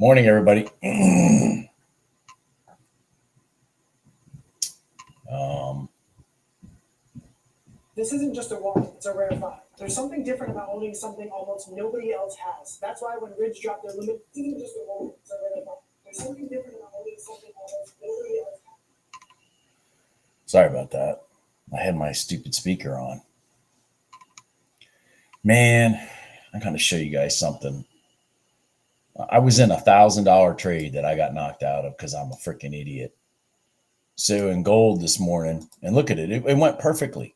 Morning, everybody. This isn't just a wallet, it's a rare find. There's something different about owning something almost nobody else has. That's why when Ridge dropped their limit, it isn't just a wallet, it's a rare find. There's something different about owning something almost nobody else has. Sorry about that. I had my stupid speaker on. Man, I'm going to show you guys something. I was in $1,000 trade that I got knocked out of because I'm a freaking idiot. So in gold this morning, and look at it, it went perfectly.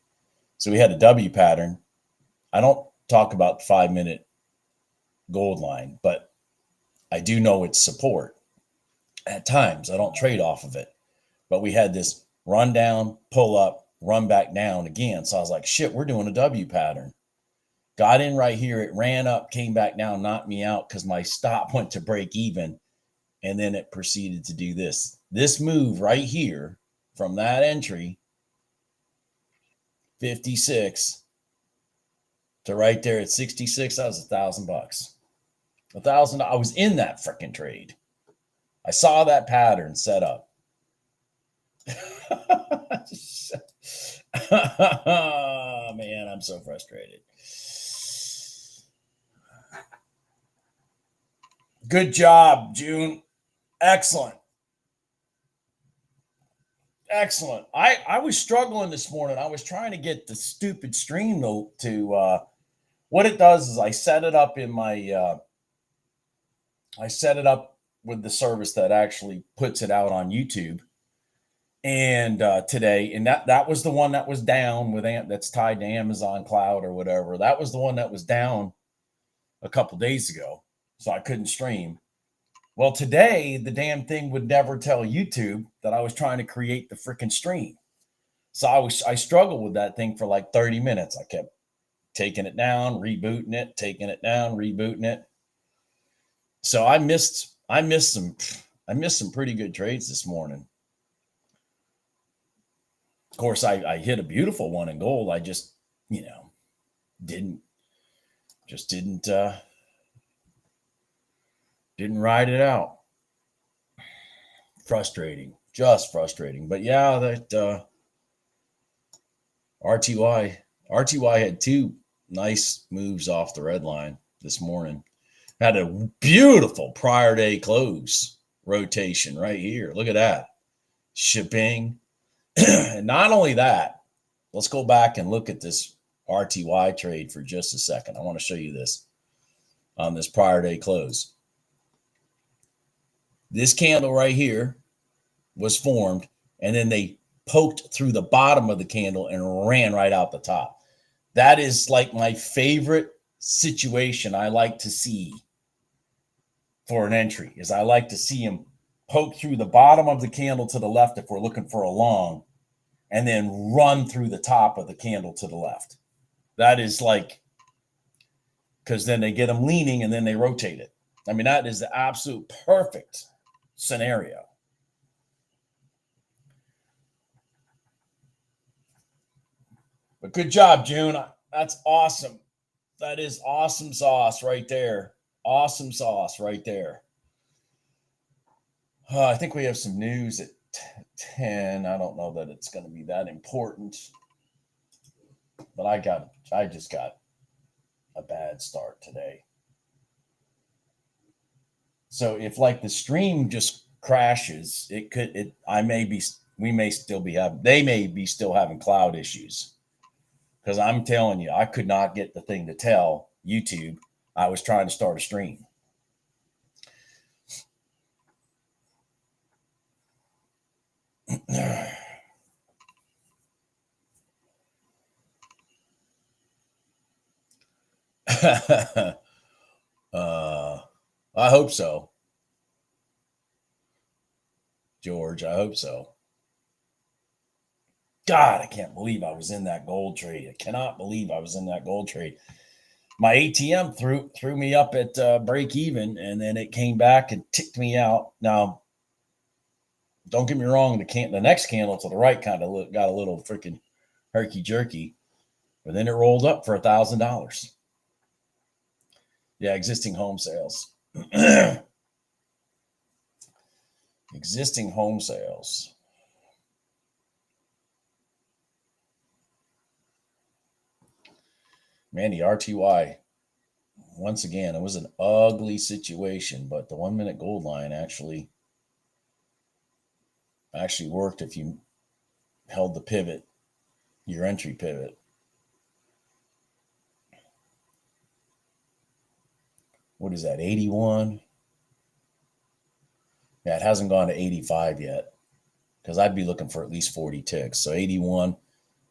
So we had a W pattern. I don't talk about the 5-minute gold line, but I do know its support. At times, I don't trade off of it. But we had this run down, pull up, run back down again. So I was like, shit, we're doing a W pattern. Got in right here. It ran up, came back down, knocked me out because my stop went to break even. And then it proceeded to do this. This move right here from that entry, 56 to right there at 66, that was $1,000. $1,000. I was in that freaking trade. I saw that pattern set up. Man, I'm so frustrated. Good job, June. Excellent. Excellent. I was struggling this morning. I was trying to get the stupid stream to what it does is I set it up in my I set it up with the service that actually puts it out on YouTube. And today, and that was the one that was down with that's tied to Amazon Cloud or whatever. That was the one that was down a couple days ago, so I couldn't stream. Well, today the damn thing would never tell YouTube that I was trying to create the freaking stream. So I struggled with that thing for like 30 minutes. I kept taking it down, rebooting it, taking it down, rebooting it. So I missed some pretty good trades this morning. Of course, I hit a beautiful one in gold. I just, didn't ride it out. Just frustrating. But yeah, that RTY had two nice moves off the red line this morning. Had a beautiful prior day close rotation right here. Look at that. Shipping. And not only that, let's go back and look at this RTY trade for just a second. I want to show you this on this prior day close. This candle right here was formed, and then they poked through the bottom of the candle and ran right out the top. That is like my favorite situation I like to see for an entry, is I like to see them poke through the bottom of the candle to the left if we're looking for a long, and then run through the top of the candle to the left. That is like, because then they get them leaning and then they rotate it. I mean, that is the absolute perfect scenario. But good job, June. That's awesome. That is awesome sauce right there. Awesome sauce right there. I think we have some news at 10. I don't know that it's going to be that important, but I just got a bad start today. So if like the stream just crashes, they may be still having cloud issues, because I'm telling you, I could not get the thing to tell YouTube I was trying to start a stream. I hope so. George, I hope so. God, I can't believe I was in that gold trade. I cannot believe I was in that gold trade. My ATM threw me up at break even, and then it came back and ticked me out. Now, don't get me wrong, the next candle to the right kind of got a little freaking herky-jerky, but then it rolled up for $1,000. Yeah, existing home sales. Existing home sales. Man, the RTY, once again, it was an ugly situation, but the 1 minute gold line actually worked if you held the pivot, your entry pivot. What is that, 81? Yeah, it hasn't gone to 85 yet because I'd be looking for at least 40 ticks. So 81,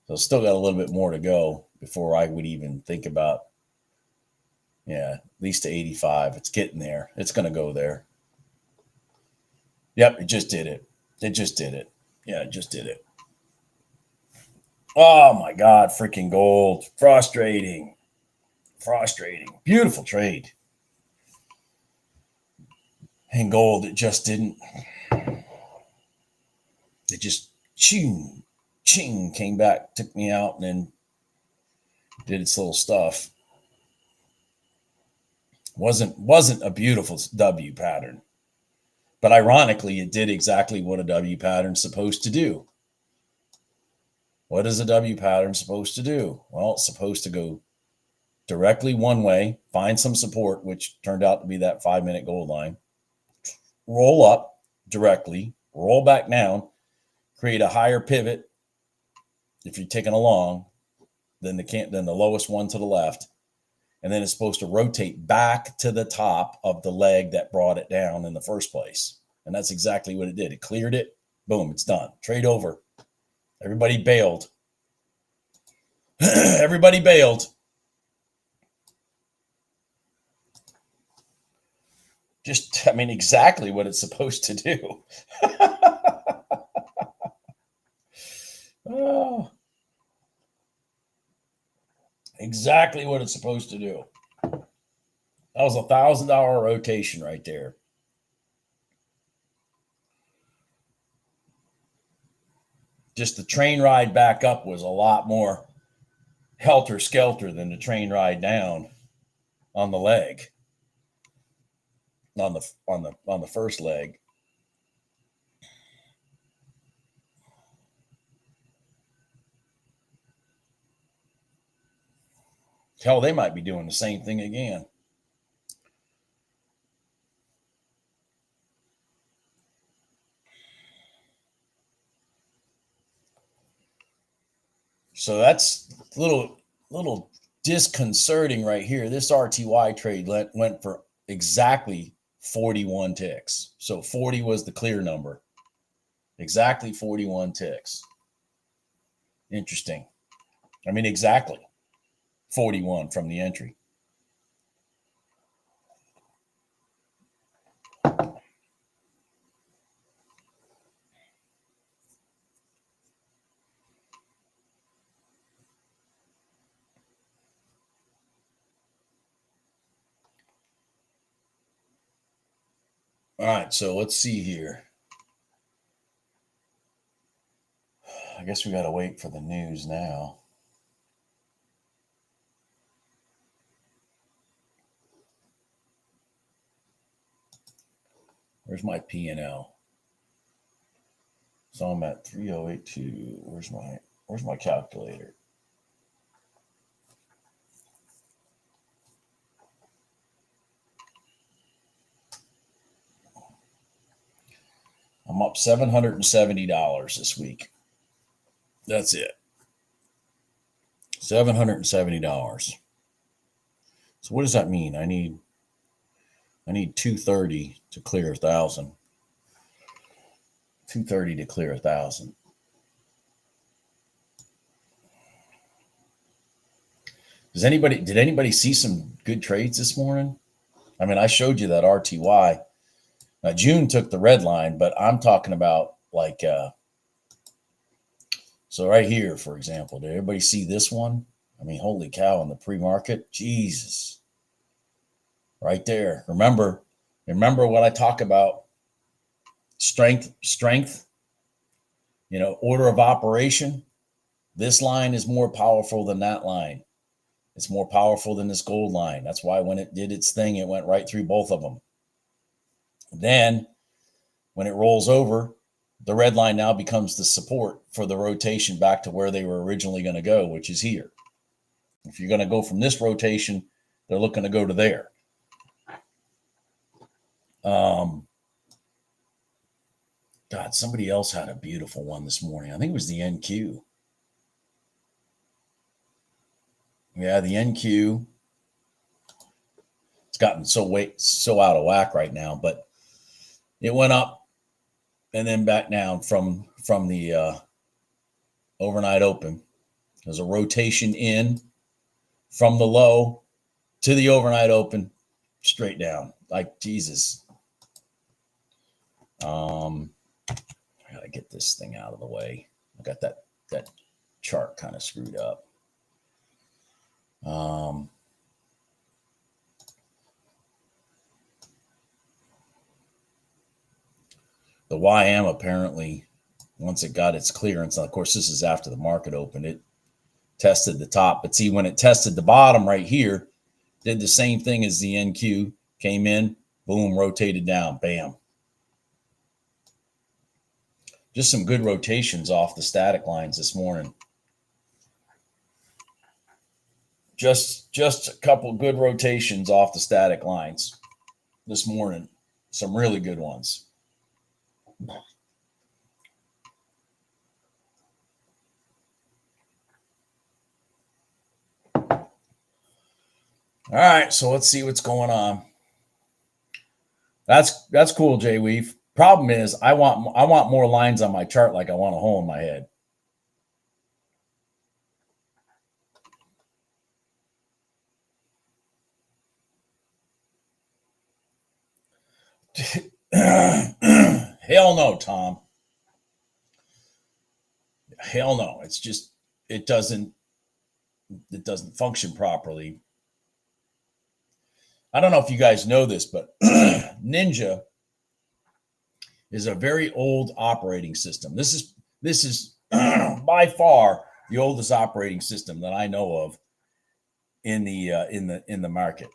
so still got a little bit more to go before I would even think about, yeah, at least to 85. It's getting there. It's going to go there. Yep, it just did it. It just did it. Yeah, it just did it. Oh my God, freaking gold. Frustrating. Beautiful trade. And gold, it just didn't. It just ching, came back, took me out, and then did its little stuff. Wasn't a beautiful W pattern. But ironically, it did exactly what a W pattern's supposed to do. What is a W pattern supposed to do? Well, it's supposed to go directly one way, find some support, which turned out to be that 5 minute gold line, roll up directly, roll back down, create a higher pivot if you're taking a long than the lowest one to the left. And then it's supposed to rotate back to the top of the leg that brought it down in the first place. And that's exactly what it did. It cleared it. Boom, it's done. Trade over. Everybody bailed. Everybody bailed. Just, I mean, exactly what it's supposed to do. Oh, exactly what it's supposed to do. That was $1,000 rotation right there. Just the train ride back up was a lot more helter-skelter than the train ride down on the leg, on the first leg. Hell, they might be doing the same thing again. So that's a little disconcerting right here. This RTY trade went for exactly 41 ticks. So 40 was the clear number. Exactly 41 ticks. Interesting. I mean, exactly 41 from the entry. All right, so let's see here. I guess we got to wait for the news now. Where's my P&L? So I'm at 3082. Where's my calculator? I'm up $770 this week. That's it. $770. So what does that mean? I need 230 to clear 1,000. 230 to clear 1,000. Did anybody see some good trades this morning? I mean, I showed you that RTY. Now, June took the red line, but I'm talking about like, so right here, for example, did everybody see this one? I mean, holy cow, in the pre-market, Jesus. Right there. Remember what I talk about, strength, order of operation. This line is more powerful than that line. It's more powerful than this gold line. That's why when it did its thing, it went right through both of them. Then When it rolls over, the red line now becomes the support for the rotation back to where they were originally going to go, which is here. If you're going to go from this rotation, they're looking to go to there. God, somebody else had a beautiful one this morning. I think it was the NQ. Yeah, the NQ. It's gotten so out of whack right now, but it went up and then back down from the overnight open. There's a rotation in from the low to the overnight open, straight down. Like Jesus. I gotta get this thing out of the way. I got that chart kind of screwed up. The YM apparently, once it got its clearance, and of course this is after the market opened, it tested the top. But see, when it tested the bottom right here, did the same thing as the NQ, came in, boom, rotated down, bam. Just some good rotations off the static lines this morning. Just a couple good rotations off the static lines this morning. Some really good ones. All right, so let's see what's going on. That's cool, Jay Weave. Problem is, I want more lines on my chart, like I want a hole in my head. Hell no, Tom. Hell no. It's just it doesn't function properly. I don't know if you guys know this, but Ninja is a very old operating system. This is by far the oldest operating system that I know of in the market.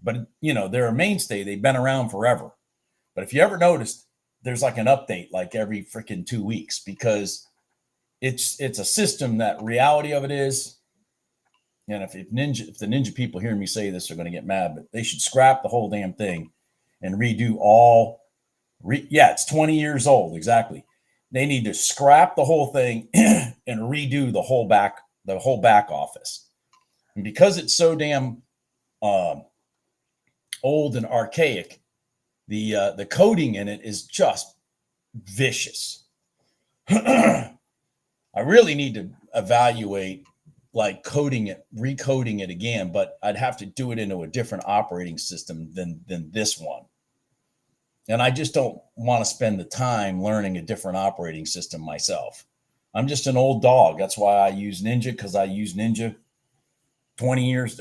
But they're a mainstay. They've been around forever. But if you ever noticed, there's like an update like every freaking 2 weeks, because it's a system that reality of it is. And if the Ninja people hear me say this, they're going to get mad, but they should scrap the whole damn thing and redo all. It's 20 years old. Exactly. They need to scrap the whole thing and redo the whole back office. And because it's so damn old and archaic, the coding in it is just vicious. I really need to evaluate like recoding it again, but I'd have to do it into a different operating system than this one. And I just don't want to spend the time learning a different operating system myself. I'm just an old dog. That's why I use Ninja, because I used Ninja 20 years,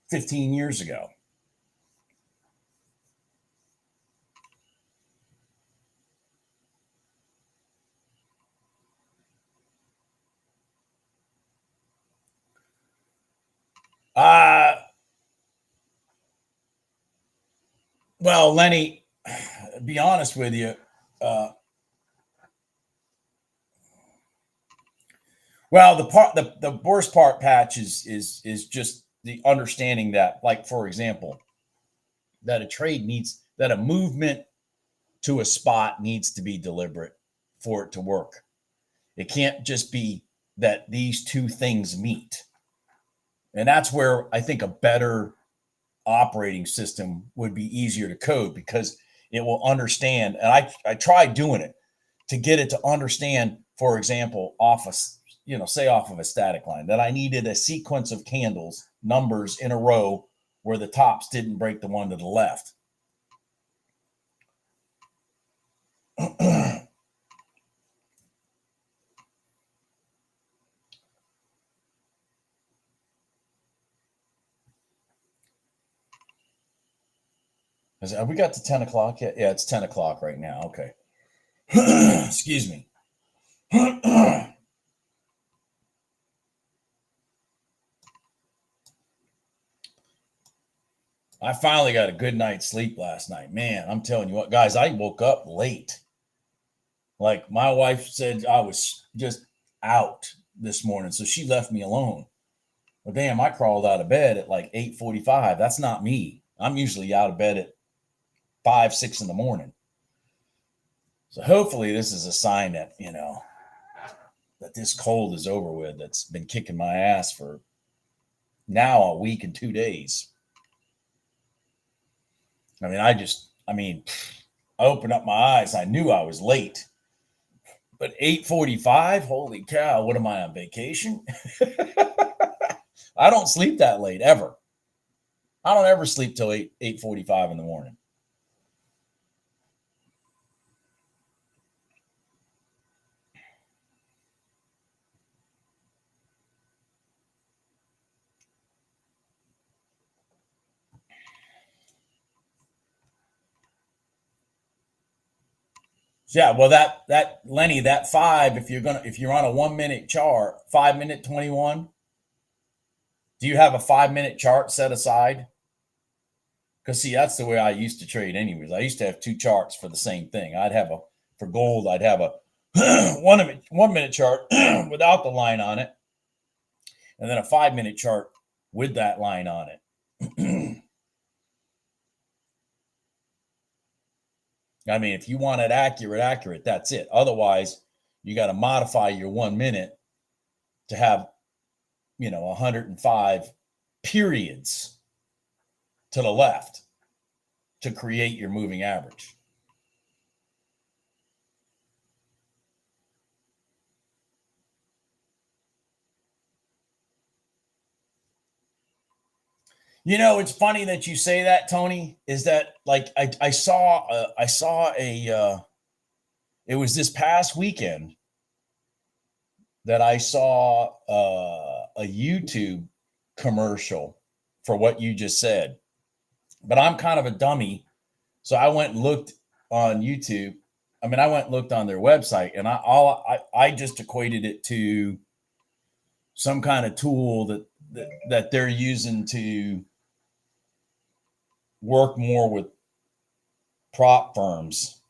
15 years ago. Well, Lenny, be honest with you. Well, the worst part, Patch, is just the understanding that, like, for example, that a movement to a spot needs to be deliberate for it to work. It can't just be that these two things meet. And that's where I think a better operating system would be easier to code, because it will understand. And I tried doing it to get it to understand, for example, off of a static line, that I needed a sequence of candles, numbers in a row where the tops didn't break the one to the left. Have we got to 10 o'clock yet? Yeah, it's 10 o'clock right now. Okay. Excuse me. I finally got a good night's sleep last night. Man, I'm telling you what, guys, I woke up late. Like my wife said, I was just out this morning, so she left me alone. Well, damn, I crawled out of bed at like 8:45. That's not me. I'm usually out of bed at 5, 6 in the morning. So hopefully this is a sign that, that this cold is over with. That's been kicking my ass for now a week and 2 days. I opened up my eyes. I knew I was late. But 8:45, holy cow, what am I on vacation? I don't sleep that late ever. I don't ever sleep till 8:45 in the morning. Yeah, well that Lenny, that 5, if you're on a 1 minute chart, 5-minute 21, do you have a 5-minute chart set aside? Because see, that's the way I used to trade anyways. I used to have 2 charts for the same thing. For gold, I'd have a 1 minute chart without the line on it, and then a 5-minute chart with that line on it. I mean, if you want it accurate, that's it. Otherwise, you got to modify your 1 minute to have, 105 periods to the left to create your moving average. It's funny that you say that, Tony, is that like I saw it was this past weekend that I saw a YouTube commercial for what you just said. But I'm kind of a dummy, so I went and looked on YouTube. I went and looked on their website, and I just equated it to some kind of tool that they're using to work more with prop firms.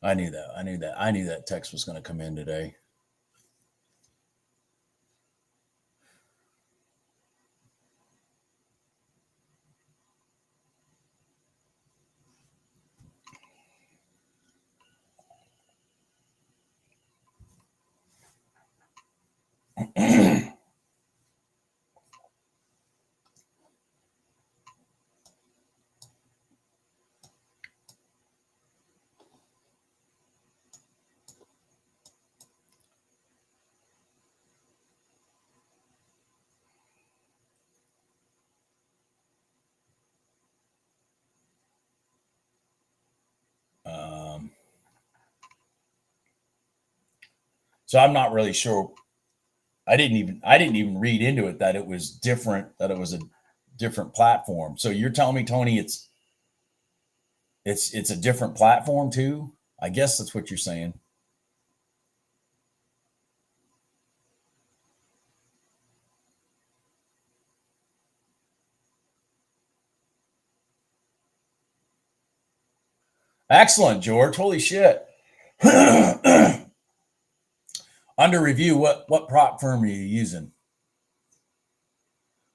I knew that text was going to come in today. So I'm not really sure. I didn't even read into it that it was different, that it was a different platform. So you're telling me, Tony, it's a different platform too? I guess that's what you're saying. Excellent, George. Holy shit. Under review, what prop firm are you using?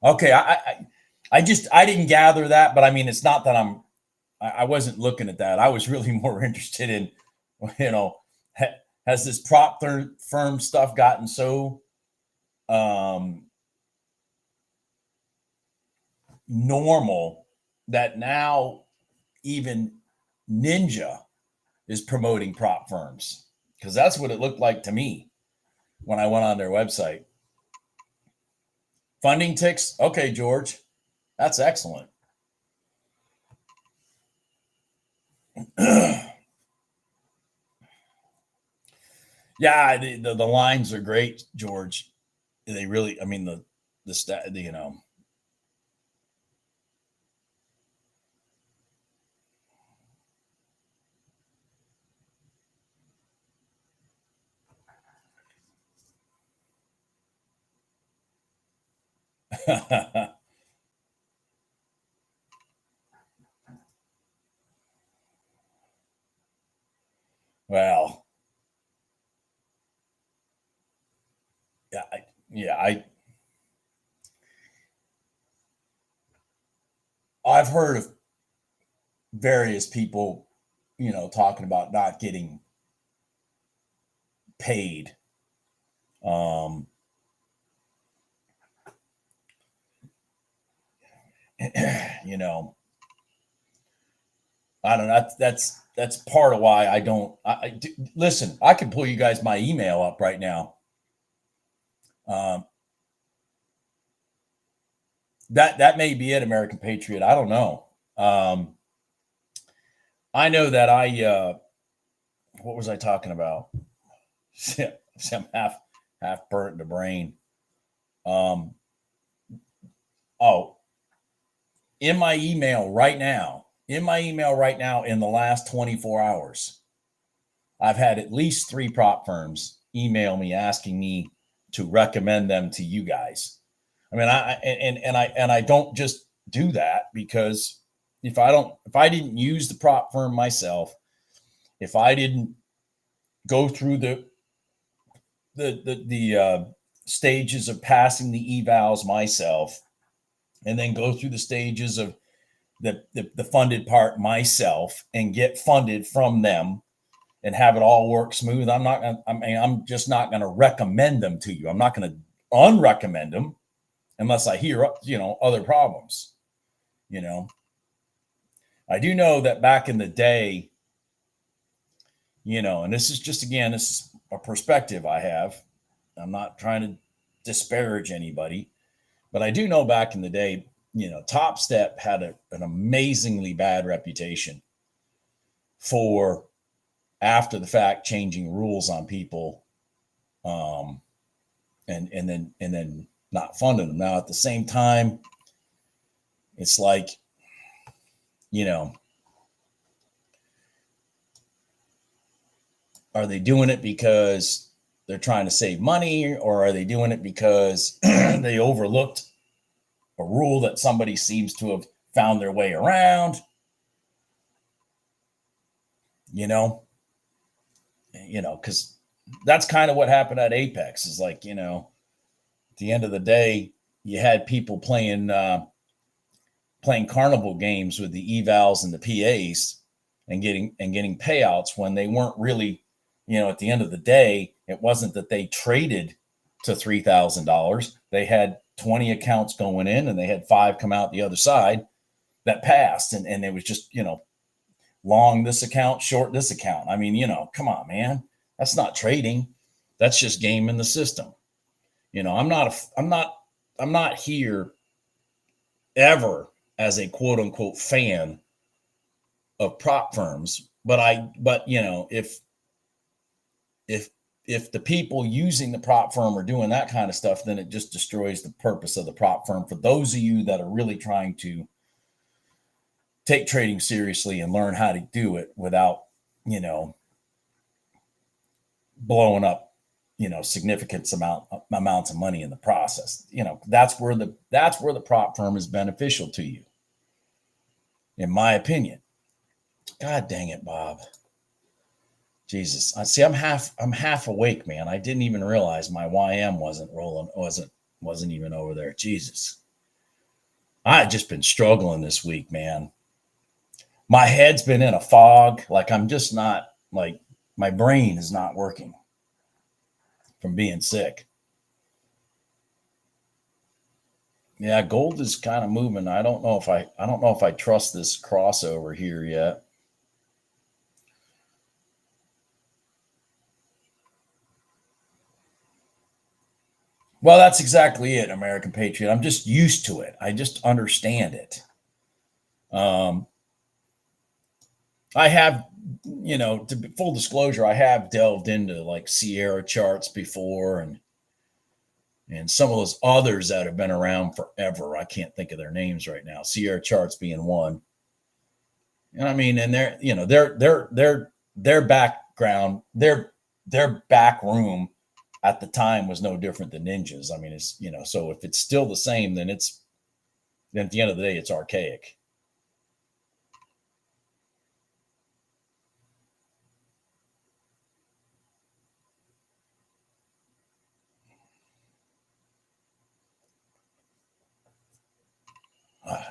Okay, I didn't gather that, but it's not that I wasn't looking at that. I was really more interested in, has this prop firm stuff gotten so normal that now even Ninja is promoting prop firms? Because that's what it looked like to me when I went on their website. Funding ticks? Okay, George. That's excellent. Yeah, the lines are great, George. They really, the stat, Well, yeah, I've heard of various people, talking about not getting paid. Um, you know, I don't know. That's part of why I don't. Listen. I can pull you guys my email up right now. That may be it, American Patriot. I don't know. I know that what was I talking about? I'm half burnt in the brain. Oh, in my email right now, in the last 24 hours, I've had at least 3 prop firms email me asking me to recommend them to you guys. I mean, I don't just do that because if I didn't use the prop firm myself, if I didn't go through the stages of passing the evals myself, and then go through the stages of the funded part myself and get funded from them and have it all work smooth, I'm just not going to recommend them to you. I'm not going to unrecommend them unless I hear, other problems. I do know that back in the day, and this is just, again, this is a perspective I have. I'm not trying to disparage anybody, but I do know back in the day, Top Step had an amazingly bad reputation for after the fact changing rules on people, and then not funding them. Now at the same time, it's like, are they doing it because they're trying to save money, or are they doing it because they overlooked a rule that somebody seems to have found their way around? Because that's kind of what happened at Apex. Is like, at the end of the day, you had people playing carnival games with the evals and the PAs and getting payouts when they weren't really, at the end of the day, it wasn't that they traded to $3,000. They had 20 accounts going in and they had 5 come out the other side that passed. And it was just, long this account, short this account. I mean, come on, man. That's not trading. That's just gaming the system. I'm not here ever as a quote unquote fan of prop firms, but if the people using the prop firm are doing that kind of stuff, then it just destroys the purpose of the prop firm. For those of you that are really trying to take trading seriously and learn how to do it without, blowing up, significant amounts of money in the process, that's where the prop firm is beneficial to you, in my opinion. God dang it, Bob. Jesus. I see. I'm half awake, man. I didn't even realize my YM wasn't even over there. Jesus. I had just been struggling this week, man. My head's been in a fog. Like I'm just not, like, my brain is not working from being sick. Yeah, gold is kind of moving. I don't know if I trust this crossover here yet. Well, that's exactly it, American Patriot. I'm just used to it. I just understand it. I have, to full disclosure, I have delved into like Sierra charts before and some of those others that have been around forever. I can't think of their names right now. Sierra charts being one. And I mean, and their background, their back room at the time was no different than ninjas. I mean, it's, so if it's still the same, then at the end of the day, it's archaic.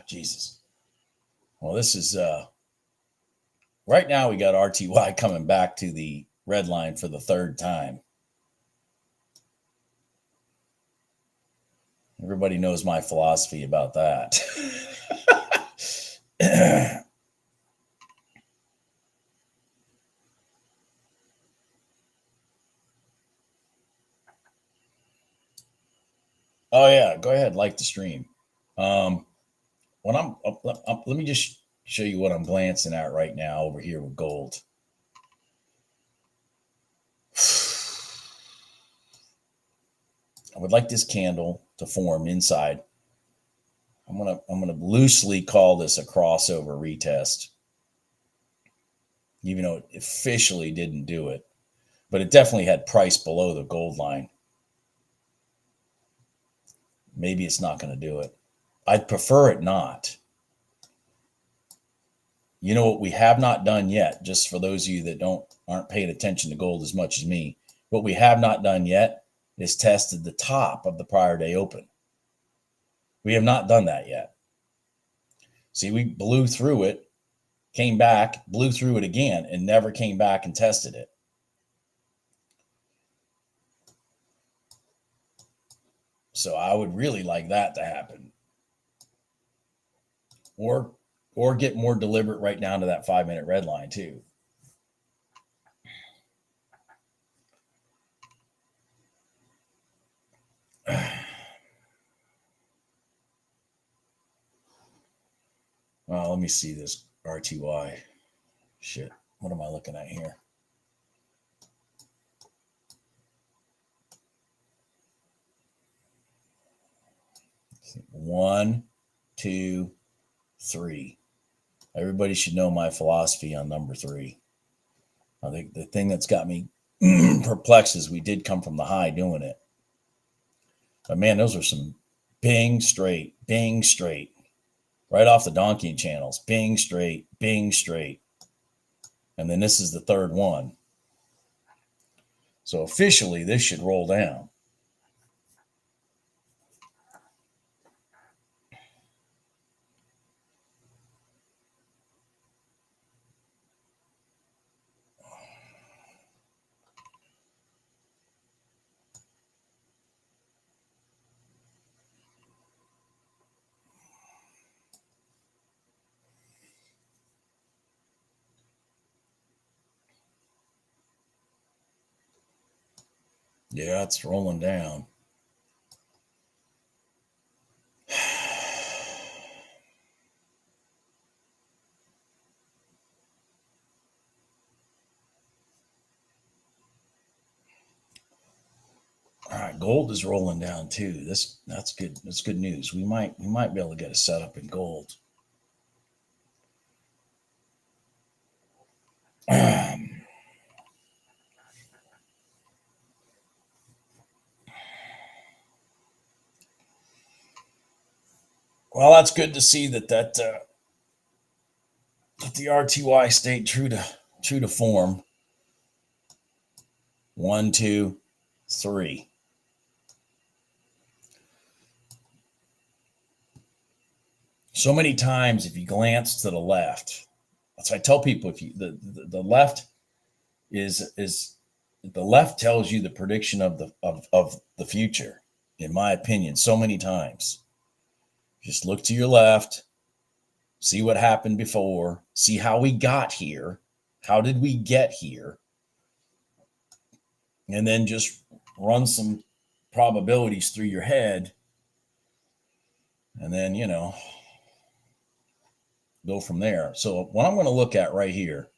Jesus. Well, this is, right now we got RTY coming back to the red line for the third time. Everybody knows my philosophy about that. Oh yeah, go ahead, like the stream. Let me just show you what I'm glancing at right now over here with gold. I would like this candle to form inside. I'm gonna loosely call this a crossover retest, even though it officially didn't do it, but it definitely had price below the gold line. Maybe it's not going to do it. I'd prefer it not. You know what we have not done yet, just for those of you that aren't paying attention to gold as much as me, what we have not done yet is tested the top of the prior day open. We have not done that yet. See, we blew through it, came back, blew through it again, and never came back and tested it. So I would really like that to happen. Or get more deliberate right down to that 5-minute red line too. Well, let me see this RTY. Shit, what am I looking at here? One, two, three. Everybody should know my philosophy on number 3. I think the thing that's got me perplexed is we did come from the high doing it. But man, those are some bing straight, right off the Donchian channels, bing straight. And then this is the third one. So officially, this should roll down. Yeah, it's rolling down. All right, gold is rolling down too. That's good. That's good news. We might be able to get a setup in gold. Well, that's good to see that the RTY stayed true to form. 1, 2, 3. So many times, if you glance to the left, so I tell people, if you the left is the left tells you the prediction of the future. In my opinion, so many times. Just look to your left, see what happened before, see how we got here. How did we get here? And then just run some probabilities through your head. And then, go from there. So what I'm going to look at right here.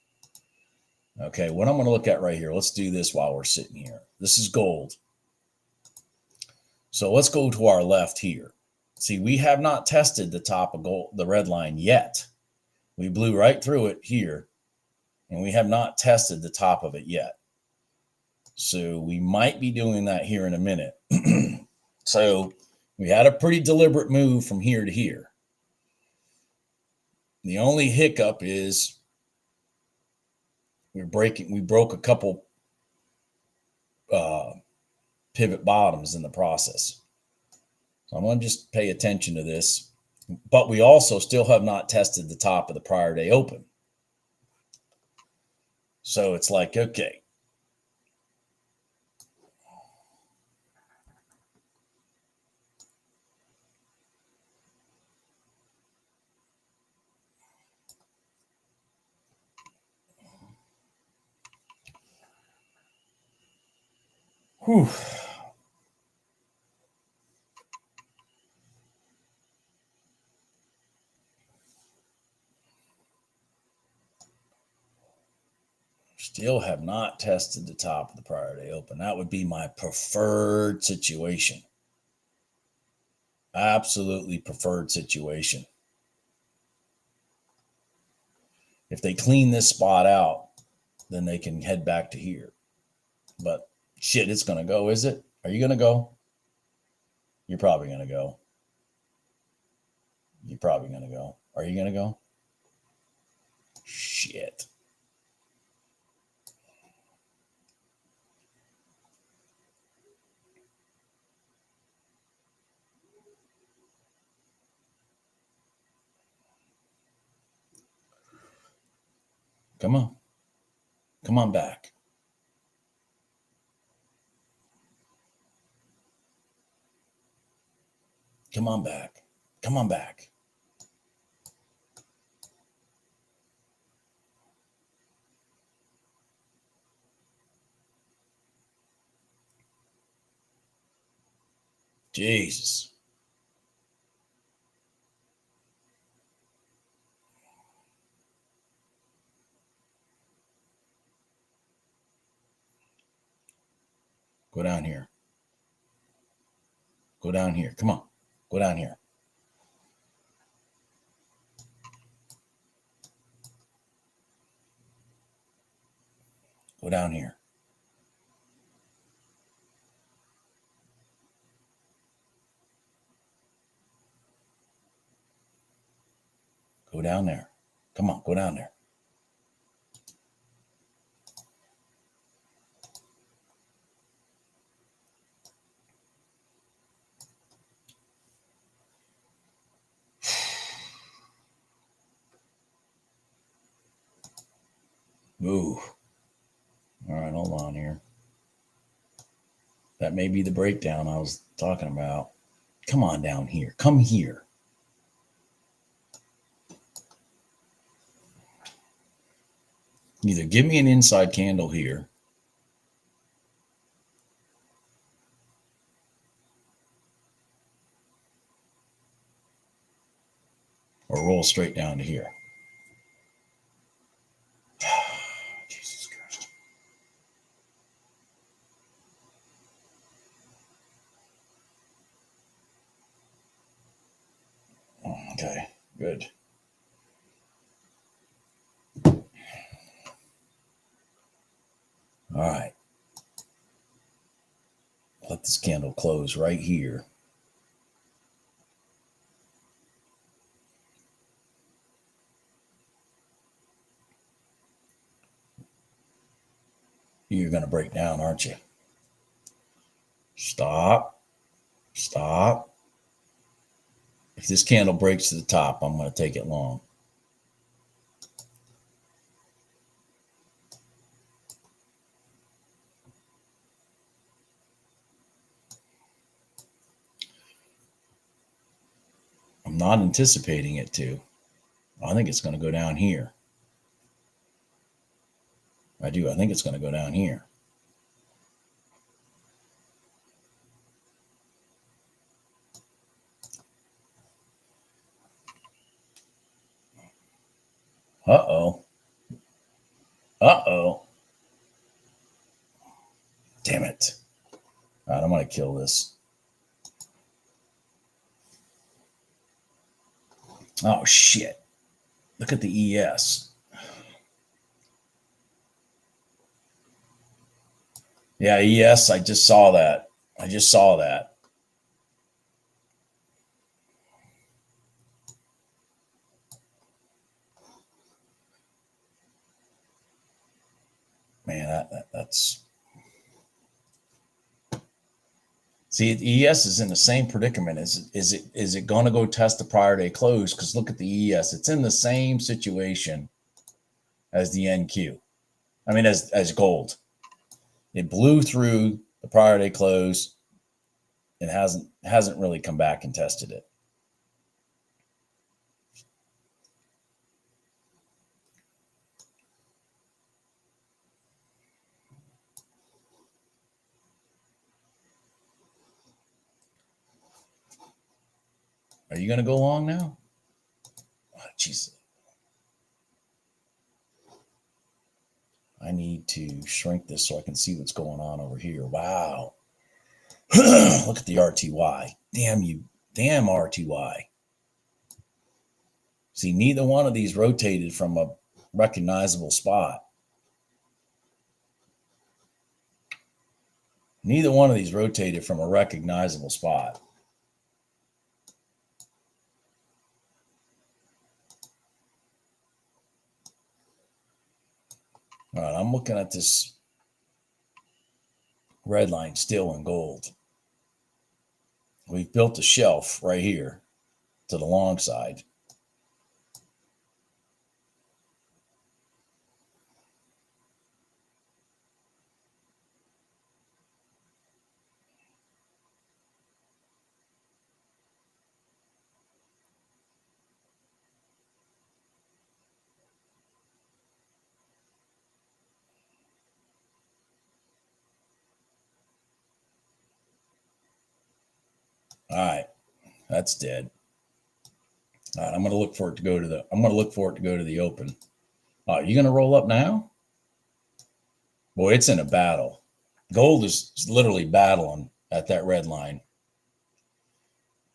Okay, what I'm going to look at right here. Let's do this while we're sitting here. This is gold. So let's go to our left here. See, we have not tested the top of gold, the red line yet. We blew right through it here, and we have not tested the top of it yet. So we might be doing that here in a minute. So we had a pretty deliberate move from here to here. The only hiccup is we broke a couple pivot bottoms in the process. So I'm going to just pay attention to this. But we also still have not tested the top of the prior day open. So it's like, okay. Whew. Still have not tested the top of the prior day open. That would be my preferred situation. Absolutely preferred situation. If they clean this spot out, then they can head back to here. But shit, it's going to go, is it? Are you going to go? You're probably going to go. You're probably going to go. Are you going to go? Shit. Come on. Come on back. Come on back. Come on back. Jesus. Go down here. Go down here. Come on. Go down here. Go down here. Go down there. Come on. Go down there. Ooh. All right, hold on here. That may be the breakdown I was talking about. Come on down here. Come here. Either give me an inside candle here, or roll straight down to here. Jesus Christ. Okay, good. All right. Let this candle close right here. You're going to break down, aren't you? Stop. Stop. If this candle breaks to the top, I'm going to take it long. I'm not anticipating it to. I think it's going to go down here. I do. I think it's going to go down here. Uh-oh. Uh-oh. Damn it. All right, I'm going to kill this. Oh, shit. Look at the ES. Yeah, ES, I just saw that. I just saw that. Man, that's... See, ES is in the same predicament. Is it going to go test the prior day close? Because look at the ES. It's in the same situation as the NQ. I mean, as gold. It blew through the prior day close and hasn't really come back and tested it. Are you going to go long now? Oh, jeez. I need to shrink this so I can see what's going on over here. Wow. Look at the RTY. Damn you. Damn RTY. See, neither one of these rotated from a recognizable spot. Neither one of these rotated from a recognizable spot. All right, I'm looking at this red line still in gold. We've built a shelf right here to the long side. All right, that's dead. All right, I'm going to look for it to go to the open. Oh, you going to roll up now? Boy, it's in a battle. Gold is literally battling at that red line.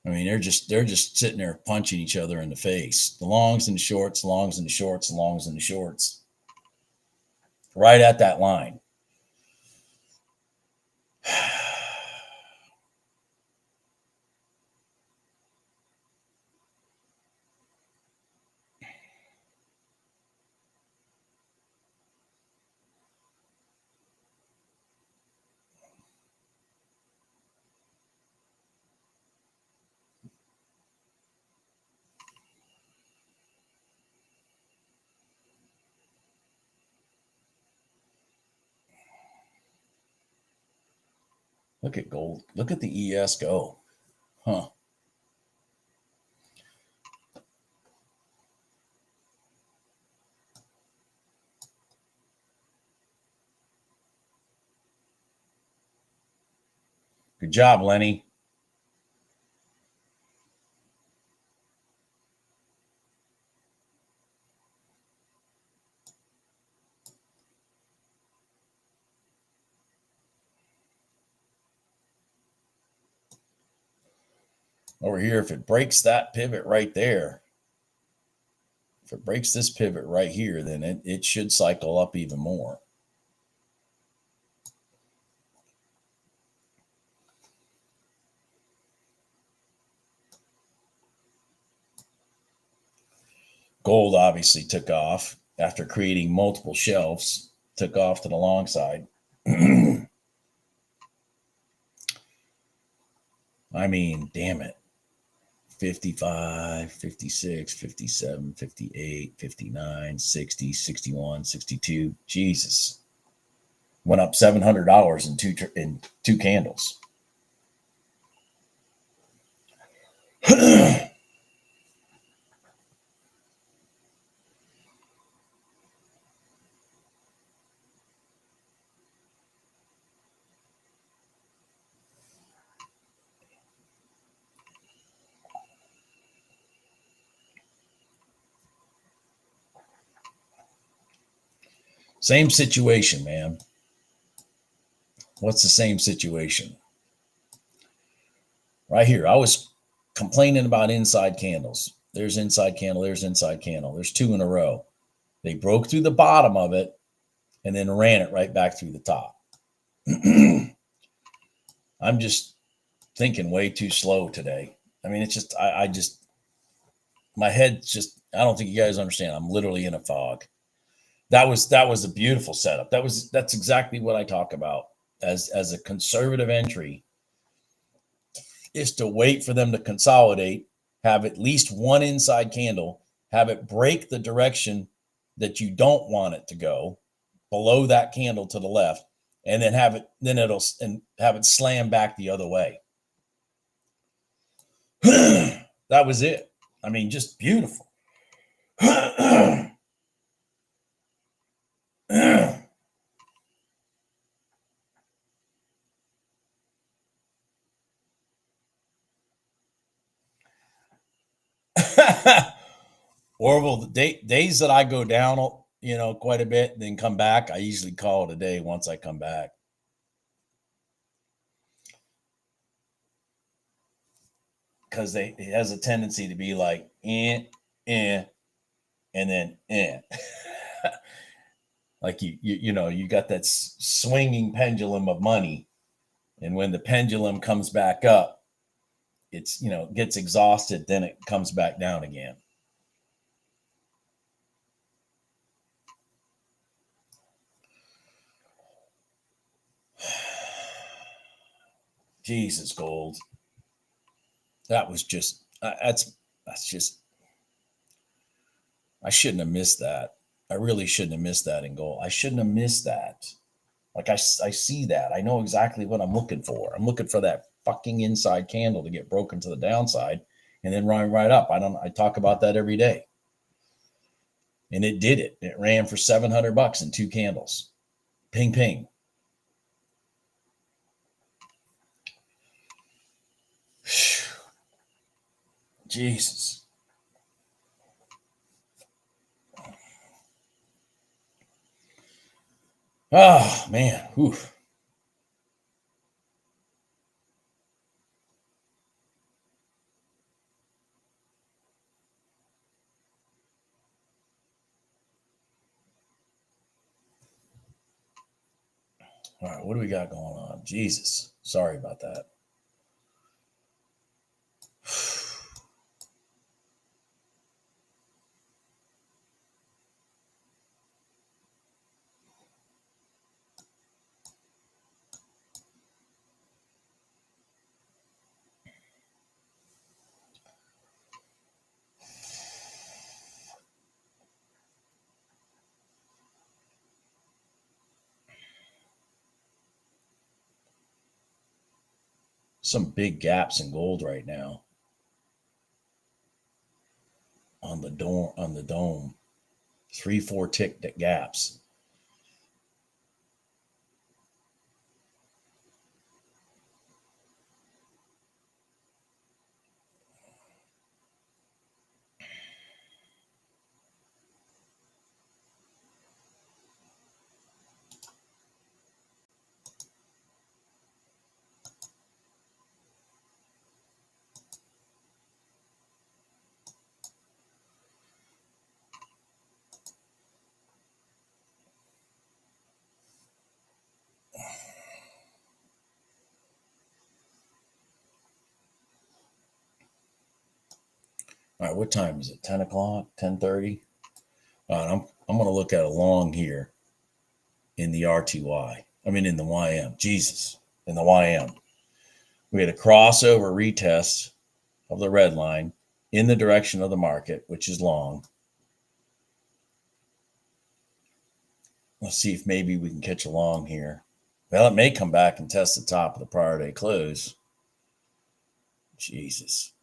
I mean, they're just sitting there punching each other in the face. The longs and the shorts, longs and the shorts, longs and the shorts. Right at that line. Look at gold. Look at the ES go. Huh. Good job, Lenny. Over here, if it breaks that pivot right there, if it breaks this pivot right here, then it should cycle up even more. Gold obviously took off after creating multiple shelves, took off to the long side. I mean, damn it. 55, 56, 57, 58, 59, 60, 61, 62. Jesus. Went up $700 in two candles. Same situation, man. What's the same situation? Right here, I was complaining about inside candles. There's inside candle, there's inside candle. There's two in a row. They broke through the bottom of it and then ran it right back through the top. I'm just thinking way too slow today. I mean, it's just, I just, my head's just, I don't think you guys understand. I'm literally in a fog. That was a beautiful setup. That's exactly what I talk about as a conservative entry, is to wait for them to consolidate, have at least one inside candle, have it break the direction that you don't want it to go below that candle to the left, and then have it slam back the other way. That was it. I mean, just beautiful. Orville, the days that I go down, quite a bit, then come back, I usually call it a day once I come back. Because it has a tendency to be like, and then, like you got that swinging pendulum of money. And when the pendulum comes back up, it's, gets exhausted, then it comes back down again. Jesus, gold. That was just, that's just, I shouldn't have missed that. I really shouldn't have missed that in gold. I shouldn't have missed that. Like I see that. I know exactly what I'm looking for. I'm looking for that fucking inside candle to get broken to the downside and then run right up. I talk about that every day. And it did it. It ran for $700 in 2 candles. Ping, ping. Jesus. Oh, man. Oof. All right, what do we got going on? Jesus. Sorry about that. Some big gaps in gold right now on the dome. 3-4 tick gaps. All right, what time is it? 10 o'clock, 10:30? All right, I'm going to look at a long here in the RTY. I mean, in the YM. Jesus, in the YM. We had a crossover retest of the red line in the direction of the market, which is long. Let's see if maybe we can catch a long here. Well, it may come back and test the top of the prior day close. Jesus.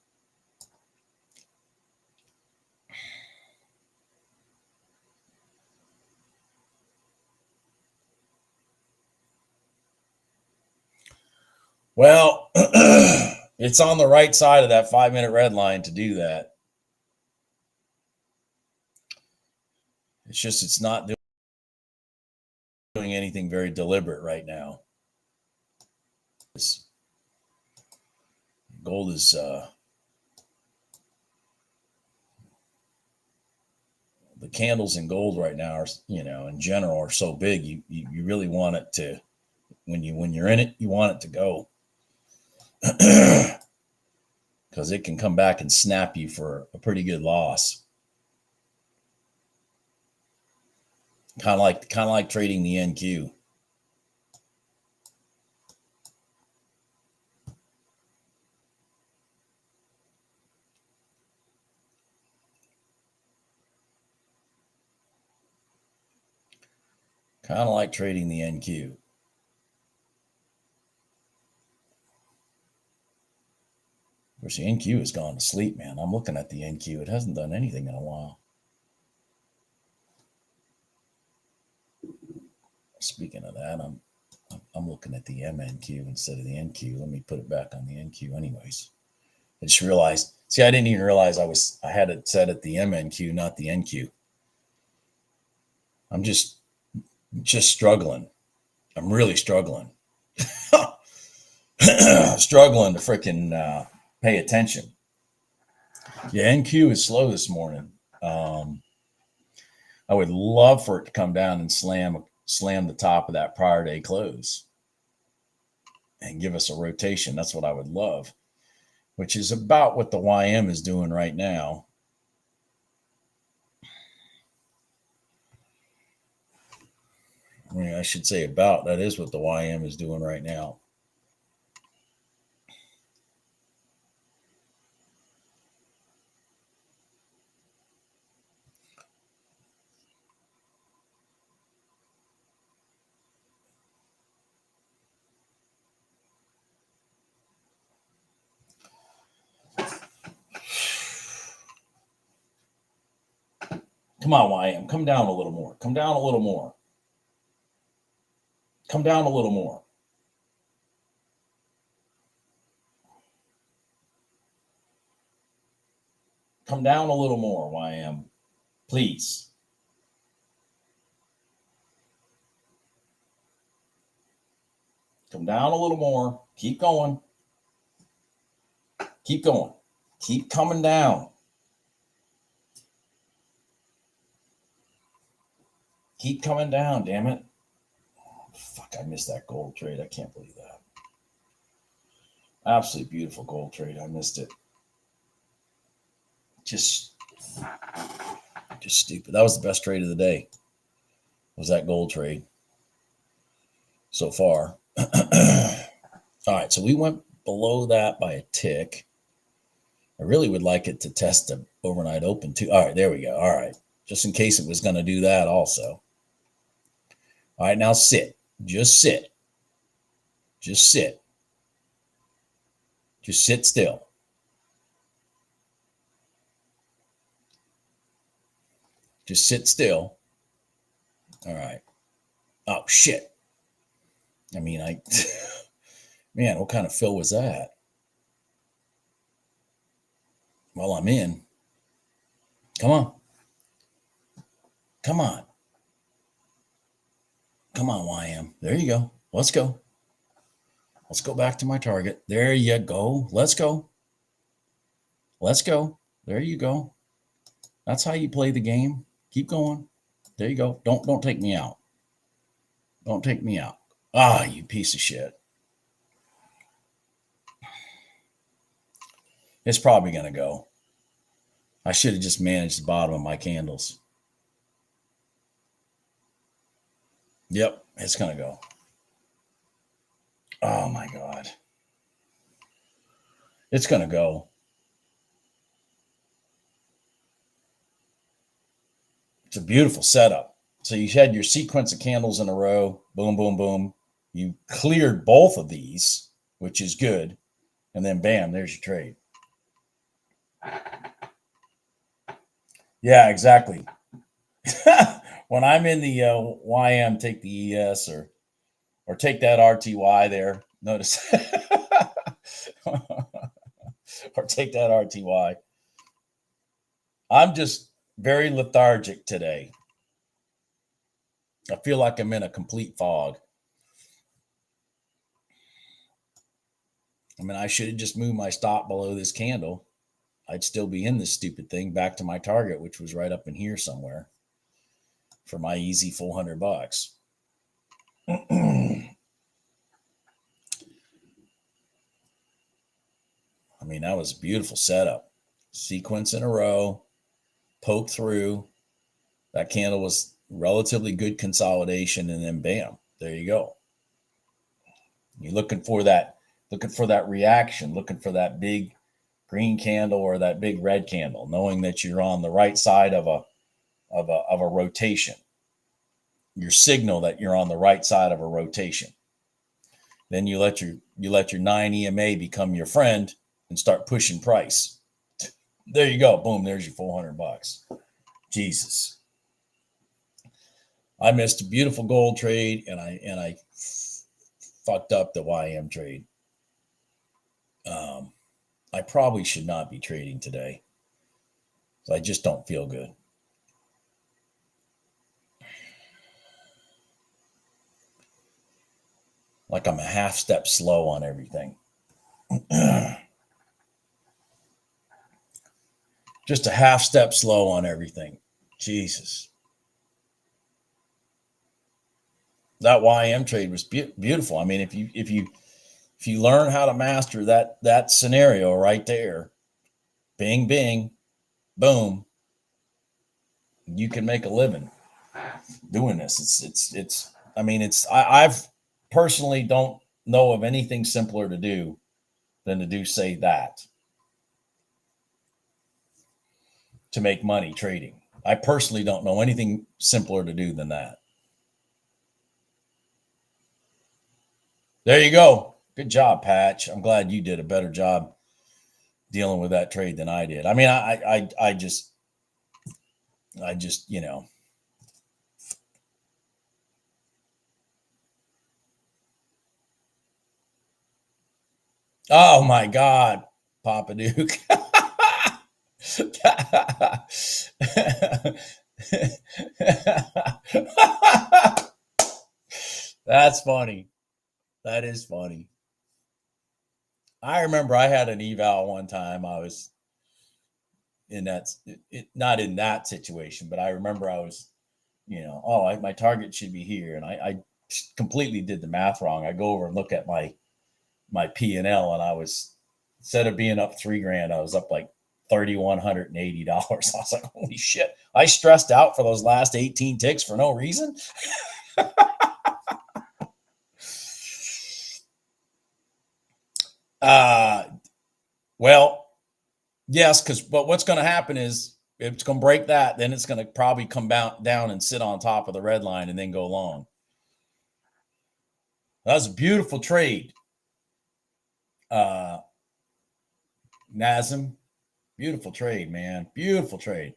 Well, it's on the right side of that 5-minute red line to do that. It's just, it's not doing anything very deliberate right now. Gold is the candles in gold right now are, in general, are so big, you really want it to when you're in it, you want it to go. Because it can come back and snap you for a pretty good loss. Kind of like trading the NQ. Kind of like trading the NQ. Of course, the NQ has gone to sleep, man. I'm looking at the NQ. It hasn't done anything in a while. Speaking of that, I'm looking at the MNQ instead of the NQ. Let me put it back on the NQ anyways. I just realized, see, I didn't even realize I had it set at the MNQ, not the NQ. I'm just struggling. I'm really struggling. Struggling to freaking pay attention. Yeah, NQ is slow this morning. I would love for it to come down and slam the top of that prior day close and give us a rotation. That's what I would love, which is about what the YM is doing right now. I mean, I should say about. That is what the YM is doing right now. Come on, YM. Come down a little more. Come down a little more. Come down a little more. Come down a little more, YM. Please. Come down a little more. Keep going. Keep going. Keep coming down. Keep coming down, damn it. Fuck, I missed that gold trade. I can't believe that. Absolutely beautiful gold trade. I missed it. Just stupid. That was the best trade of the day. Was that gold trade so far. All right, so we went below that by a tick. I really would like it to test the overnight open too. All right, there we go. All right, just in case it was going to do that also. All right, now sit. Just sit. Just sit. Just sit still. Just sit still. All right. Oh, shit. I mean, man, what kind of fill was that? Well, I'm in. Come on. Come on. Come on, YM. There you go. Let's go. Let's go back to my target. There you go. Let's go. Let's go. There you go. That's how you play the game. Keep going. There you go. Don't take me out. Don't take me out. Ah, you piece of shit. It's probably going to go. I should have just managed the bottom of my candles. Yep, it's going to go. Oh, my God. It's going to go. It's a beautiful setup. So you had your sequence of candles in a row. Boom, boom, boom. You cleared both of these, which is good. And then, bam, there's your trade. Yeah, exactly. When I'm in the YM, take the ES or take that RTY there. Notice. Or take that RTY. I'm just very lethargic today. I feel like I'm in a complete fog. I mean, I should have just moved my stop below this candle. I'd still be in this stupid thing back to my target, which was right up in here somewhere for my easy $400. mean, that was a beautiful setup. Sequence in a row, poke through. That candle was relatively good consolidation, and then bam, there you go. You're looking for that reaction, looking for that big green candle or that big red candle, knowing that you're on the right side of a rotation. Your signal that you're on the right side of a rotation. Then you let your 9 EMA become your friend and start pushing price. There you go. Boom, there's your $400. Jesus. I missed a beautiful gold trade, and I fucked up the YM trade. I probably should not be trading today. So I just don't feel good. Like I'm a half step slow on everything. Just a half step slow on everything. Jesus. That YM trade was beautiful. I mean, if you learn how to master that scenario right there, bing, bing, boom, you can make a living doing this. It's I mean, I've personally don't know of anything simpler to do than to do, say, that to make money trading. I personally don't know anything simpler to do than that. There you go. Good job, Patch. I'm glad you did a better job dealing with that trade than I did. I mean, I just, you know. Oh my God, Papa Duke. That's funny. That is funny. I remember I had an eval one time. I was in that, not in that situation, but I remember I was, you know, my target should be here. And I completely did the math wrong. I go over and look at my P&L, and I was, instead of being up $3,000, I was up like $3,180. I was like, holy shit. I stressed out for those last 18 ticks for no reason. Well, yes, but what's going to happen is it's going to break that. Then it's going to probably come down and sit on top of the red line and then go long. That was a beautiful trade. Nazem, beautiful trade, man. Beautiful trade.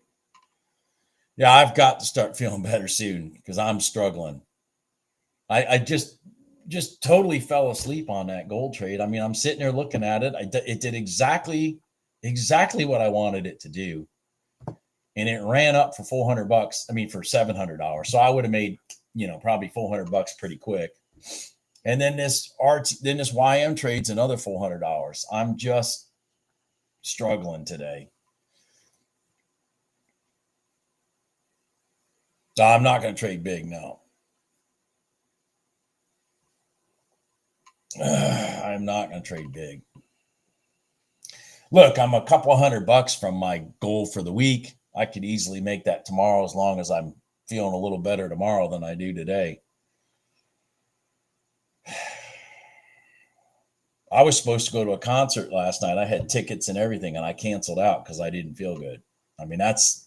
Yeah, I've got to start feeling better soon because I'm struggling. I just totally fell asleep on that gold trade. I mean, I'm sitting there looking at it. It did exactly what I wanted it to do. And it ran up for $400. I mean, for $700. So I would have made, you know, probably $400 pretty quick. And then this YM trade's another $400. I'm just struggling today. So I'm not going to trade big now. I'm not going to trade big. Look, I'm a couple $100 from my goal for the week. I could easily make that tomorrow as long as I'm feeling a little better tomorrow than I do today. I was supposed to go to a concert last night. I had tickets and everything, and I canceled out because I didn't feel good. I mean, that's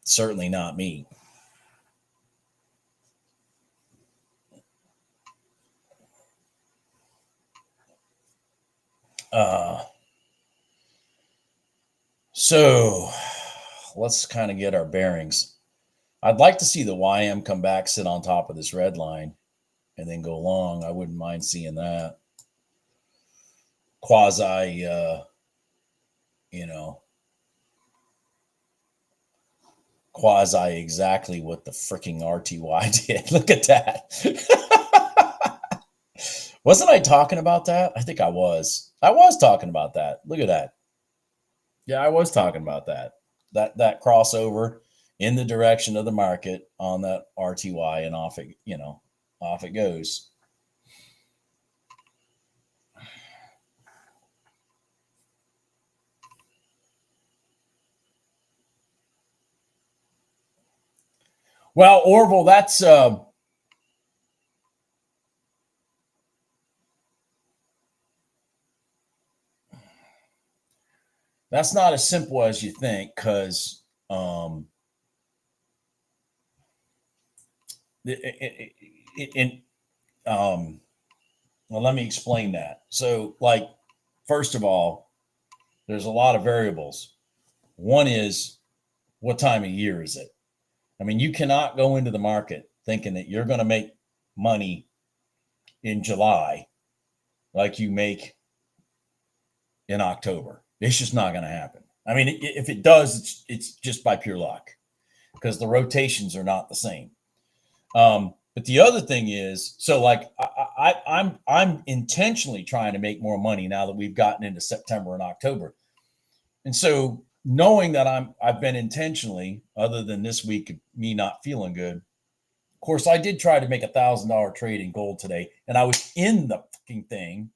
certainly not me. So let's kind of get our bearings. I'd like to see the YM come back, sit on top of this red line, and then go long. I wouldn't mind seeing that. Quasi, quasi exactly what the freaking RTY did. Look at that. Wasn't I talking about that? I think I was. I was talking about that. Look at that. Yeah, I was talking about that. That crossover in the direction of the market on that RTY, and off it goes. Well, Orville, that's not as simple as you think, because well, let me explain that. So, like, first of all, there's a lot of variables. One is, what time of year is it? I mean, you cannot go into the market thinking that you're going to make money in July like you make in October. It's just not going to happen. I mean, if it does, it's just by pure luck, because the rotations are not the same. But the other thing is, so like I'm intentionally trying to make more money now that we've gotten into September and October. And so knowing that I've been intentionally, other than this week of me not feeling good, of course, I did try to make $1,000 trade in gold today, and I was in the fucking thing.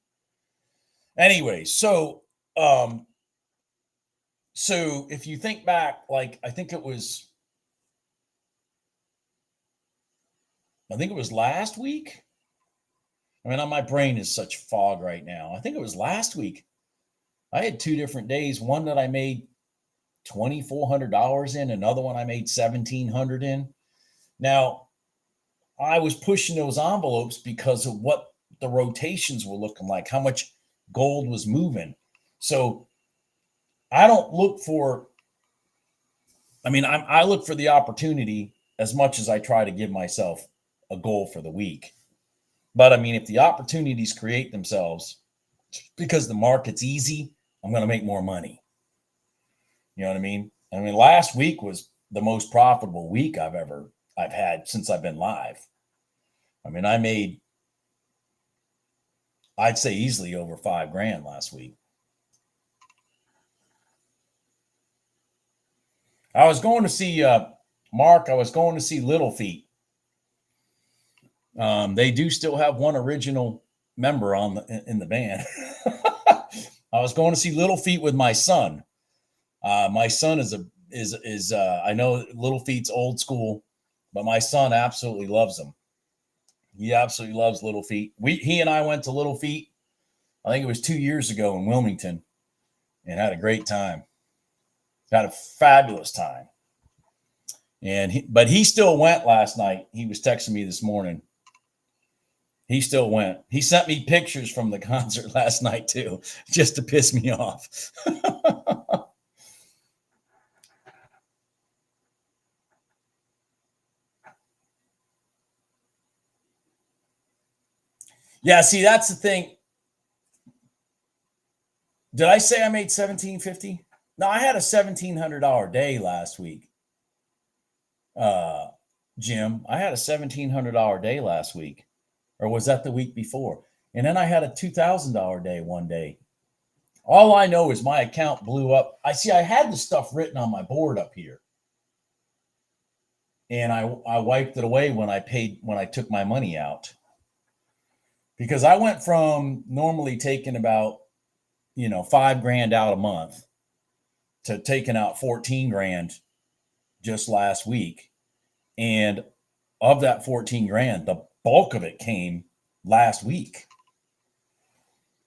Anyway, so if you think back, like I think it was last week. I mean, my brain is such fog right now. I think it was last week. I had 2 different days. One that I made $2,400 in, another one I made $1,700 in. Now, I was pushing those envelopes because of what the rotations were looking like, how much gold was moving. So I don't look for, I look for the opportunity as much as I try to give myself a goal for the week. But I mean, if the opportunities create themselves because the market's easy, I'm going to make more money. You know what I mean? I mean, last week was the most profitable week I've had since I've been live. I mean, I made, I'd say easily over $5,000 last week. I was going to see Mark. I was going to see Little Feet. They do still have one original member in the band. I was going to see Little Feet with my son. My son is I know Little Feet's old school, but my son absolutely loves them. He absolutely loves Little Feet. He and I went to Little Feet, I think it was 2 years ago in Wilmington, and had a great time. Had a fabulous time. But he still went last night. He was texting me this morning. He still went. He sent me pictures from the concert last night too, just to piss me off. Yeah, see, that's the thing. Did I say I made $1,750? No, I had a $1,700 day last week. Jim, I had a $1,700 day last week. Or was that the week before? And then I had a $2,000 day one day. All I know is my account blew up. I had the stuff written on my board up here. And I wiped it away when I took my money out. Because I went from normally taking about, $5,000 out a month to taking out 14 grand just last week. And of that 14 grand, the bulk of it came last week.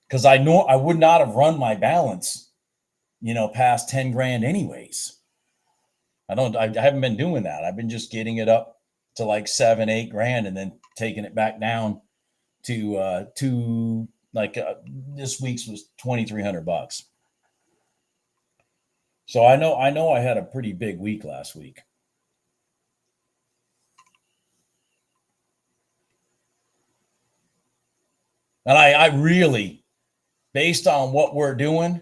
Because I know I would not have run my balance, past 10 grand anyways. I haven't been doing that. I've been just getting it up to like 7, 8 grand and then taking it back down to this week's was $2,300. So I know I had a pretty big week last week. And I really, based on what we're doing,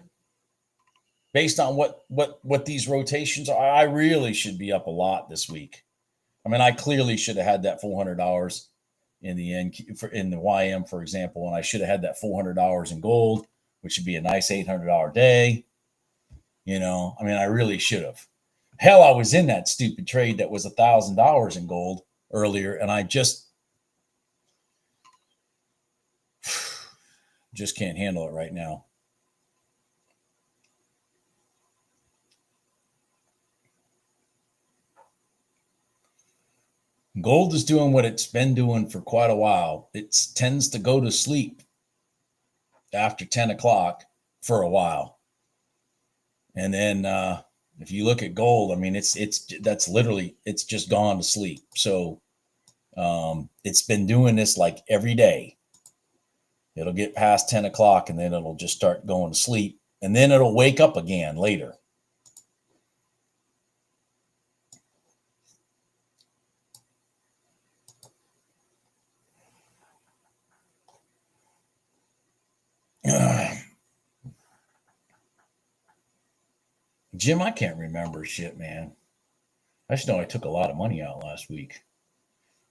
based on what these rotations are, I really should be up a lot this week. I mean, I clearly should have had that $400 in the in the YM, for example, and I should have had that $400 in gold, which would be a nice $800 day. I really should have. Hell, I was in that stupid trade that was $1,000 in gold earlier, and I just can't handle it right now. Gold is doing what it's been doing for quite a while. It tends to go to sleep after 10 o'clock for a while. And then if you look at gold, I mean, that's literally, it's just gone to sleep. So it's been doing this like every day. It'll get past 10 o'clock and then it'll just start going to sleep. And then it'll wake up again later. Jim, I can't remember shit, man. I just know I took a lot of money out last week.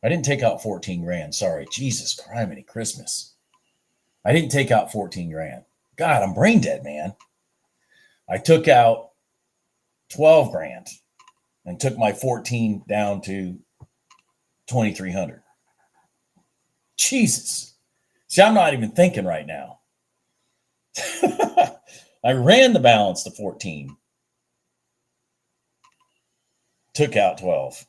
I didn't take out 14 grand. Sorry. Jesus criminy Christmas. I didn't take out 14 grand. God, I'm brain dead, man. I took out 12 grand and took my 14 down to 2,300. Jesus. See, I'm not even thinking right now. I ran the balance to 14. Took out 12.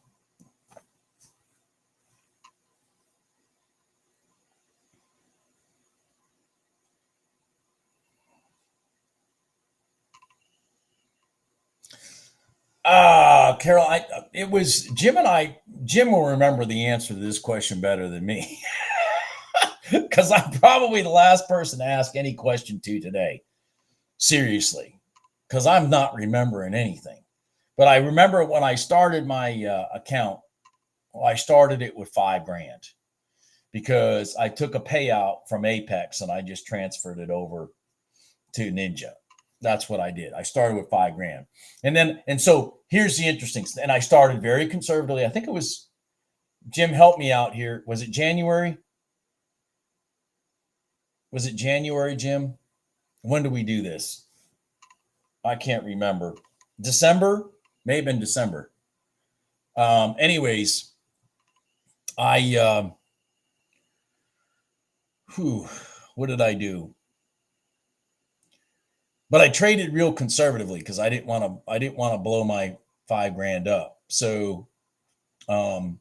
Carol, it was Jim and I. Jim will remember the answer to this question better than me because I'm probably the last person to ask any question to today. Seriously, because I'm not remembering anything. But I remember when I started my account, I started it with 5 grand because I took a payout from Apex and I just transferred it over to Ninja. That's what I did. I started with 5 grand. And so here's the interesting, and I started very conservatively. I think it was Jim helped me out here. Was it January? Was it January, Jim? When did we do this? I can't remember. December? May have been December. Anyways, what did I do? But I traded real conservatively because I didn't want to blow my 5 grand up. So when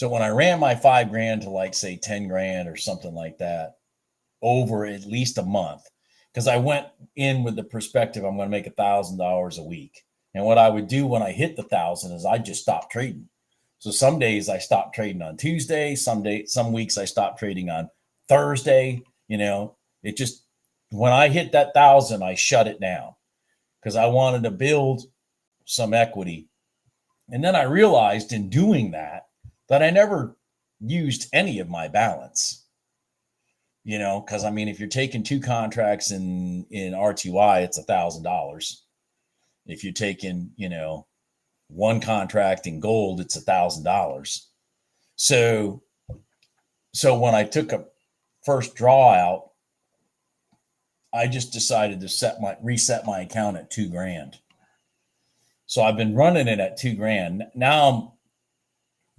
I ran my 5 grand to like say 10 grand or something like that over at least a month, because I went in with the perspective I'm going to make $1,000 a week. And what I would do when I hit the 1,000 is I just stopped trading. So some days I stopped trading on Tuesday, some weeks I stopped trading on Thursday. It just, when I hit that 1,000, I shut it down because I wanted to build some equity. And then I realized in doing that I never used any of my balance, because I mean, if you're taking 2 contracts in RTY, it's $1,000. If you're taking, 1 contract in gold, it's $1,000. So when I took a first draw out, I just decided to reset my account at 2 grand. So I've been running it at 2 grand. Now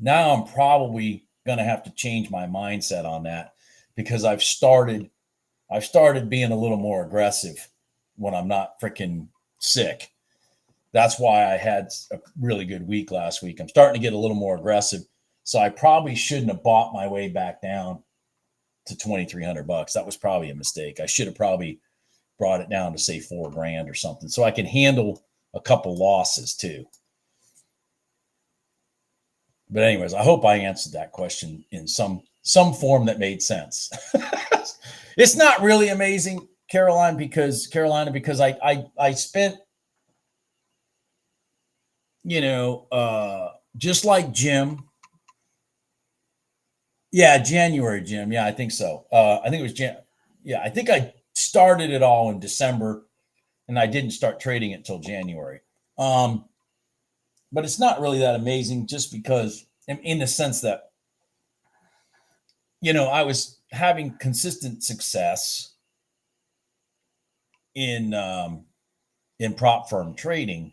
I'm probably going to have to change my mindset on that because I've started being a little more aggressive when I'm not freaking sick. That's why I had a really good week last week. I'm starting to get a little more aggressive. So I probably shouldn't have bought my way back down to $2,300. That was probably a mistake. I should have probably brought it down to say 4 grand or something so I can handle a couple losses too. But anyways, I hope I answered that question in some form that made sense. It's not really amazing, Carolina, because I spent, just like Jim. Yeah, January, Jim. Yeah, I think so. I think it was Yeah, I think I started it all in December and I didn't start trading it till January. But it's not really that amazing just because in the sense that, I was having consistent success in prop firm trading.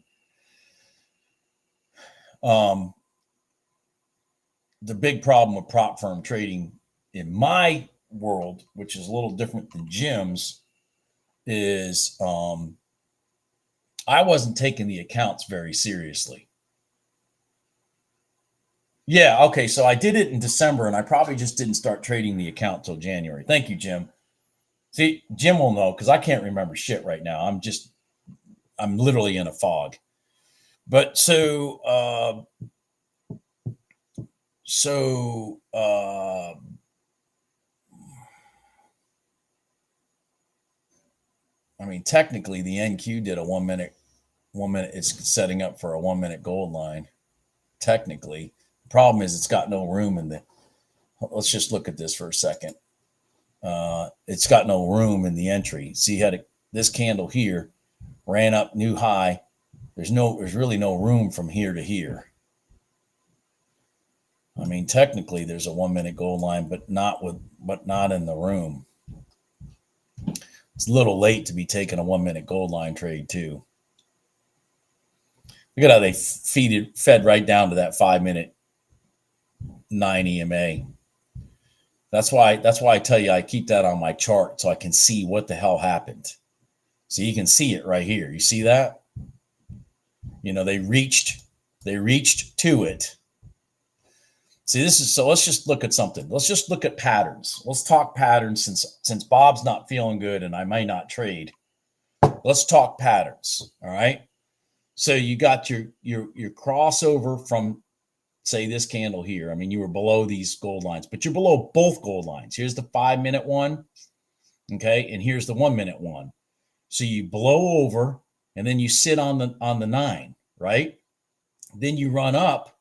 The big problem with prop firm trading in my world, which is a little different than Jim's, is I wasn't taking the accounts very seriously. Yeah, okay. So I did it in December, and I probably just didn't start trading the account till January. Thank you, Jim. See, Jim will know because I can't remember shit right now. I'm literally in a fog. But I mean, technically, the NQ did a 1 minute. 1 minute. It's setting up for a 1 minute gold line. Technically, the problem is it's got no room in the. Let's just look at this for a second. It's got no room in the entry. See, this candle here ran up new high. There's really no room from here to here. I mean, technically, there's a 1 minute gold line, but not in the room. It's a little late to be taking a 1 minute gold line trade too. Look at how they fed right down to that 5 minute 9 EMA. That's why I tell you I keep that on my chart so I can see what the hell happened. So you can see it right here. You see that? You know, they reached to it. See, so let's just look at something. Let's just look at patterns. Let's talk patterns since Bob's not feeling good and I might not trade. Let's talk patterns. All right. So you got your crossover from, say, this candle here. I mean, you were below these gold lines, but you're below both gold lines. Here's the 5 minute one. Okay. And here's the 1 minute one. So you blow over and then you sit on the 9, right? Then you run up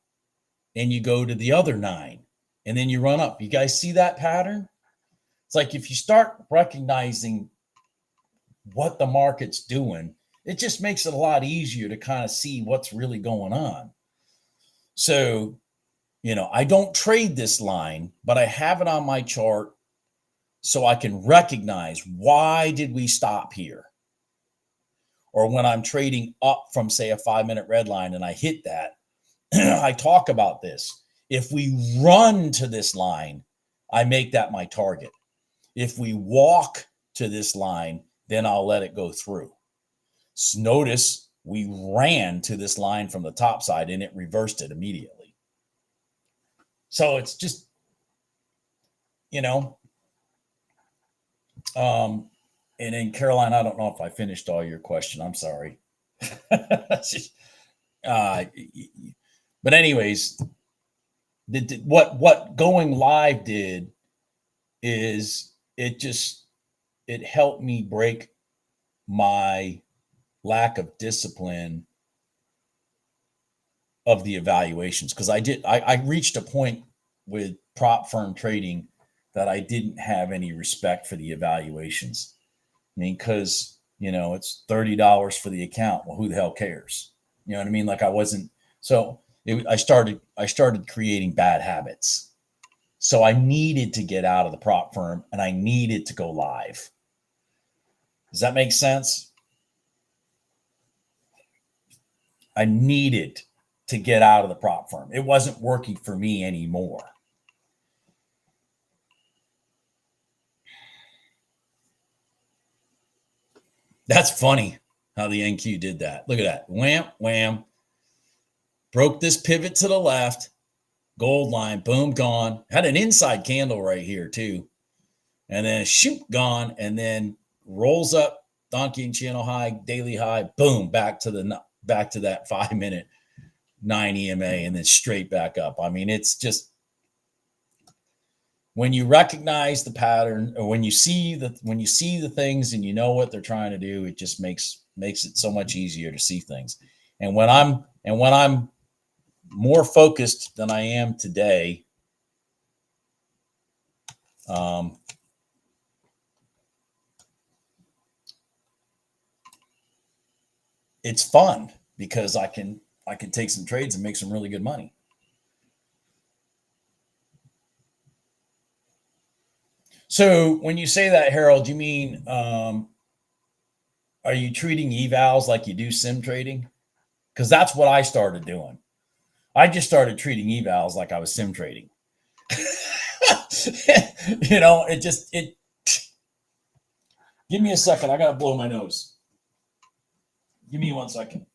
and you go to the other 9 and then you run up. You guys see that pattern? It's like if you start recognizing what the market's doing, it just makes it a lot easier to kind of see what's really going on. So, you know, I don't trade this line, but I have it on my chart so I can recognize why did we stop here? Or when I'm trading up from, say, a 5 minute red line and I hit that, I talk about this. If we run to this line, I make that my target. If we walk to this line, then I'll let it go through. So notice we ran to this line from the top side and it reversed it immediately. So it's just, you know, and then Caroline, I don't know if I finished all your question. I'm sorry. But anyways, what going live did is it helped me break my lack of discipline of the evaluations, because I reached a point with prop firm trading that I didn't have any respect for the evaluations. I mean, because, you know, it's $30 for the account. Well, who the hell cares? You know what I mean? Like I wasn't. So I started creating bad habits. So I needed to get out of the prop firm and I needed to go live. Does that make sense? I needed to get out of the prop firm. It wasn't working for me anymore. That's funny how the NQ did that. Look at that. Wham, wham. Broke this pivot to the left. Gold line, boom, gone. Had an inside candle right here too. And then shoot, gone. And then rolls up, Donchian Channel high, daily high, boom, back to that 5 minute 9 EMA and then straight back up. I mean, it's just, when you recognize the pattern, or when you see the things and you know what they're trying to do, it just makes it so much easier to see things. And when I'm more focused than I am today, it's fun because I can take some trades and make some really good money. So when you say that, Harold, you mean, are you treating evals like you do sim trading? Because that's what I started doing. I just started treating evals like I was sim trading. You know, give me a second. I got to blow my nose. Give me 1 second.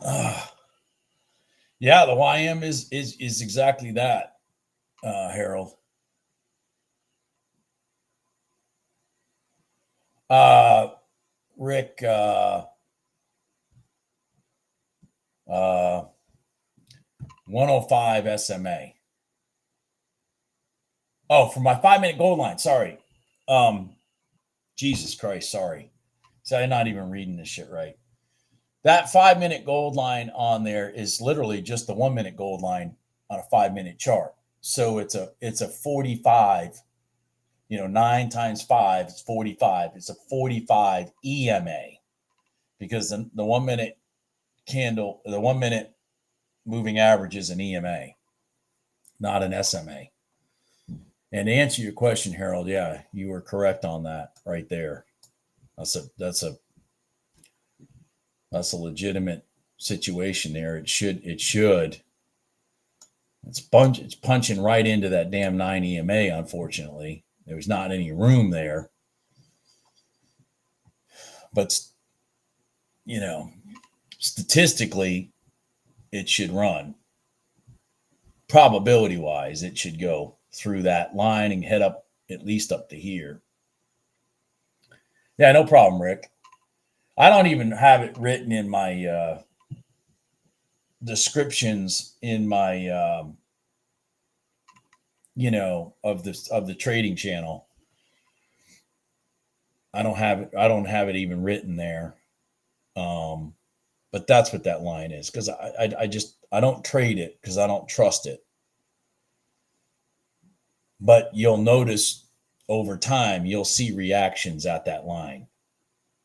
Yeah, the YM is exactly that, Harold. Rick, 105 SMA. Oh, for my 5-minute gold line. Sorry. Jesus Christ, sorry. So I'm not even reading this shit right. That 5-minute gold line on there is literally just the 1-minute gold line on a 5-minute chart. So it's a 45, 9 times 5 is 45. It's a 45 EMA because the 1-minute candle, the 1-minute moving average is an EMA, not an SMA. And to answer your question, Harold, yeah, you were correct on that right there. That's a legitimate situation there. It's punching right into that damn 9 EMA. Unfortunately, there's not any room there. But statistically, it should run. Probability wise, it should go through that line and head up at least up to here. Yeah, no problem, Rick. I don't even have it written in my descriptions in my of the trading channel. I don't have it even written there. But that's what that line is, because I don't trade it because I don't trust it. But you'll notice over time, you'll see reactions at that line.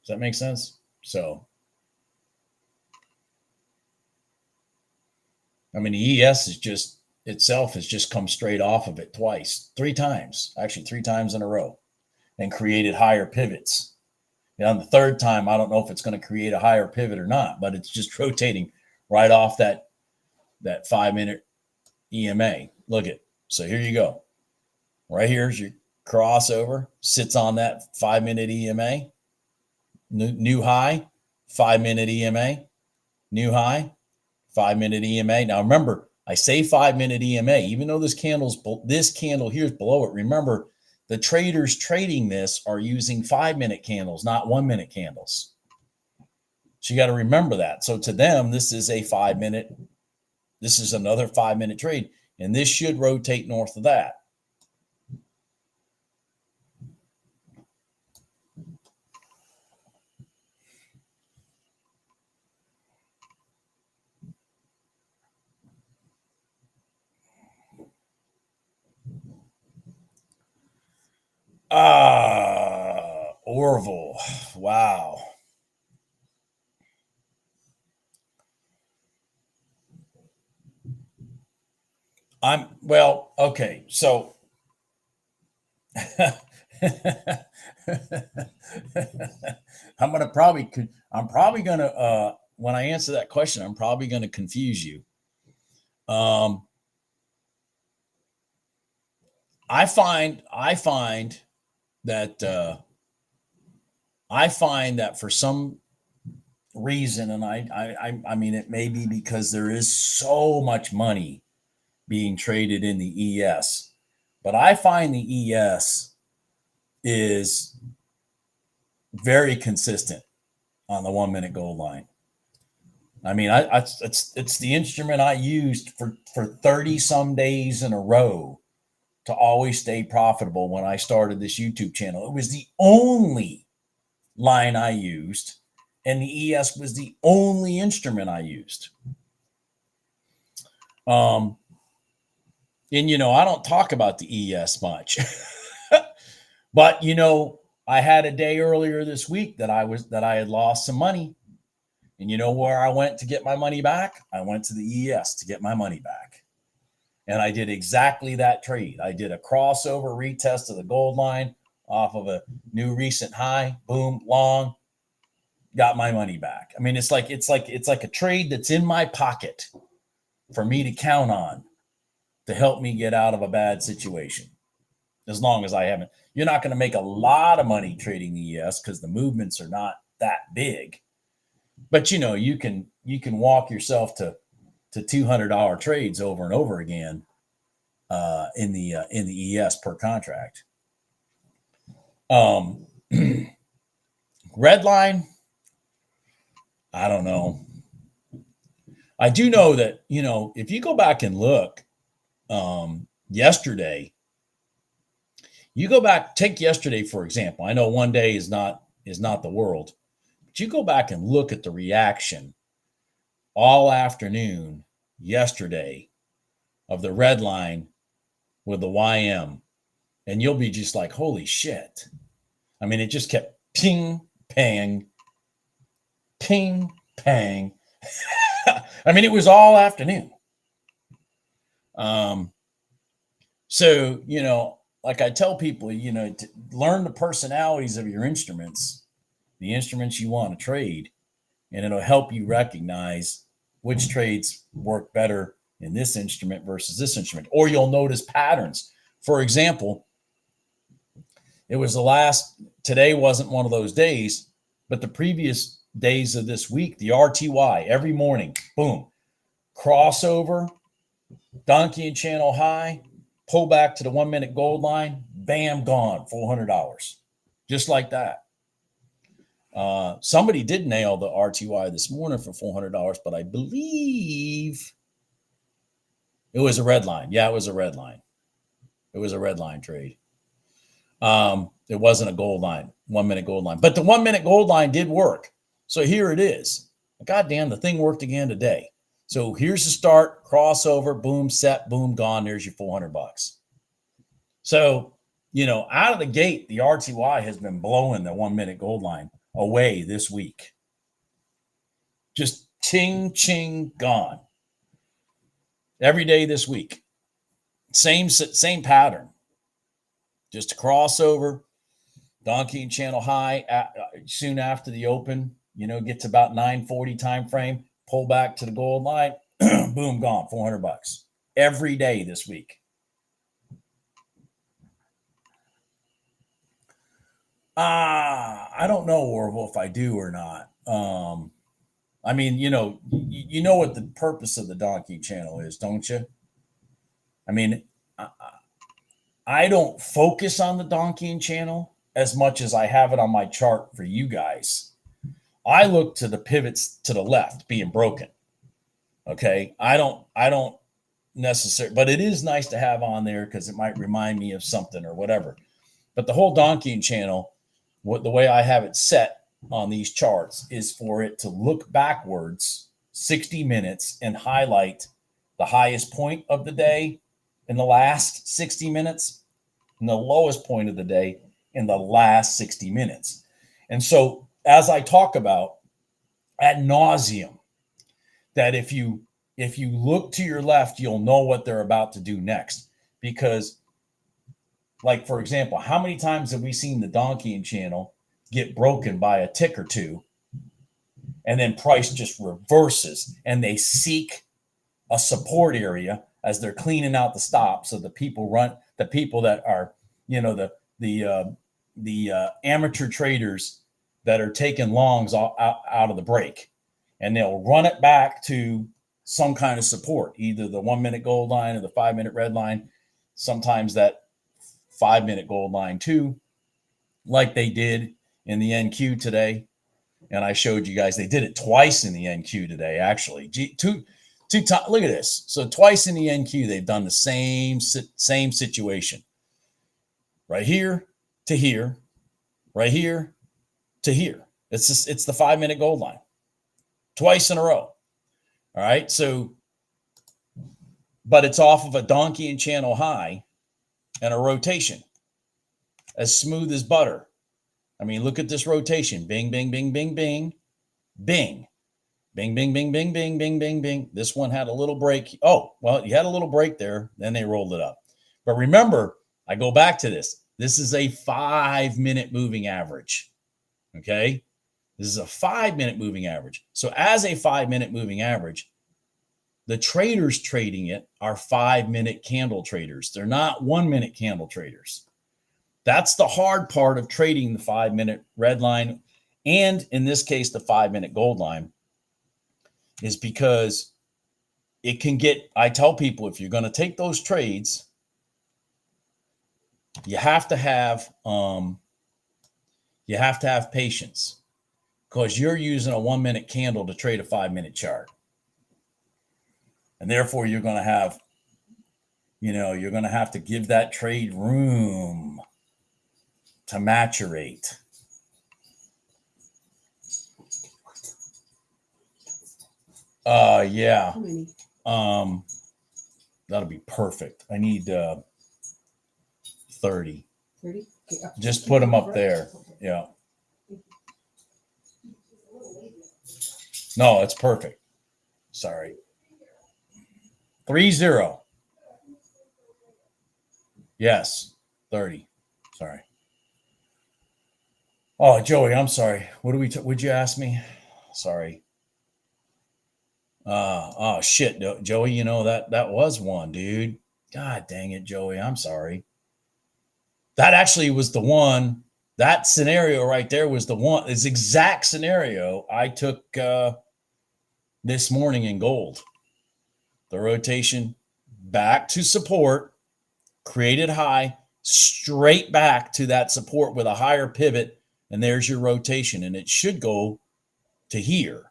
Does that make sense? So, I mean, the ES is just itself has just come straight off of it three times in a row, and created higher pivots. And on the third time, I don't know if it's going to create a higher pivot or not, but it's just rotating right off that 5-minute EMA. Look at, so here you go. Right here's your crossover, sits on that 5-minute EMA, new high, 5-minute EMA, new high, 5-minute EMA. Now remember, I say 5-minute EMA, even though this candle here is below it. Remember, the traders trading this are using 5-minute candles, not 1-minute candles. So you got to remember that. So to them, this is a 5-minute. This is another 5-minute trade, and this should rotate north of that. Orville. Wow. Okay. So I'm probably gonna when I answer that question, I'm probably gonna confuse you. I find that for some reason, and I mean, it may be because there is so much money being traded in the ES, but I find the ES is very consistent on the 1-minute gold line. I mean, it's the instrument I used for 30 some days in a row to always stay profitable when I started this YouTube channel. It was the only line I used, and the ES was the only instrument I used. And I don't talk about the ES much, but I had a day earlier this week that I had lost some money, and where I went to get my money back? I went to the ES to get my money back. And I did exactly that trade. I did a crossover retest of the gold line off of a new recent high, boom, long, got my money back. I mean, it's like a trade that's in my pocket for me to count on to help me get out of a bad situation. As long as I haven't, you're not going to make a lot of money trading the ES because the movements are not that big. But you can walk yourself to $200 trades over and over again in the ES per contract. Red line, I don't know. I do know that, if you go back and look yesterday, you go back, take yesterday, for example. I know one day is not the world, but you go back and look at the reaction all afternoon yesterday of the red line with the YM, and you'll be just like, holy shit. I mean, it just kept ping, pang, ping, pang. I mean, it was all afternoon. So, like I tell people, to learn the personalities of your instruments, the instruments you want to trade, and it'll help you recognize which trades work better in this instrument versus this instrument, or you'll notice patterns. For example, it was today wasn't one of those days, but the previous days of this week, the RTY, every morning, boom, crossover, Donchian Channel high, pull back to the 1 minute gold line, bam, gone, $400. Just like that. Somebody did nail the RTY this morning for $400, but I believe it was a red line. Yeah, it was a red line. It was a red line trade. It wasn't a gold line, 1 minute gold line, but the 1 minute gold line did work. So here it is. God damn, the thing worked again today. So here's the start, crossover, boom, set, boom, gone. There's your $400. So, out of the gate, the RTY has been blowing the 1 minute gold line away this week. Just ching, ching, gone. Every day this week. Same pattern. Just a crossover, Donchian Channel high soon after the open, gets about 9:40 time frame, pull back to the gold line, boom, gone, $400 every day this week. I don't know, Orville, if I do or not. I mean, you know what the purpose of the Donchian Channel is, don't you? I mean, I don't focus on the Donchian Channel as much as I have it on my chart for you guys. I look to the pivots to the left being broken. Okay. I don't necessarily, but it is nice to have on there because it might remind me of something or whatever. But the whole Donchian Channel, the way I have it set on these charts is for it to look backwards 60 minutes and highlight the highest point of the day in the last 60 minutes and the lowest point of the day in the last 60 minutes. And so, as I talk about ad nauseum, that if you look to your left, you'll know what they're about to do next. Because, like, for example, how many times have we seen the Donchian Channel get broken by a tick or two, and then price just reverses and they seek a support area as they're cleaning out the stops? So the people that are, the amateur traders that are taking longs out of the break, and they'll run it back to some kind of support, either the 1 minute gold line or the 5 minute red line, sometimes that 5 minute gold line too, like they did in the NQ today. And I showed you guys, they did it twice in the NQ today, actually. Two times. Look at this. So twice in the NQ, they've done the same situation. Right here to here, right here to here. It's the 5 minute gold line twice in a row. All right. So, but it's off of a Donchian Channel high and a rotation as smooth as butter. I mean, look at this rotation. Bing, bing, bing, bing, bing, bing, bing, bing, bing, bing, bing, bing, bing, bing. This one had a little break. Oh, well, you had a little break there. Then they rolled it up. But remember, I go back to this. This is a 5 minute moving average. Okay. This is a 5 minute moving average. So as a 5 minute moving average, the traders trading it are 5 minute candle traders. They're not 1 minute candle traders. That's the hard part of trading the 5 minute red line and in this case, the 5-minute gold line, is because it can get, I tell people, if you're going to take those trades, you have to have patience, because you're using a 1-minute candle to trade a 5-minute chart. And therefore you're going to have, you're going to have to give that trade room to maturate. Yeah. How many? That'll be perfect. I need 30. 30? Okay. Just put them up there. Yeah. No, it's perfect. Sorry. 30. Yes. 30. Sorry. Oh, Joey, I'm sorry. Would you ask me? Sorry. Oh shit, Joey, that was one, dude. God dang it, Joey. I'm sorry. That actually was the one. That scenario right there was the one. This exact scenario I took this morning in gold. The rotation back to support, created high, straight back to that support with a higher pivot, and there's your rotation, and it should go to here.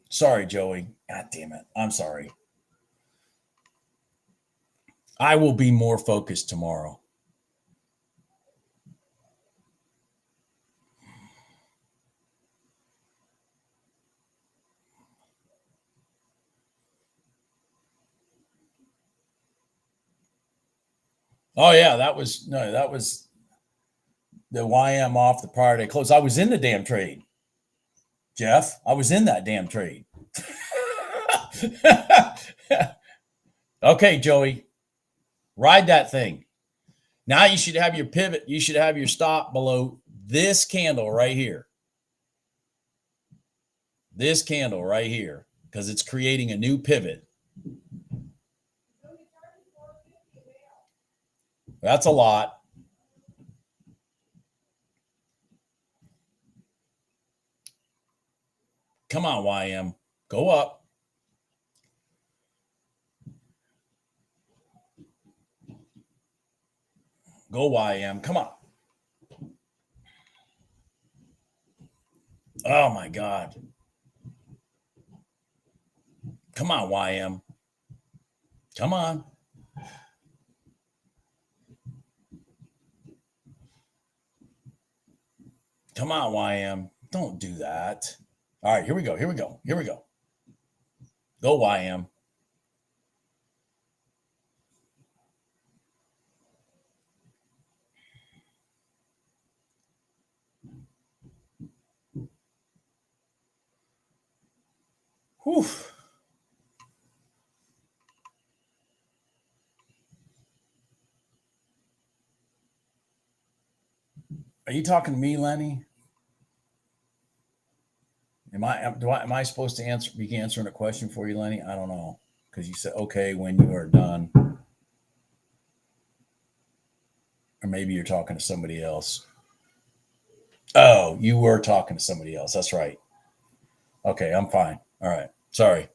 Sorry, Joey. God damn it. I'm sorry. I will be more focused tomorrow. Oh yeah, that was the YM off the prior day close. I was in the damn trade. Jeff, I was in that damn trade. Okay, Joey, ride that thing. Now you should have your pivot. You should have your stop below this candle right here. This candle right here, because it's creating a new pivot. That's a lot. Come on, YM. Go up. Go YM. Come on. Oh my God. Come on, YM. Come on. Come on, YM. Don't do that. All right, here we go. Here we go. Here we go. Go, YM. Whew. Are you talking to me, Lenny? Am I supposed to be answering a question for you, Lenny? I don't know, because you said okay when you are done, or maybe you're talking to somebody else. Oh, you were talking to somebody else. That's right. Okay, I'm fine. All right. Sorry.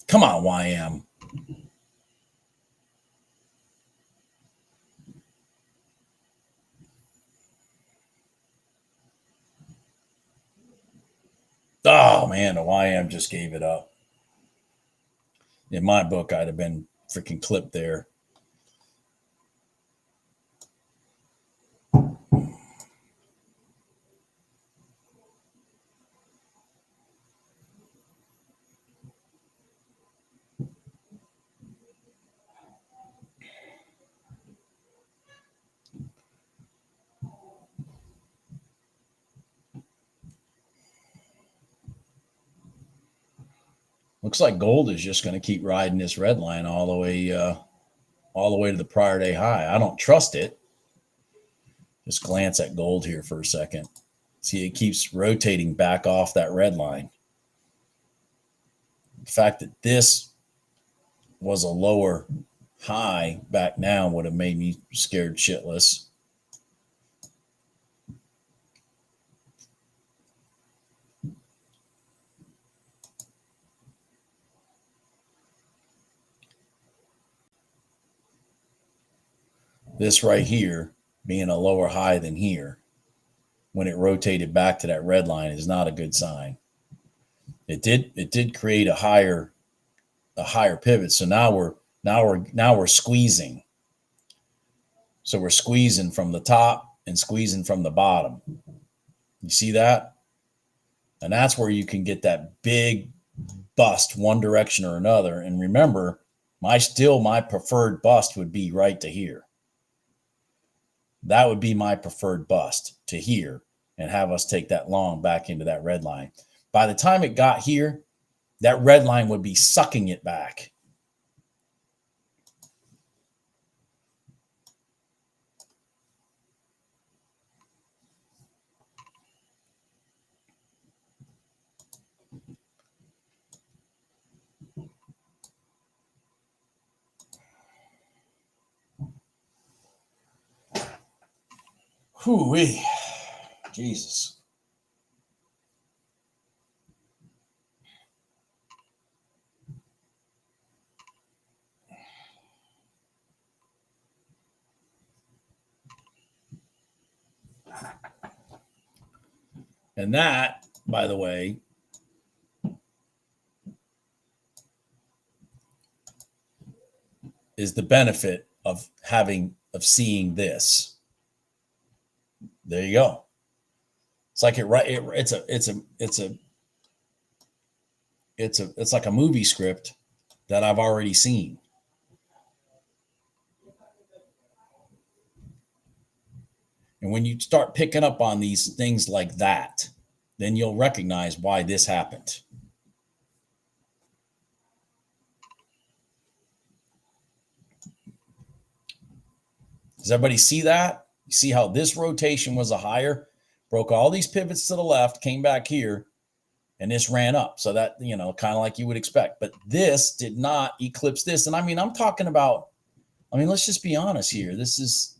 Come on, YM. Oh man, the YM just gave it up. In my book, I'd have been freaking clipped there. Looks like gold is just going to keep riding this red line all the way to the prior day high. I don't trust it. Just glance at gold here for a second. See, it keeps rotating back off that red line. The fact that this was a lower high back now would have made me scared shitless. This right here being a lower high than here when it rotated back to that red line is not a good sign. It did create a higher pivot. So now we're squeezing. So we're squeezing from the top and squeezing from the bottom. You see that? And that's where you can get that big bust one direction or another. And remember, my preferred bust would be right to here. That would be my preferred bust, to here, and have us take that long back into that red line. By the time it got here, that red line would be sucking it back. Whew-wee. Jesus. And that, by the way, is the benefit of seeing this. There you go. It's like it's like a movie script that I've already seen. And when you start picking up on these things like that, then you'll recognize why this happened. Does everybody see that? You see how this rotation was a higher, broke all these pivots to the left, came back here, and this ran up. So that, kind of like you would expect. But this did not eclipse this. And I mean, I'm talking about, let's just be honest here. This is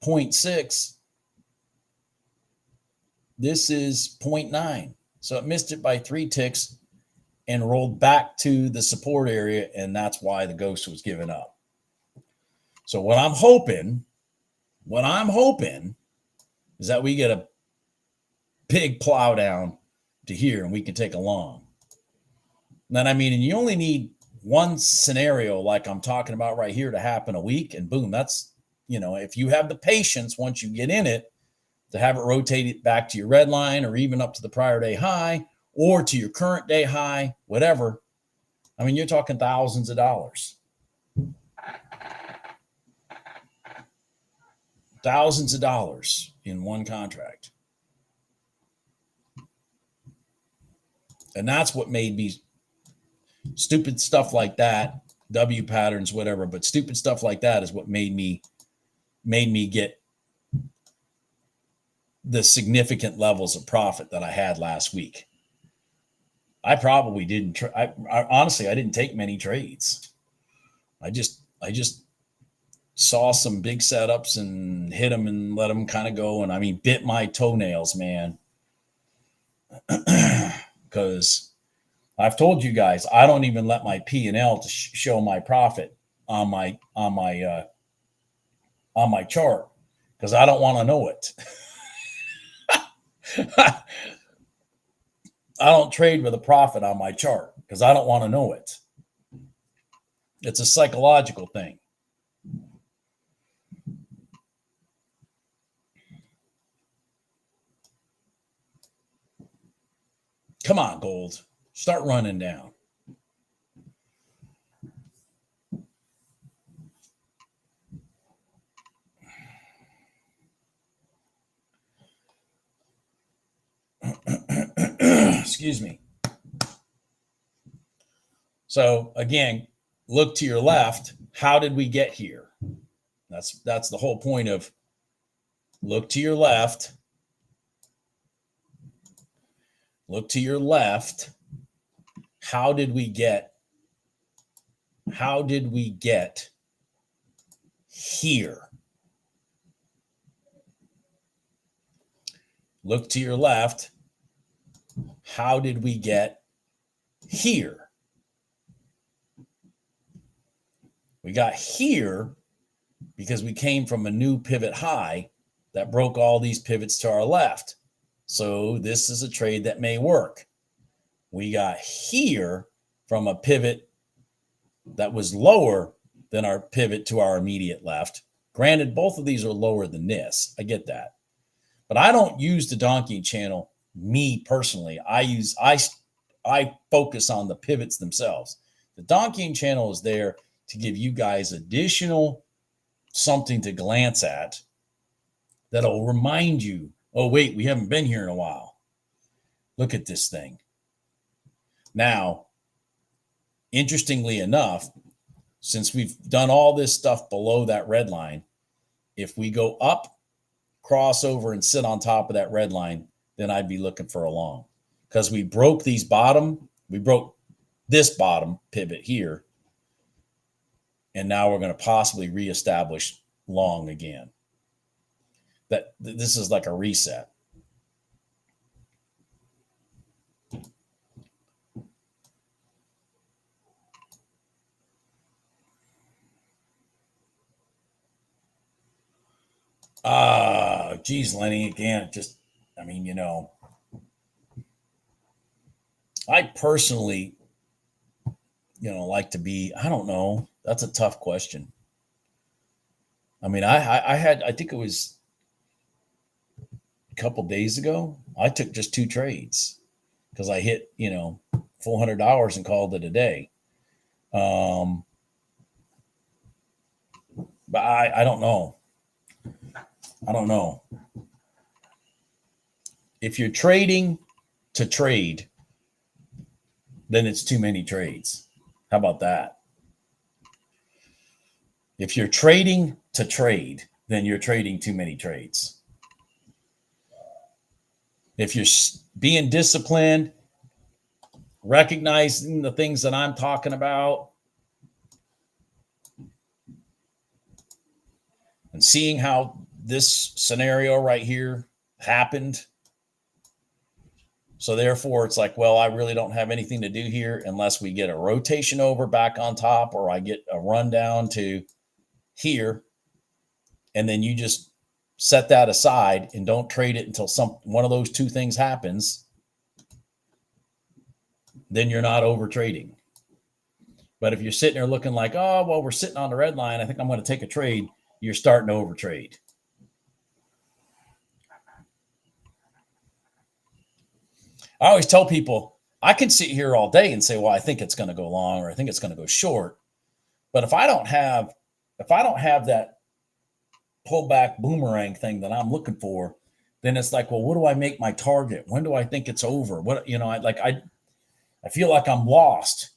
0.6. This is 0.9. So it missed it by 3 ticks and rolled back to the support area. And that's why the ghost was given up. So what I'm hoping is that we get a big plow down to here and we can take a long. And then, and you only need one scenario like I'm talking about right here to happen a week, and boom, that's, if you have the patience once you get in it to have it rotate back to your red line or even up to the prior day high or to your current day high, whatever. You're talking thousands of dollars. Thousands of dollars in one contract. And that's what made me stupid stuff like that, W patterns, whatever, but stupid stuff like that is what made me get the significant levels of profit that I had last week. I probably didn't, honestly, I didn't take many trades. I just saw some big setups and hit them and let them kind of go. And bit my toenails, man. Because I've told you guys, I don't even let my P&L to show my profit on my chart because I don't want to know it. I don't trade with a profit on my chart because I don't want to know it. It's a psychological thing. Come on, gold. Start running down. Excuse me. So again, look to your left. How did we get here? That's the whole point of look to your left. Look to your left. How did we get how did we get here? Look to your left. How did we get here? We got here because we came from a new pivot high that broke all these pivots to our left. So this is a trade that may work. We got here from a pivot that was lower than our pivot to our immediate left. Granted, both of these are lower than this. I get that. But I don't use the Donchian Channel, me personally. I focus on the pivots themselves. The Donchian Channel is there to give you guys additional something to glance at that'll remind you, oh, wait, we haven't been here in a while. Look at this thing. Now, interestingly enough, since we've done all this stuff below that red line, if we go up, cross over, and sit on top of that red line, then I'd be looking for a long. Because we broke this bottom pivot here, and now we're going to possibly reestablish long again. That this is like a reset. Geez, Lenny, again, I personally, like to be, I don't know. That's a tough question. I mean, I think it was a couple days ago, I took just 2 trades because I hit, $400 and called it a day. But I don't know. If you're trading to trade, then it's too many trades. How about that? If you're trading to trade, then you're trading too many trades. If you're being disciplined, recognizing the things that I'm talking about, and seeing how this scenario right here happened. So therefore, it's like, well, I really don't have anything to do here unless we get a rotation over back on top, or I get a run down to here. And then you just set that aside and don't trade it until one of those 2 things happens. Then you're not over trading. But if you're sitting there looking like, oh, well, we're sitting on the red line, I think I'm going to take a trade, you're starting to overtrade. I always tell people, I can sit here all day and say, well, I think it's going to go long, or I think it's going to go short. But if I don't have that pullback boomerang thing that I'm looking for, then it's like, well, what do I make my target? When do I think it's over? I feel like I'm lost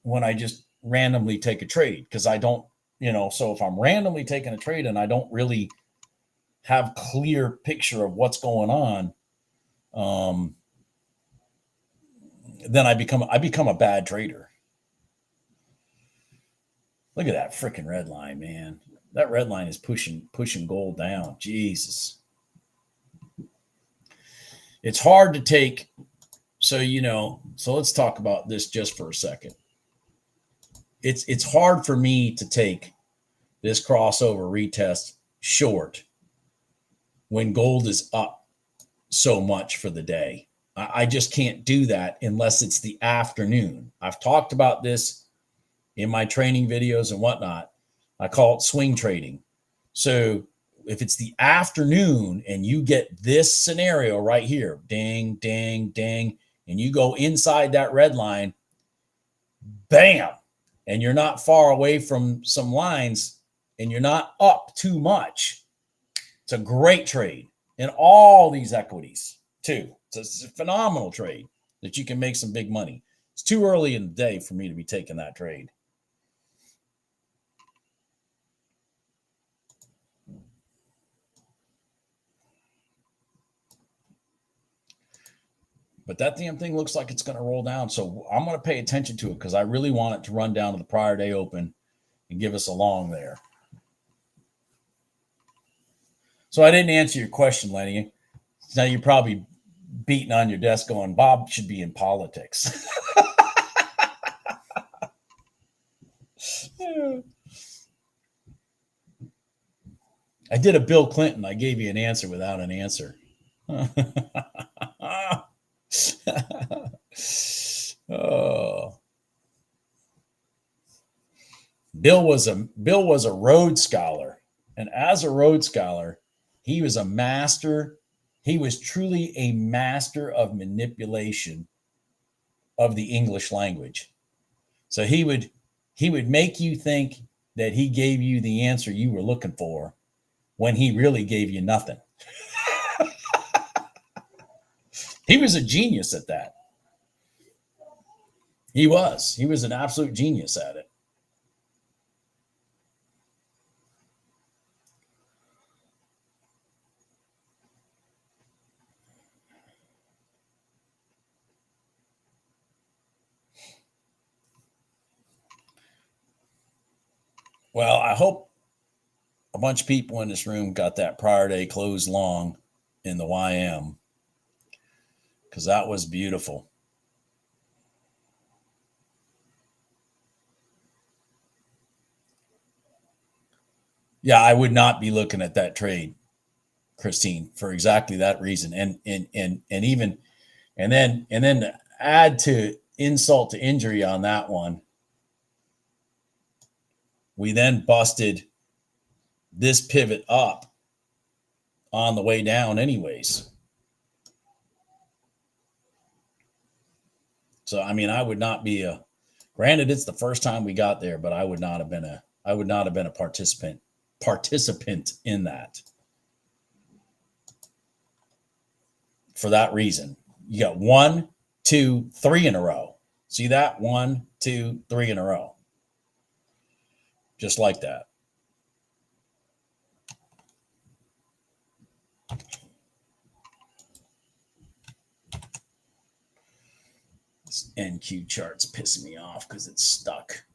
when I just randomly take a trade, because I don't, so if I'm randomly taking a trade and I don't really have clear picture of what's going on, then I become a bad trader. Look at that freaking red line, man. That red line is pushing gold down. Jesus. It's hard to take. So let's talk about this just for a second. It's hard for me to take this crossover retest short when gold is up so much for the day. I just can't do that unless it's the afternoon. I've talked about this in my training videos and whatnot. I call it swing trading. So if it's the afternoon and you get this scenario right here, ding, ding, ding, and you go inside that red line, bam, and you're not far away from some lines and you're not up too much, it's a great trade in all these equities too. It's a phenomenal trade that you can make some big money. It's too early in the day for me to be taking that trade. But that damn thing looks like it's going to roll down. So I'm going to pay attention to it because I really want it to run down to the prior day open and give us a long there. So I didn't answer your question, Lenny. Now you're probably beating on your desk going, Bob should be in politics. I did a Bill Clinton. I gave you an answer without an answer. Oh. Bill was a Rhodes Scholar, and as a Rhodes Scholar, he was a master. He was truly a master of manipulation of the English language. So he would make you think that he gave you the answer you were looking for when he really gave you nothing. He was a genius at that. He was an absolute genius at it. Well, I hope a bunch of people in this room got that prior day close long in the YM, because that was beautiful. Yeah, I would not be looking at that trade, Christine, for exactly that reason. And then to add to insult to injury on that one, we then busted this pivot up on the way down anyways. So, I mean, I would not be granted it's the first time we got there, but I would not have been a participant in that. For that reason, you got 1, 2, 3 in a row. See that? 1, 2, 3 in a row. Just like that. This NQ chart's pissing me off because it's stuck.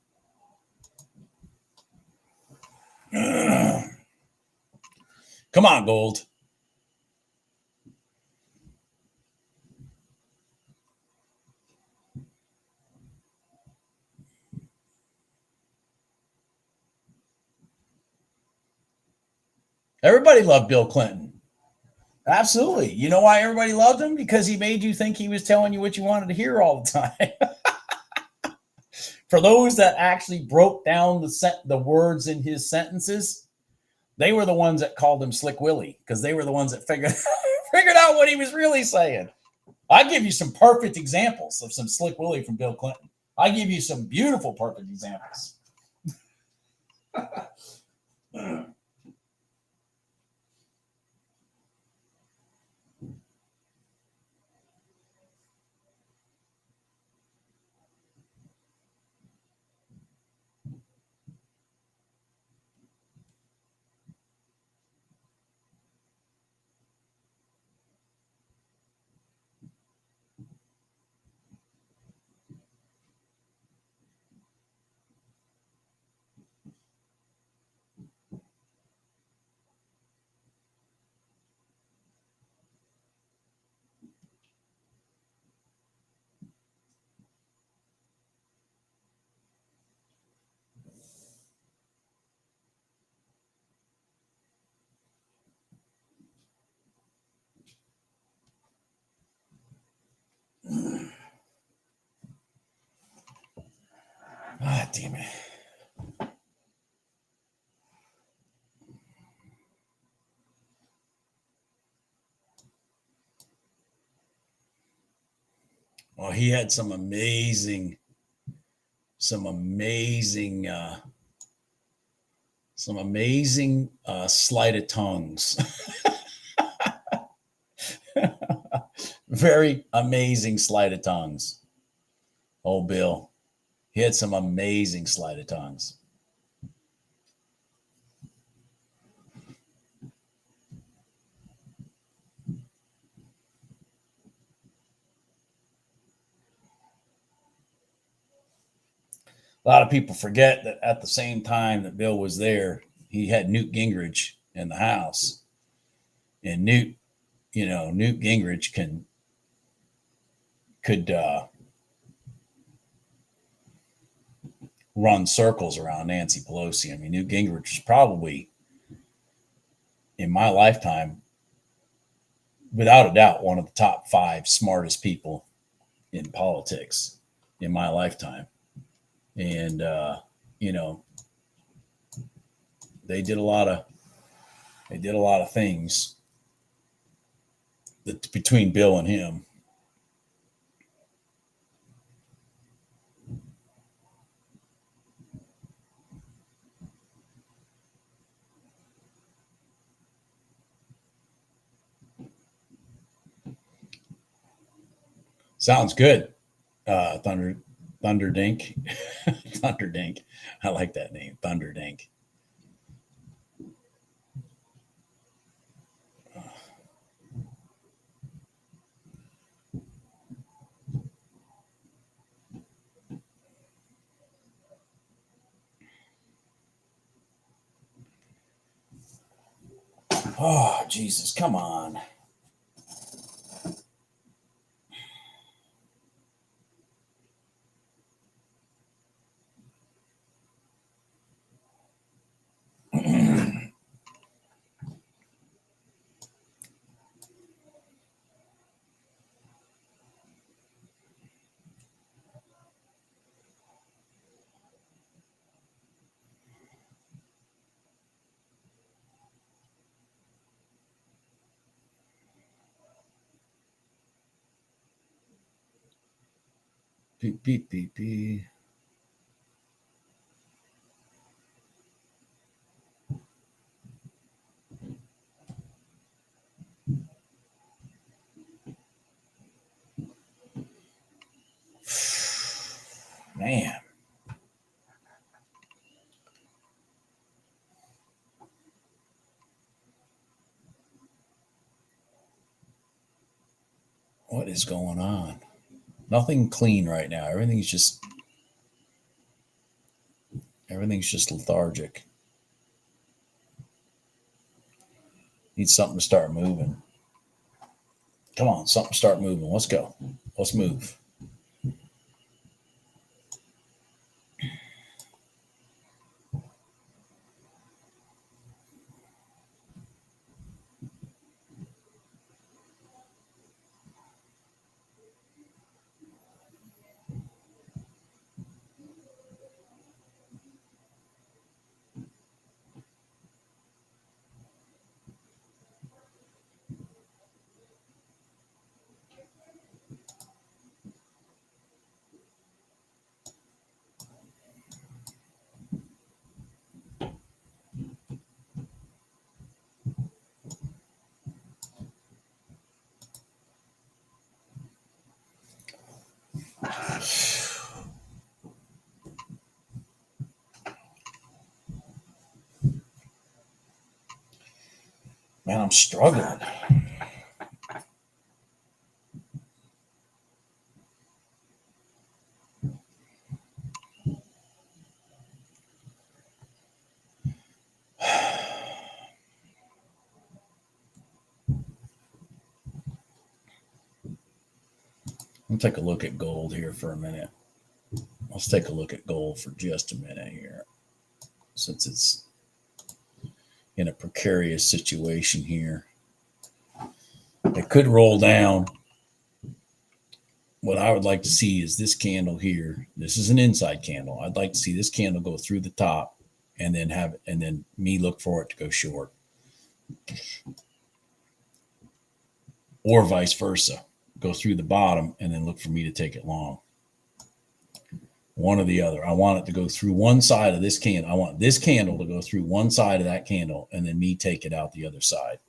Come on, gold. Everybody loved Bill Clinton. Absolutely. You know why everybody loved him? Because he made you think he was telling you what you wanted to hear all the time. For those that actually broke down the words in his sentences, they were the ones that called him Slick Willie, because they were the ones that figured out what he was really saying. I give you some perfect examples of some Slick Willie from Bill Clinton. I give you some beautiful, perfect examples. Ah, damn it. Well, he had some amazing sleight of tongues. Very amazing sleight of tongues. Oh, Bill. He had some amazing sleight of tongues. A lot of people forget that at the same time that Bill was there, he had Newt Gingrich in the House. And Newt Gingrich could run circles around Nancy Pelosi. I mean, Newt Gingrich is probably, in my lifetime, without a doubt, one of the top 5 smartest people in politics in my lifetime. And, they did a lot of things that between Bill and him. Sounds good. Thunderdink. Thunderdink. I like that name. Thunderdink. Oh, Jesus, come on. Beep, beep, beep, beep. Man. What is going on? Nothing clean right now. Everything's just lethargic. Need something to start moving. Come on, something to start moving. Let's go. Let's move. Man, I'm struggling. I'll take a look at gold here for a minute. Let's take a look at gold for just a minute here, since it's in a precarious situation here. It could roll down. What I would like to see is this candle here. This is an inside candle. I'd like to see this candle go through the top and then me look for it to go short. Or vice versa. Go through the bottom and then look for me to take it long. One or the other. I want it to go through one side of this candle. I want this candle to go through one side of that candle and then me take it out the other side.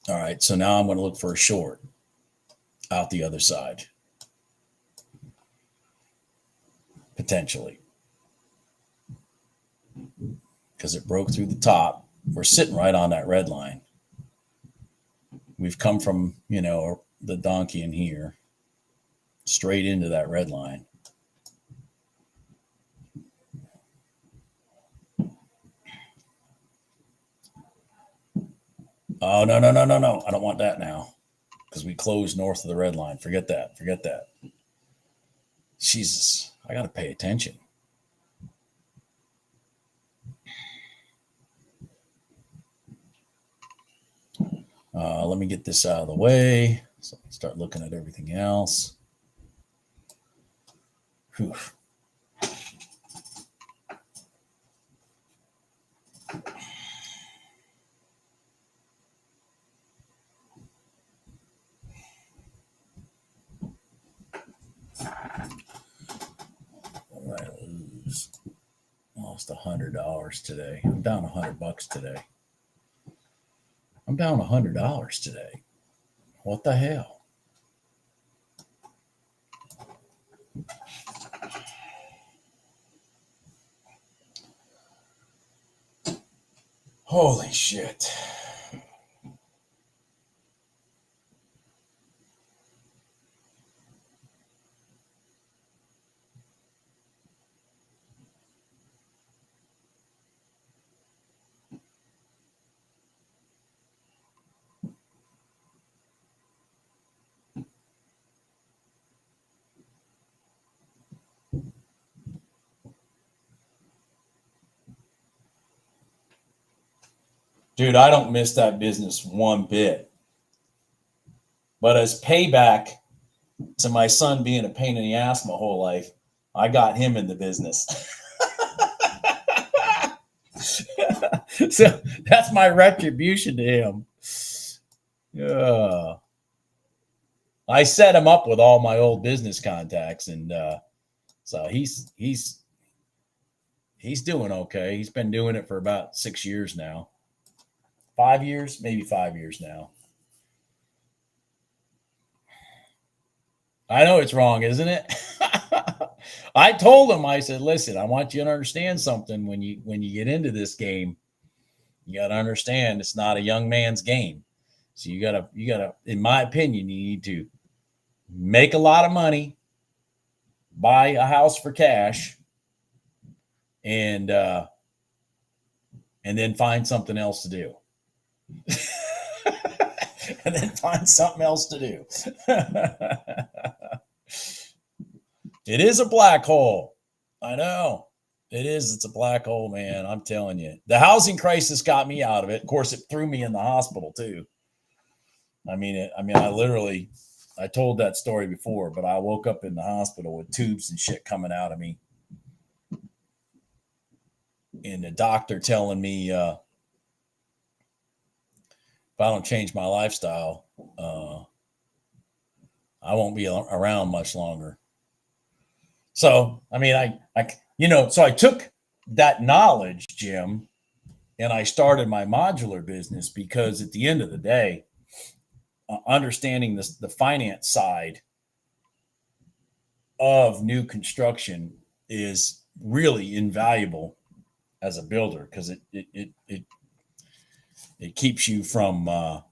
All right, so now I'm going to look for a short out the other side. Potentially. Because it broke through the top. We're sitting right on that red line. We've come from, the Donchian here. straight into that red line. Oh, no. I don't want that now because we closed north of the red line. Forget that. Jesus, I got to pay attention. Let me get this out of the way so I can start looking at everything else. Whew. What did I lose? Lost $100 today. I'm down $100 today. I'm down $100 today. What the hell? Holy shit. Dude, I don't miss that business one bit. But as payback to my son being a pain in the ass my whole life, I got him in the business. So that's my retribution to him. I set him up with all my old business contacts, and so he's doing okay. He's been doing it for about 6 years now. 5 years, maybe 5 years now. I know it's wrong, isn't it? I told him, I said, listen, I want you to understand something. When you get into this game, you got to understand it's not a young man's game. So you gotta, in my opinion, you need to make a lot of money, buy a house for cash, and then find something else to do. And then find something else to do. It is a black hole. I know. It is. It's a black hole, man. I'm telling you. The housing crisis got me out of it. Of course, it threw me in the hospital, too. I told that story before, but I woke up in the hospital with tubes and shit coming out of me. And the doctor telling me if I don't change my lifestyle, I won't be around much longer. So, so I took that knowledge, Jim, and I started my modular business because at the end of the day, understanding the finance side of new construction is really invaluable as a builder because it keeps you from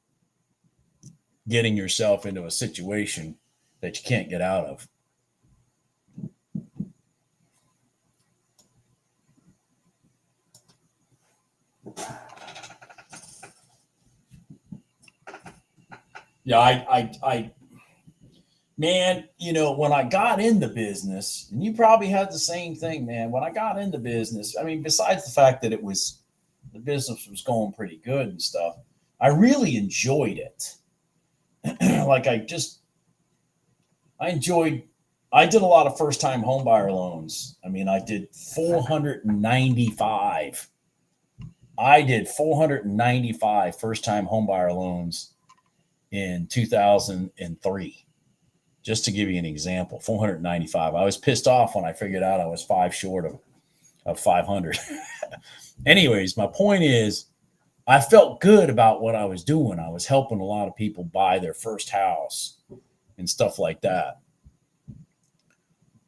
getting yourself into a situation that you can't get out of. Yeah, I man, when I got into business, and you probably had the same thing, man. When I got into business, besides the fact that the business was going pretty good and stuff, I really enjoyed it. I did a lot of first-time homebuyer loans. I did 495. I did 495 first-time homebuyer loans in 2003, just to give you an example. 495. I was pissed off when I figured out I was 5 short of 500. Anyways, my point is, I felt good about what I was doing. I was helping a lot of people buy their first house and stuff like that.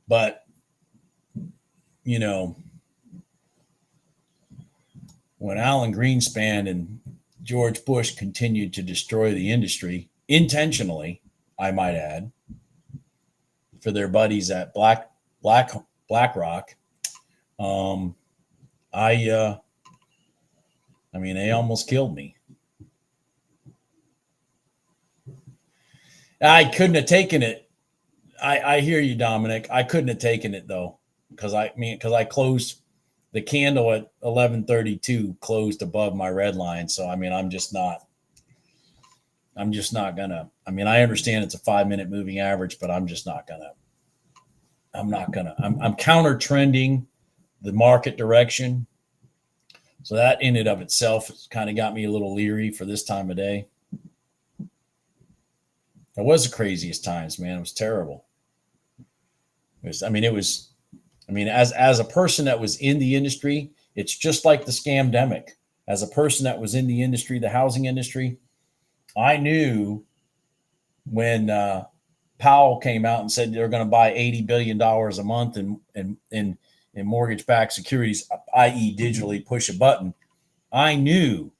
But, when Alan Greenspan and George Bush continued to destroy the industry, intentionally, I might add, for their buddies at BlackRock. I mean, they almost killed me. I couldn't have taken it. I hear you, Dominic. I couldn't have taken it though, because I closed the candle at 11:32, closed above my red line. So I mean, I'm just not gonna. I mean, I understand it's a 5-minute moving average, but I'm counter trending the market direction. So that in and of itself kind of got me a little leery for this time of day. It was the craziest times, man. It was terrible. As a person that was in the industry, it's just like the scamdemic. As a person that was in the industry, the housing industry, I knew when Powell came out and said they're going to buy $80 billion a month in mortgage-backed securities, i.e. digitally push a button. I knew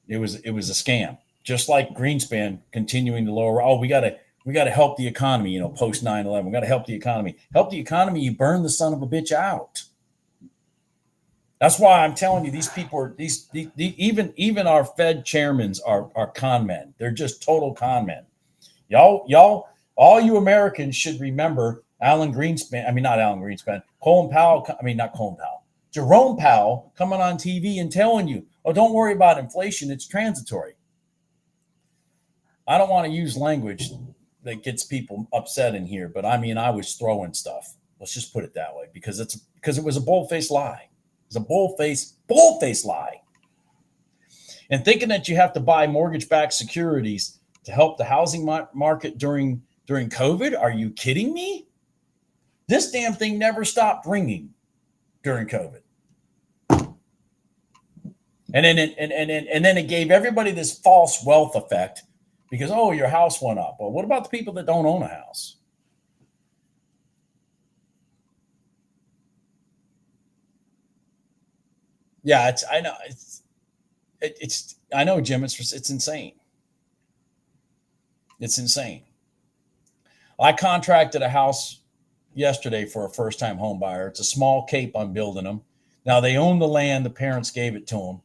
it was a scam. Just like Greenspan continuing to lower. Oh, we got to help the economy, post 9/11. We got to help the economy. Help the economy, you burn the son of a bitch out. That's why I'm telling you, these people are even our Fed chairmen are con men. They're just total con men. Y'all, all you Americans should remember Colin Powell. Jerome Powell coming on TV and telling you, oh, don't worry about inflation. It's transitory. I don't want to use language that gets people upset in here, but I mean, I was throwing stuff. Let's just put it that way, because it was a bold-faced lie. It's a bold-faced lie. And thinking that you have to buy mortgage-backed securities to help the housing market during COVID, are you kidding me? This damn thing never stopped ringing during COVID. And then it gave everybody this false wealth effect because, oh, your house went up. Well, what about the people that don't own a house? Yeah, I know, Jim. It's insane. It's insane. I contracted a house yesterday for a first-time home buyer. It's a small cape I'm building them. Now they own the land. The parents gave it to them.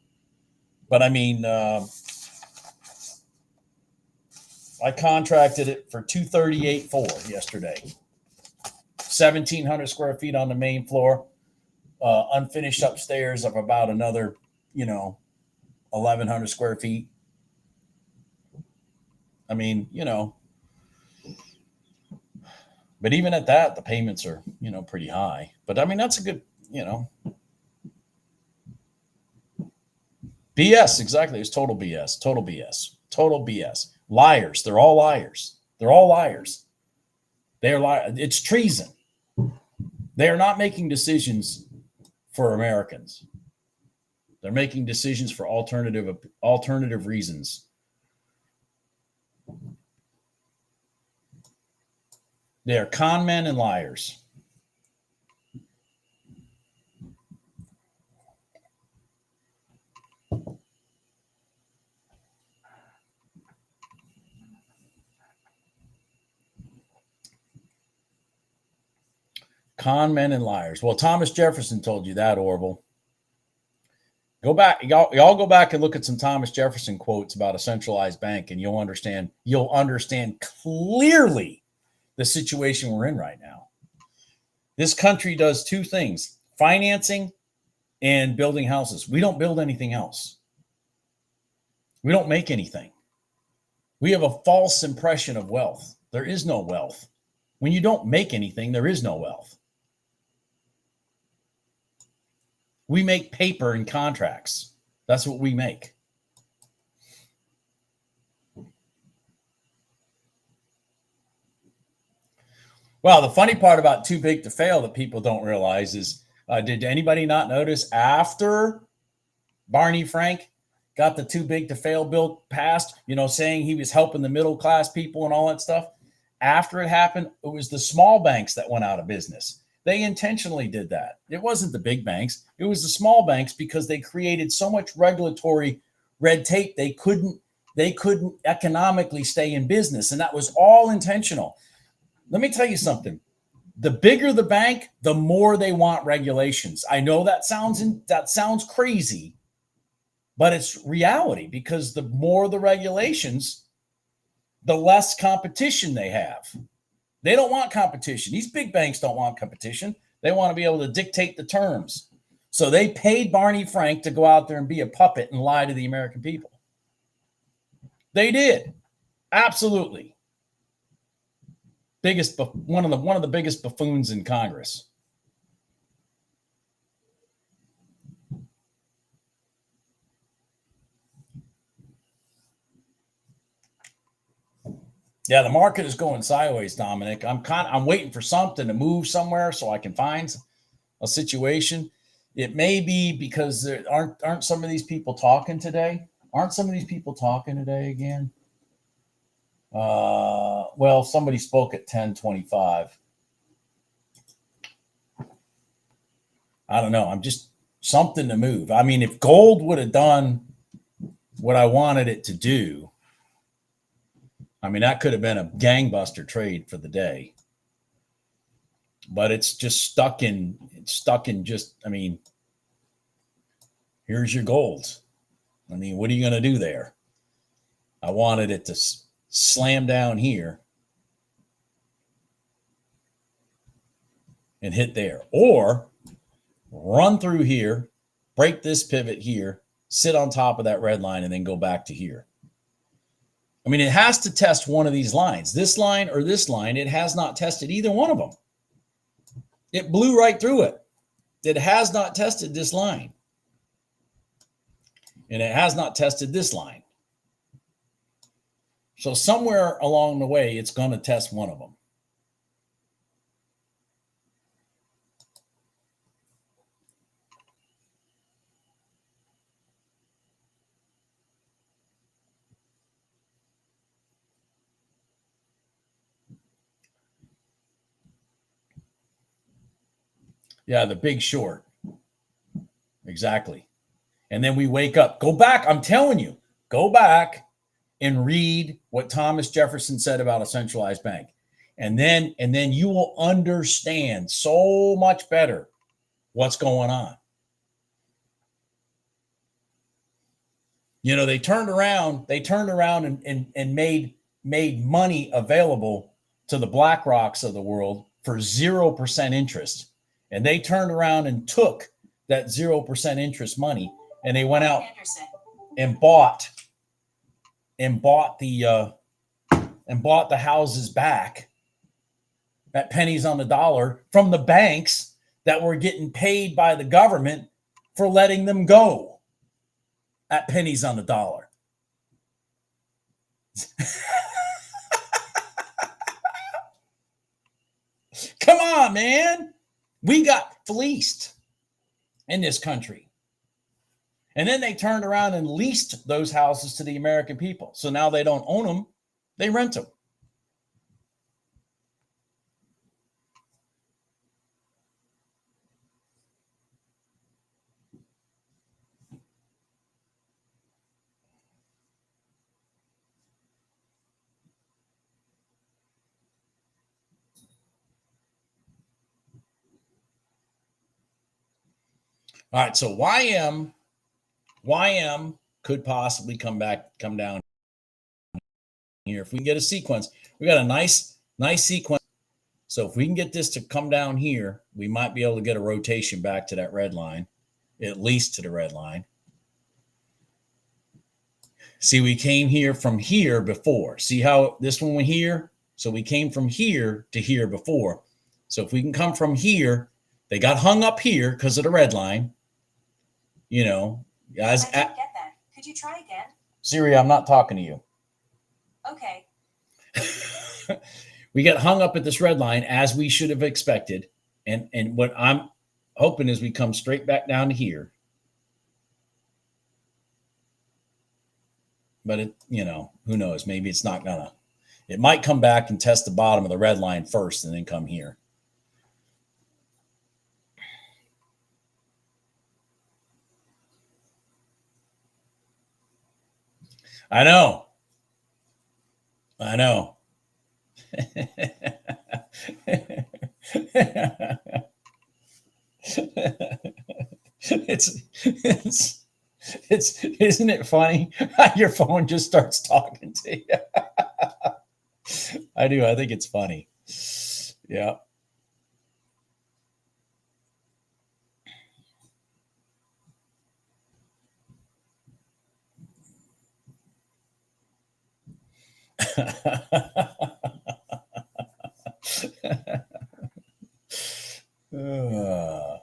But I mean, I contracted it for $238,400 yesterday. 1,700 square feet on the main floor. Unfinished upstairs of about another, 1,100 square feet. I mean, but even at that, the payments are, pretty high. But I mean, that's a good, BS. Exactly. It's total BS. Total BS. Total BS. Liars. They're all liars. They're all liars. They are liars. It's treason. They are not making decisions for Americans. They're making decisions for alternative reasons. They are con men and liars. Con men and liars. Well, Thomas Jefferson told you that, Orville. Go back, y'all go back and look at some Thomas Jefferson quotes about a centralized bank, and you'll understand clearly the situation we're in right now. This country does two things: financing and building houses. We don't build anything else. We don't make anything. We have a false impression of wealth. There is no wealth. When you don't make anything, there is no wealth. We make paper and contracts. That's what we make. Well, the funny part about too big to fail that people don't realize is, did anybody not notice after Barney Frank got the too big to fail bill passed, saying he was helping the middle class people and all that stuff? After it happened, it was the small banks that went out of business. They intentionally did that. It wasn't the big banks. It was the small banks, because they created so much regulatory red tape. They couldn't they couldn't economically stay in business. And that was all intentional. Let me tell you something. The bigger the bank, the more they want regulations. I know that sounds crazy, but it's reality, because the more the regulations, the less competition they have. They don't want competition. These big banks don't want competition. They want to be able to dictate the terms. So they paid Barney Frank to go out there and be a puppet and lie to the American people. They did. Absolutely. One of the biggest buffoons in Congress. Yeah, the market is going sideways, Dominic. I'm waiting for something to move somewhere so I can find a situation. It may be because there aren't some of these people talking today. Aren't some of these people talking today again? Well, somebody spoke at 10:25. I don't know. I'm just something to move. I mean, if gold would have done what I wanted it to do, I mean, that could have been a gangbuster trade for the day. But it's just stuck in just, I mean, here's your gold. I mean, what are you going to do there? I wanted it to slam down here and hit there, or run through here, break this pivot here, sit on top of that red line, and then go back to here. I mean, it has to test one of these lines, this line or this line. It has not tested either one of them. It blew right through it. It has not tested this line. And it has not tested this line. So somewhere along the way, it's going to test one of them. Yeah, the big short. Exactly. And then we wake up. Go back. I'm telling you, go back and read what Thomas Jefferson said about a centralized bank. And then you will understand so much better what's going on. You know, they turned around and made money available to the BlackRocks of the world for 0% interest. And they turned around and took that 0% interest money, and they went out and bought the houses back at pennies on the dollar from the banks that were getting paid by the government for letting them go at pennies on the dollar. Come on, man. We got fleeced in this country. And then they turned around and leased those houses to the American people. So now they don't own them, they rent them. All right, so YM could possibly come down here. If we can get a sequence, we got a nice sequence. So if we can get this to come down here, we might be able to get a rotation back to that red line, at least to the red line. See, we came here from here before. See how this one went here? So we came from here to here before. So if we can come from here, they got hung up here because of the red line. You know, guys. I didn't get that. Could you try again? Siri, I'm not talking to you. Okay. We got hung up at this red line, as we should have expected. And what I'm hoping is we come straight back down to here. But it, you know, who knows? Maybe it's not gonna. It might come back and test the bottom of the red line first and then come here. I know. I know. It's isn't it funny how your phone just starts talking to you? I do. I think it's funny. Yeah. Uh,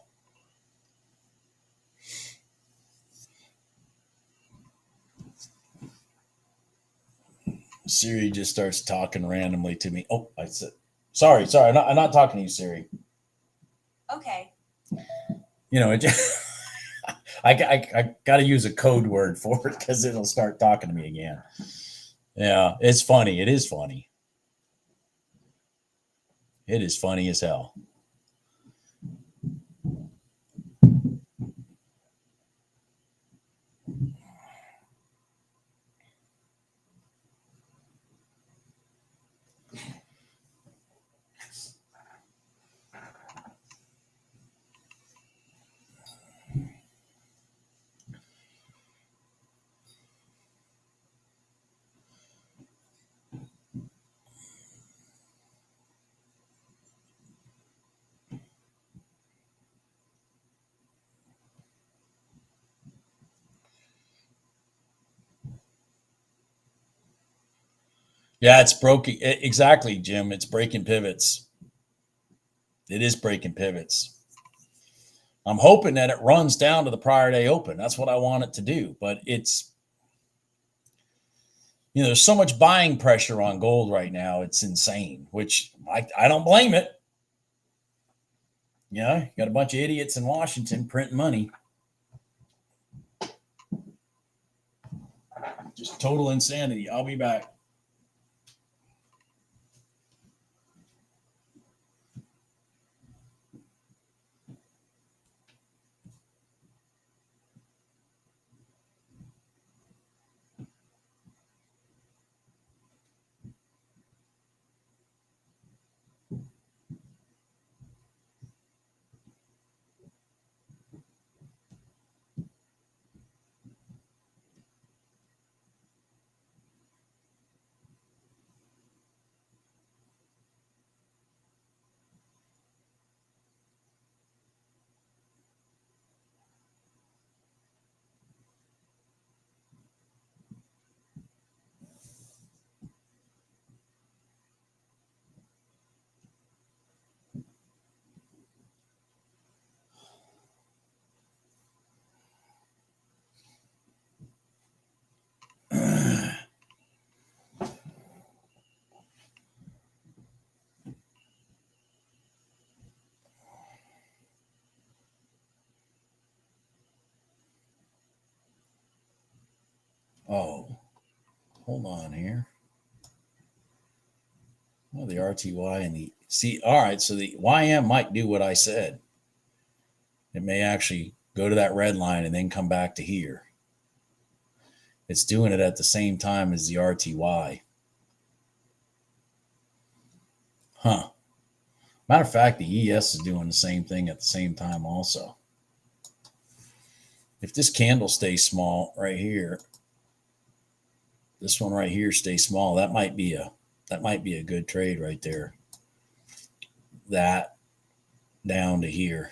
Siri just starts talking randomly to me. Oh, I said, sorry. I'm not talking to you, Siri. Okay. You know, I got to use a code word for it because it'll start talking to me again. Yeah, it's funny. It is funny. It is funny as hell. Yeah, it's broken. Exactly, Jim. It's breaking pivots. It is breaking pivots. I'm hoping that it runs down to the prior day open. That's what I want it to do. But it's, there's so much buying pressure on gold right now. It's insane, which I don't blame it. You got a bunch of idiots in Washington printing money. Just total insanity. I'll be back. Oh, hold on here. Well, the RTY and the see. All right, so the YM might do what I said. It may actually go to that red line and then come back to here. It's doing it at the same time as the RTY. Huh. Matter of fact, the ES is doing the same thing at the same time also. If this candle stays small right here, this one right here stays small, that might be a good trade right there. That down to here.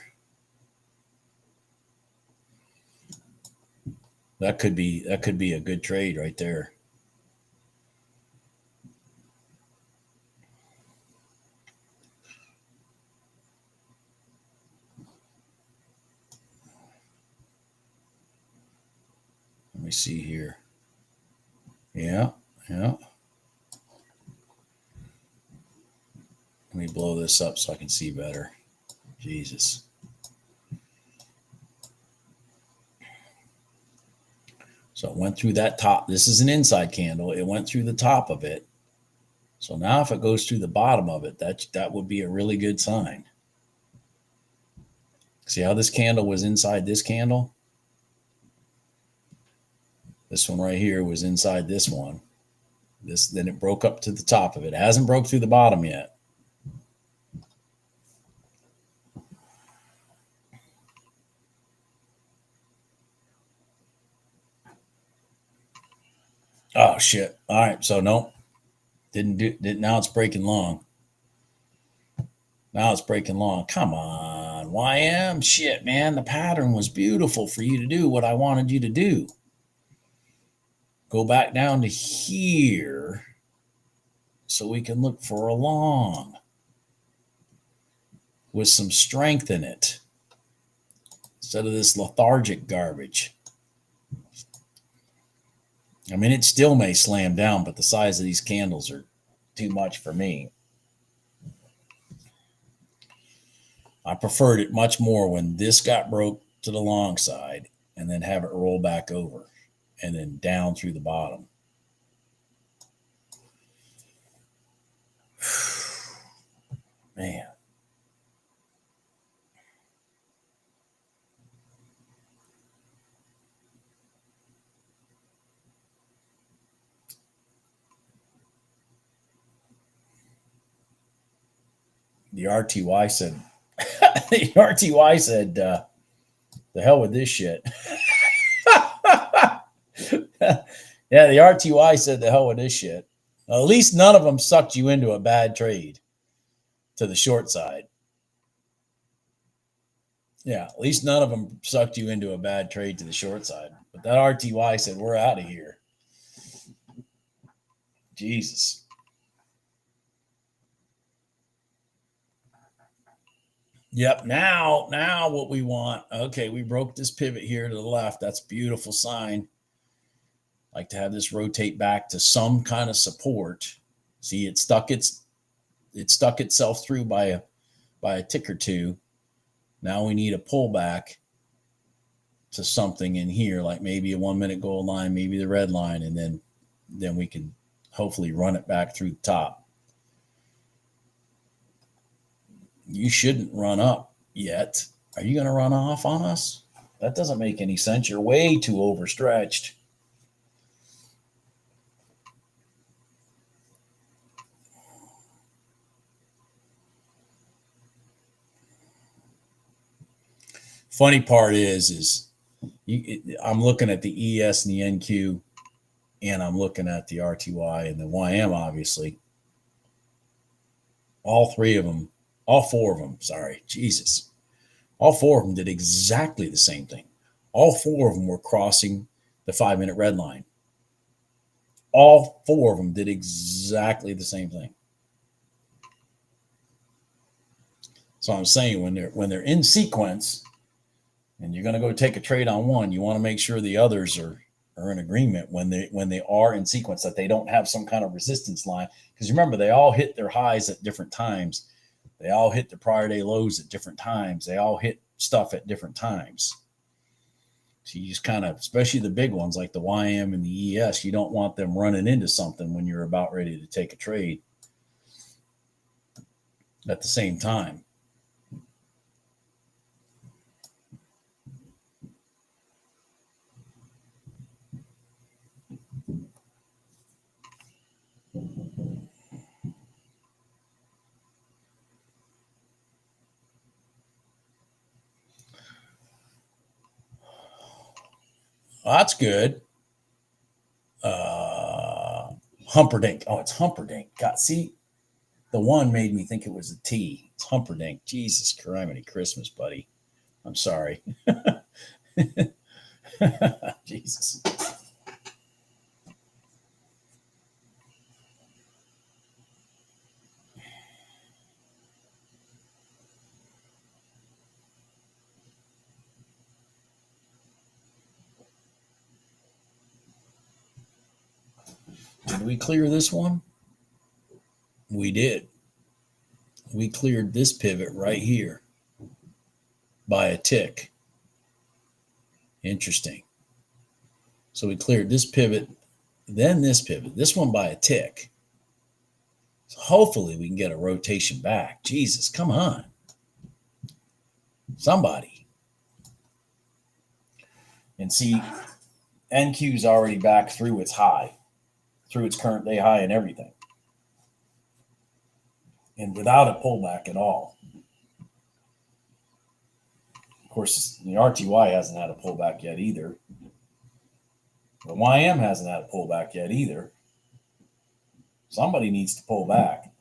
That could be a good trade right there. Let me see here. Yeah. Let me blow this up so I can see better. Jesus. So it went through that top. This is an inside candle. It went through the top of it. So now if it goes through the bottom of it, that would be a really good sign. See how this candle was inside this candle? This one right here was inside this one. Then it broke up to the top of it. It hasn't broke through the bottom yet. Oh shit. All right. So no. Didn't now it's breaking long. Now it's breaking long. Come on, YM. Shit, man. The pattern was beautiful for you to do what I wanted you to do. Go back down to here so we can look for a long with some strength in it instead of this lethargic garbage. I mean, it still may slam down, but the size of these candles are too much for me. I preferred it much more when this got broke to the long side and then have it roll back over and then down through the bottom. Man. The RTY said, the RTY said, the hell with this shit. Yeah, the RTY said, the hell with this shit. Well, at least none of them sucked you into a bad trade to the short side. Yeah, at least none of them sucked you into a bad trade to the short side. But that RTY said, we're out of here. Jesus. Yep. Now what we want. Okay, we broke this pivot here to the left. That's a beautiful sign. Like to have this rotate back to some kind of support. See, it stuck itself through by a tick or two. Now we need a pullback to something in here, like maybe a 1 minute gold line, maybe the red line, and then we can hopefully run it back through the top. You shouldn't run up yet. Are you going to run off on us? That doesn't make any sense. You're way too overstretched. Funny part is I'm looking at the ES and the NQ, and I'm looking at the RTY and the YM, obviously. All four of them, sorry, Jesus. All four of them did exactly the same thing. All four of them were crossing the 5 minute red line. All four of them did exactly the same thing. So I'm saying when they're in sequence and you're going to go take a trade on one, you want to make sure the others are in agreement when they are in sequence, that they don't have some kind of resistance line. Because remember, they all hit their highs at different times. They all hit the prior day lows at different times. They all hit stuff at different times. So you just kind of, especially the big ones like the YM and the ES, you don't want them running into something when you're about ready to take a trade at the same time. Well, that's good. Humperdinck. Oh, it's Humperdinck. God, see, the one made me think it was a T. It's Humperdinck. Jesus Christ, Christmas, buddy. I'm sorry. Jesus. Did we clear this one? We did. We cleared this pivot right here by a tick. Interesting. So we cleared this pivot, then this pivot, this one by a tick. So hopefully we can get a rotation back. Jesus, come on. Somebody. And see, NQ's already back through its high, through its current day high and everything. And without a pullback at all. Of course, the RTY hasn't had a pullback yet either. The YM hasn't had a pullback yet either. Somebody needs to pull back.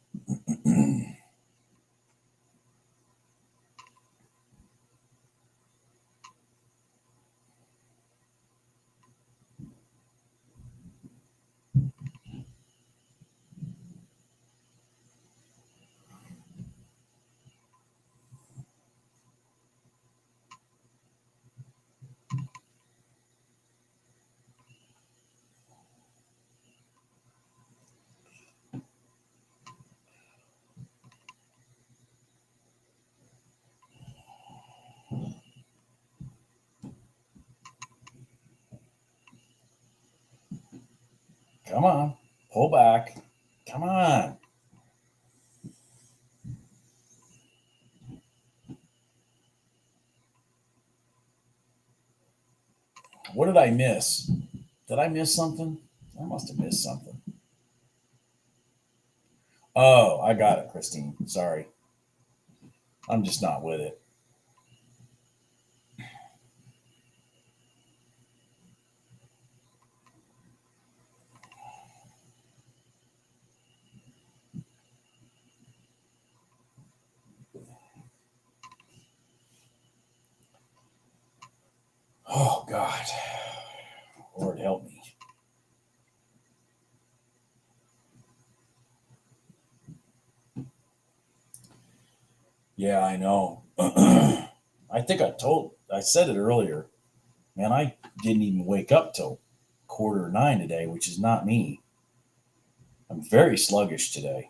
Come on, pull back. Come on. What did I miss? Did I miss something? I must have missed something. Oh, I got it, Christine. Sorry. I'm just not with it. Oh, God. Lord help me. Yeah, I know. I think I said it earlier. Man, I didn't even wake up till 8:45 today, which is not me. I'm very sluggish today.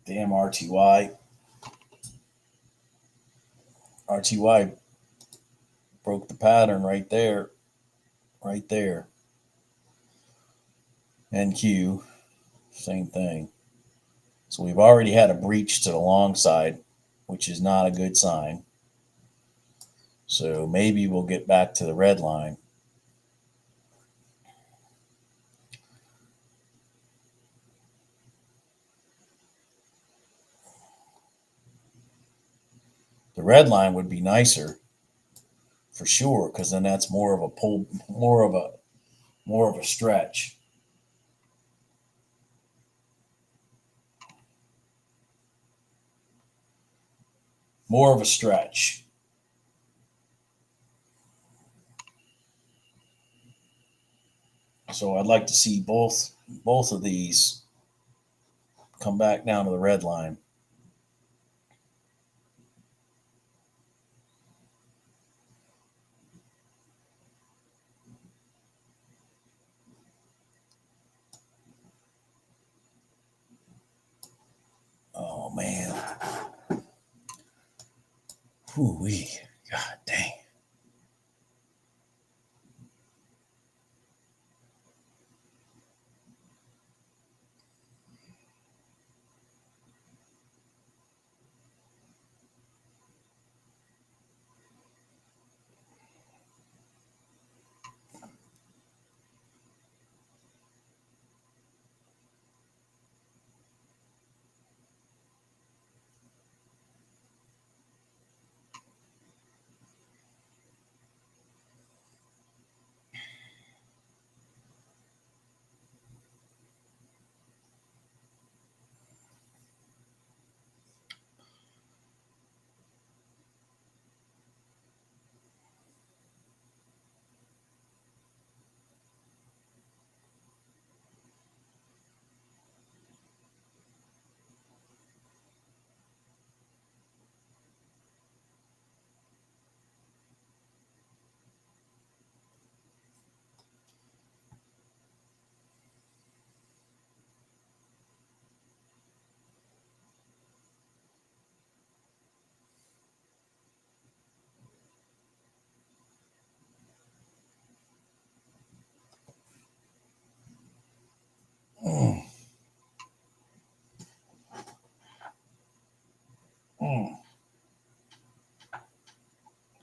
Damn RTY. RTY broke the pattern right there. Right there. NQ, same thing. So we've already had a breach to the long side, which is not a good sign. So maybe we'll get back to the red line. The red line would be nicer for sure, because then that's more of a pull, more of a stretch. More of a stretch. So I'd like to see both of these come back down to the red line. Oh man. Whoo-wee. God dang.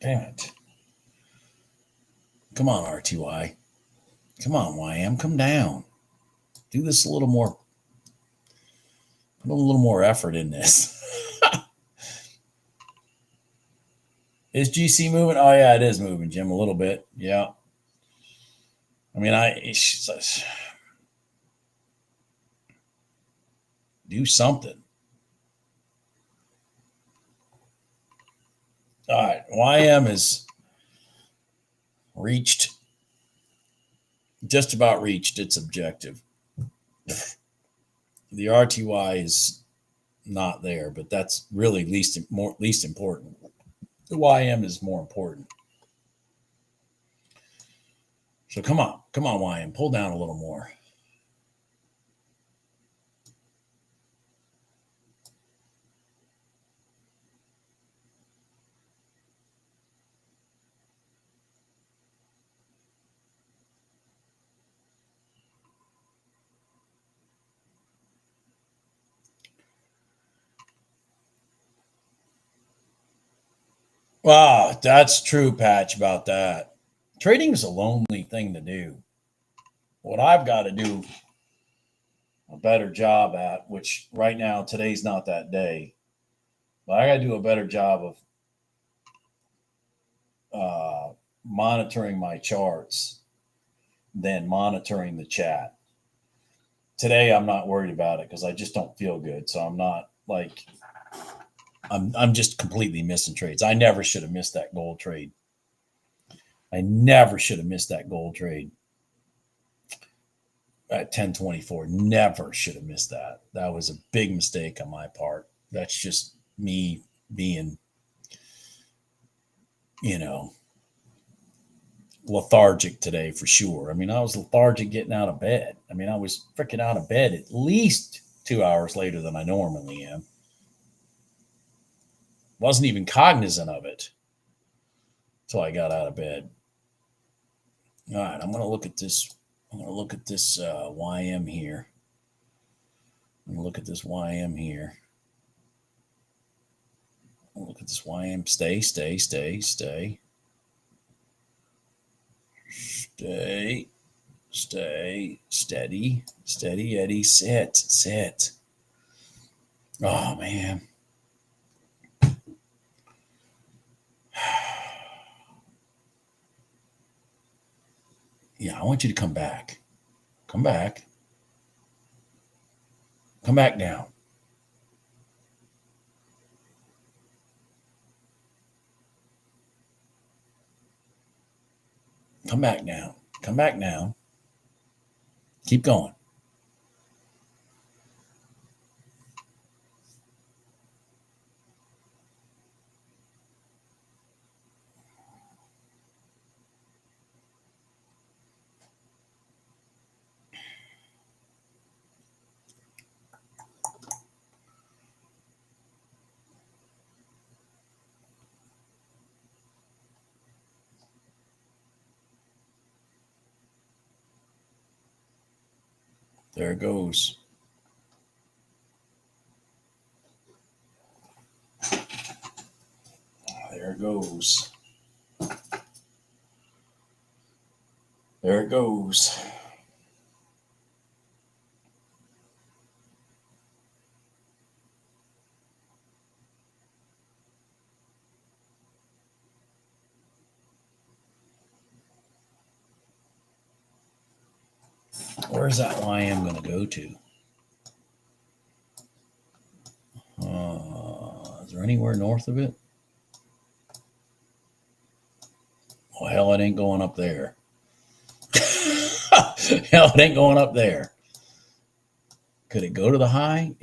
Damn it. Come on, RTY. Come on, YM. Come down. Do this a little more. Put a little more effort in this. Is GC moving? Oh, yeah, it is moving, Jim, a little bit. Yeah. I mean, do something. All right. YM has just about reached its objective. The RTY is not there, but that's really least important. The YM is more important. So come on, YM, pull down a little more. Wow, that's true, Patch, about that. Trading is a lonely thing to do. What I've got to do a better job at, which right now, today's not that day, but I got to do a better job of monitoring my charts than monitoring the chat. Today, I'm not worried about it because I just don't feel good. So I'm not like, I'm just completely missing trades. I never should have missed that gold trade. I never should have missed that gold trade at 1024. Never should have missed that. That was a big mistake on my part. That's just me being, lethargic today for sure. I mean, I was lethargic getting out of bed. I mean, I was freaking out of bed at least 2 hours later than I normally am. Wasn't even cognizant of it until I got out of bed. All right, I'm going to look at this. I'm going to look at this YM here. I'm going to look at this YM here. Look at this YM. Stay. Steady, Eddie. Sit. Oh, man. Yeah, I want you to come back. Come back down. Come back down. Keep going. There it goes. There it goes. There it goes. Where's that YM going to go to? Is there anywhere north of it? Well, hell, it ain't going up there. Hell, it ain't going up there. Could it go to the high?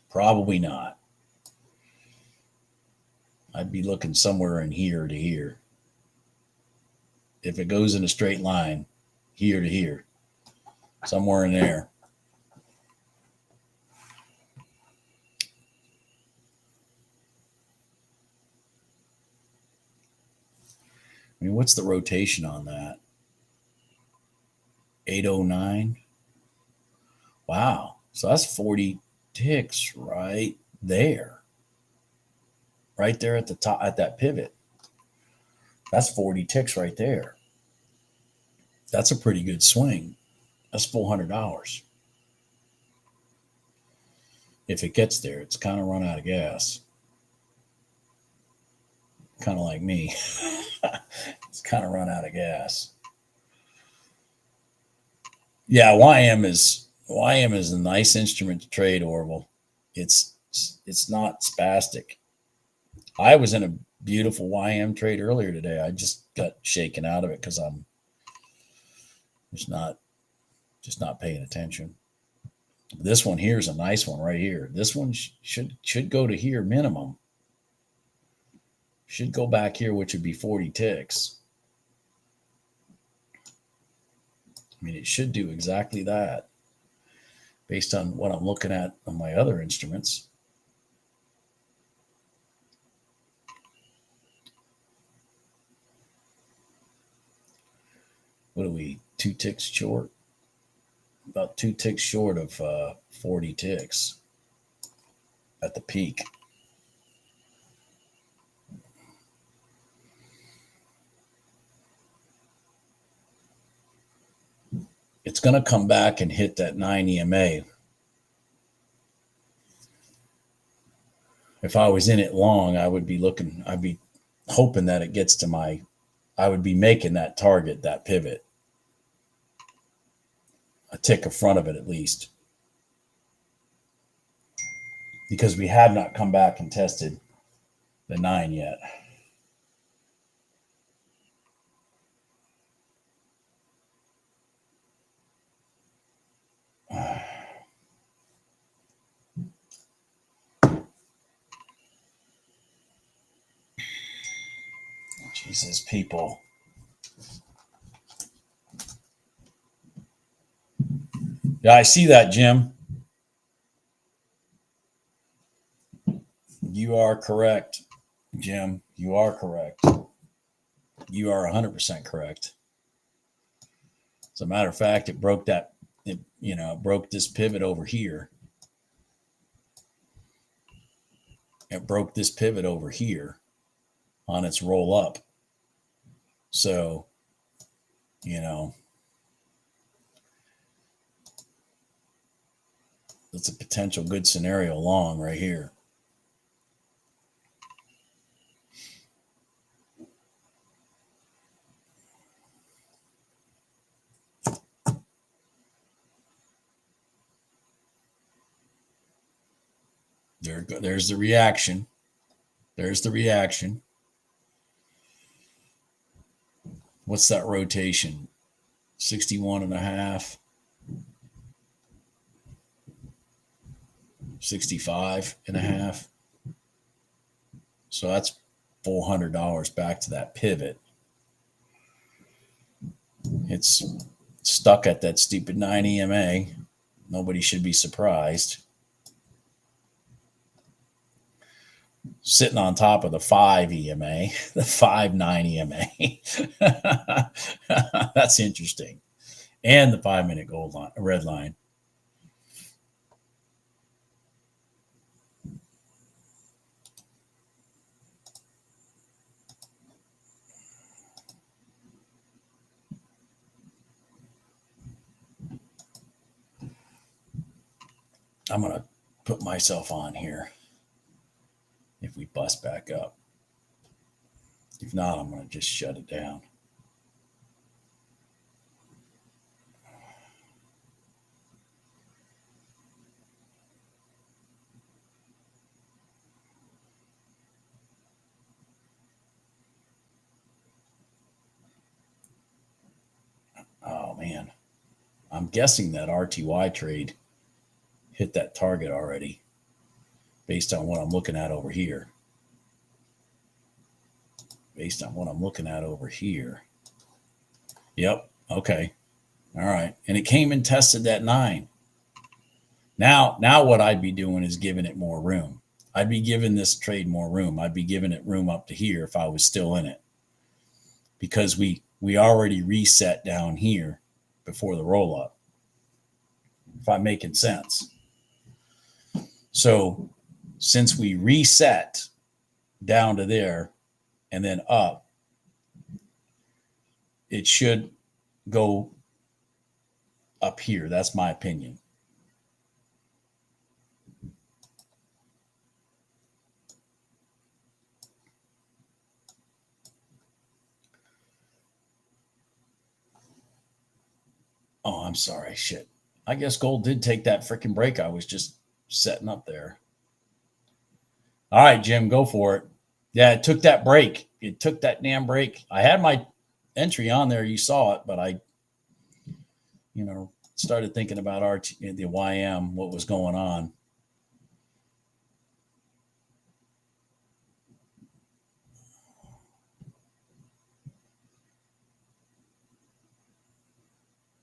Probably not. I'd be looking somewhere in here to here. If it goes in a straight line, here to here, somewhere in there. I mean, what's the rotation on that? 809. Wow. So that's 40 ticks right there. right there at the top, at that pivot. That's 40 ticks right there. That's a pretty good swing. That's $400. If it gets there, it's kind of run out of gas. Kind of like me. It's kind of run out of gas. Yeah, YM is a nice instrument to trade, Orville. It's not spastic. I was in a beautiful YM trade earlier today. I just got shaken out of it because I'm just not paying attention. This one here is a nice one right here. This one should go to here minimum. Should go back here, which would be 40 ticks. I mean, it should do exactly that based on what I'm looking at on my other instruments. What are we, 2 ticks short? About 2 ticks short of 40 ticks at the peak. It's going to come back and hit that 9 EMA. If I was in it long, I'd be hoping that it gets to I would be making that target, that pivot, a tick in front of it at least. Because we have not come back and tested the 9 yet. Jesus, people. Yeah, I see that, Jim. You are correct, Jim. You are correct. You are 100% correct. As a matter of fact, it broke this pivot over here. It broke this pivot over here on its roll up. So, that's a potential good scenario long right here. There's the reaction. There's the reaction. What's that rotation? 61 and a half. 65 and a half. So that's $400 back to that pivot. It's stuck at that stupid 9 EMA. Nobody should be surprised. Sitting on top of the 5 EMA, the 5-9 EMA. That's interesting. And the 5-minute gold line, red line. I'm going to put myself on here if we bust back up. If not, I'm going to just shut it down. Oh, man. I'm guessing that RTY trade hit that target already based on what I'm looking at over here. Based on what I'm looking at over here. Yep. Okay. All right. And it came and tested that 9. Now what I'd be doing is giving it more room. I'd be giving this trade more room. I'd be giving it room up to here if I was still in it. Because we already reset down here before the roll up. If I'm making sense. So since we reset down to there and then up, it should go up here. That's my opinion. Oh, I'm sorry. Shit. I guess gold did take that freaking break I was just setting up there. All right, Jim, go for it. Yeah, it took that break. It took that damn break. I had my entry on there. You saw it, but I, started thinking about the YM, what was going on.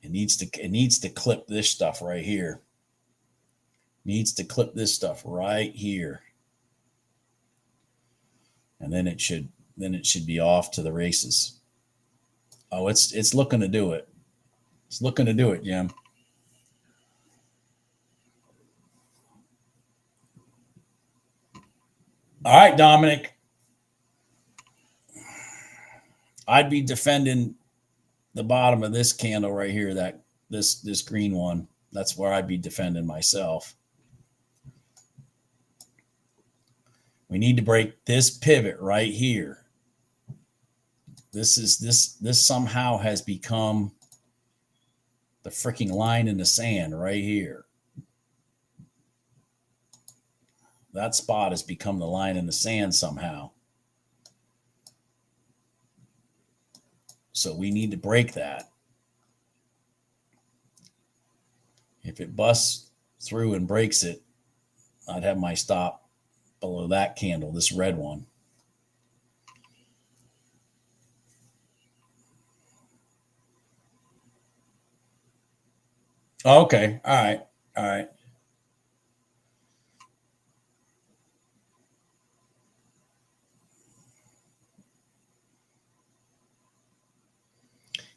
It needs to clip this stuff right here. Needs to clip this stuff right here. And then it should be off to the races. Oh, it's looking to do it. It's looking to do it, Jim. All right, Dominic. I'd be defending the bottom of this candle right here, that this green one. That's where I'd be defending myself. We need to break this pivot right here. This somehow has become the freaking line in the sand right here. That spot has become the line in the sand somehow. So we need to break that. If it busts through and breaks it, I'd have my stop below that candle, this red one. Okay. All right. All right.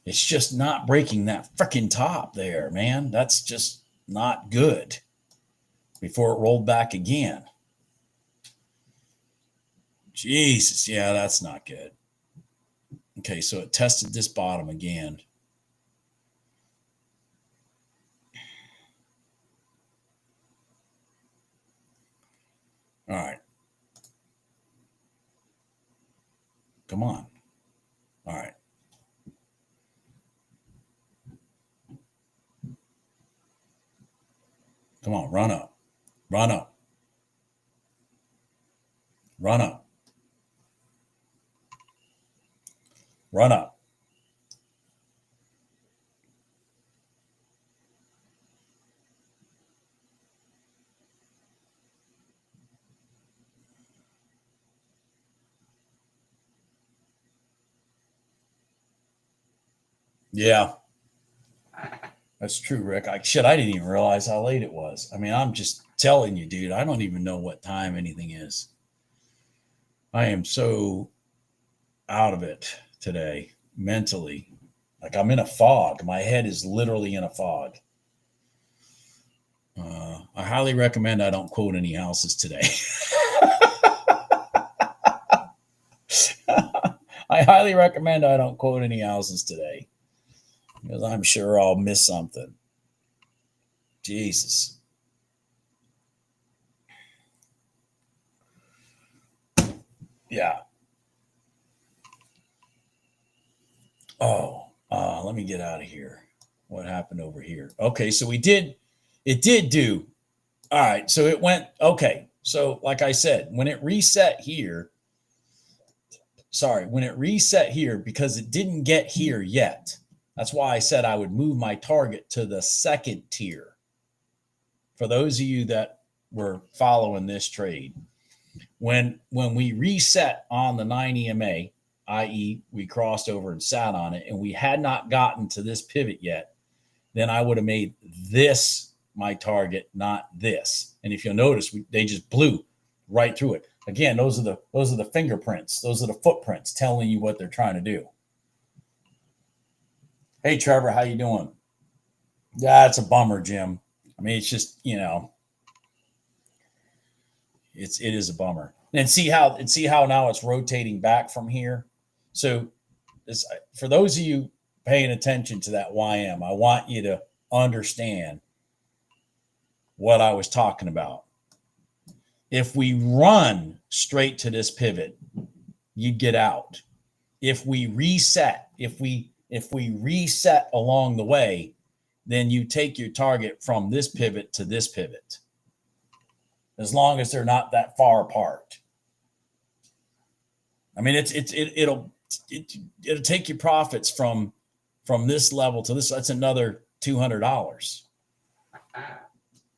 It's just not breaking that freaking top there, man. That's just not good. Before it rolled back again. Jesus, yeah, that's not good. Okay, so it tested this bottom again. All right. Come on. All right. Come on, run up. Run up. Run up. Run up. Yeah. That's true, Rick. I didn't even realize how late it was. I mean, I'm just telling you, dude, I don't even know what time anything is. I am so out of it today, mentally. Like I'm in a fog. My head is literally in a fog. I highly recommend I don't quote any houses today. I highly recommend I don't quote any houses today. Because I'm sure I'll miss something. Jesus. Yeah. Oh, let me get out of here. What happened over here? Okay, so it did do. All right, so it went, okay. So like I said, when it reset here, because it didn't get here yet. That's why I said I would move my target to the second tier. For those of you that were following this trade, when we reset on the 9 EMA, i.e. we crossed over and sat on it, and we had not gotten to this pivot yet, then I would have made this my target, not this. And if you'll notice, they just blew right through it. Again, those are the fingerprints. Those are the footprints telling you what they're trying to do. Hey, Trevor, how you doing? Yeah, it's a bummer, Jim. I mean, it's just, it is a bummer. And see how now it's rotating back from here. So this, for those of you paying attention to that YM, I want you to understand what I was talking about. If we run straight to this pivot, you get out. If we reset, if we reset along the way, then you take your target from this pivot to this pivot, as long as they're not that far apart. I mean, it'll take your profits from this level to this. That's another $200.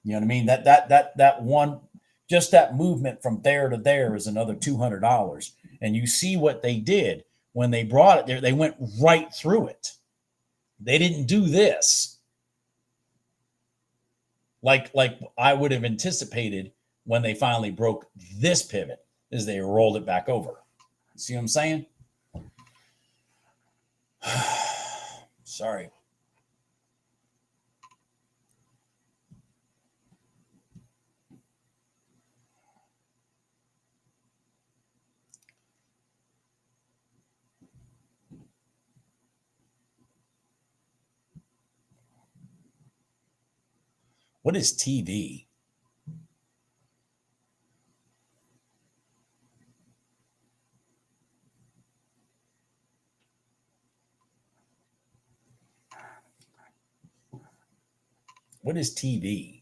You know what I mean? That one, just that movement from there to there is another $200. And you see what they did when they brought it there. They went right through it. They didn't do this like I would have anticipated when they finally broke this pivot, as they rolled it back over. See what I'm saying? Sorry. What is TV? What is TV?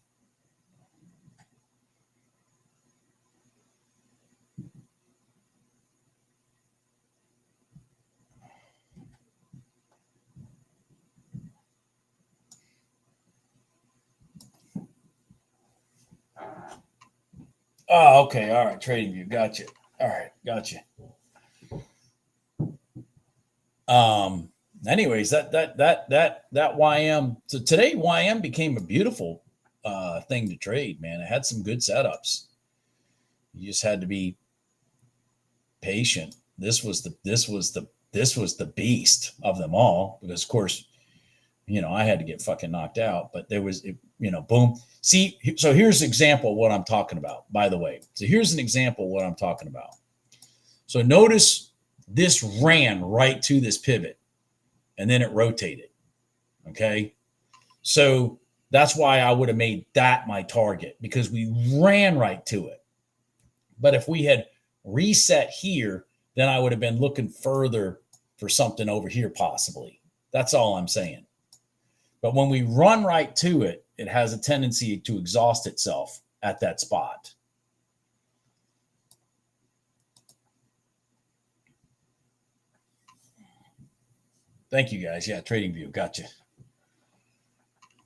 Oh, okay. All right. Trading View. Gotcha. All right. Gotcha. Anyways, that YM. So today YM became a beautiful thing to trade, man. It had some good setups. You just had to be patient. This was the beast of them all, because of course, I had to get fucking knocked out, but there was, boom. See, so here's an example of what I'm talking about, by the way. So here's an example of what I'm talking about. So notice this ran right to this pivot and then it rotated. Okay. So that's why I would have made that my target, because we ran right to it. But if we had reset here, then I would have been looking further for something over here, possibly. That's all I'm saying. But when we run right to it, it has a tendency to exhaust itself at that spot. Thank you, guys. Yeah, Trading View. Gotcha.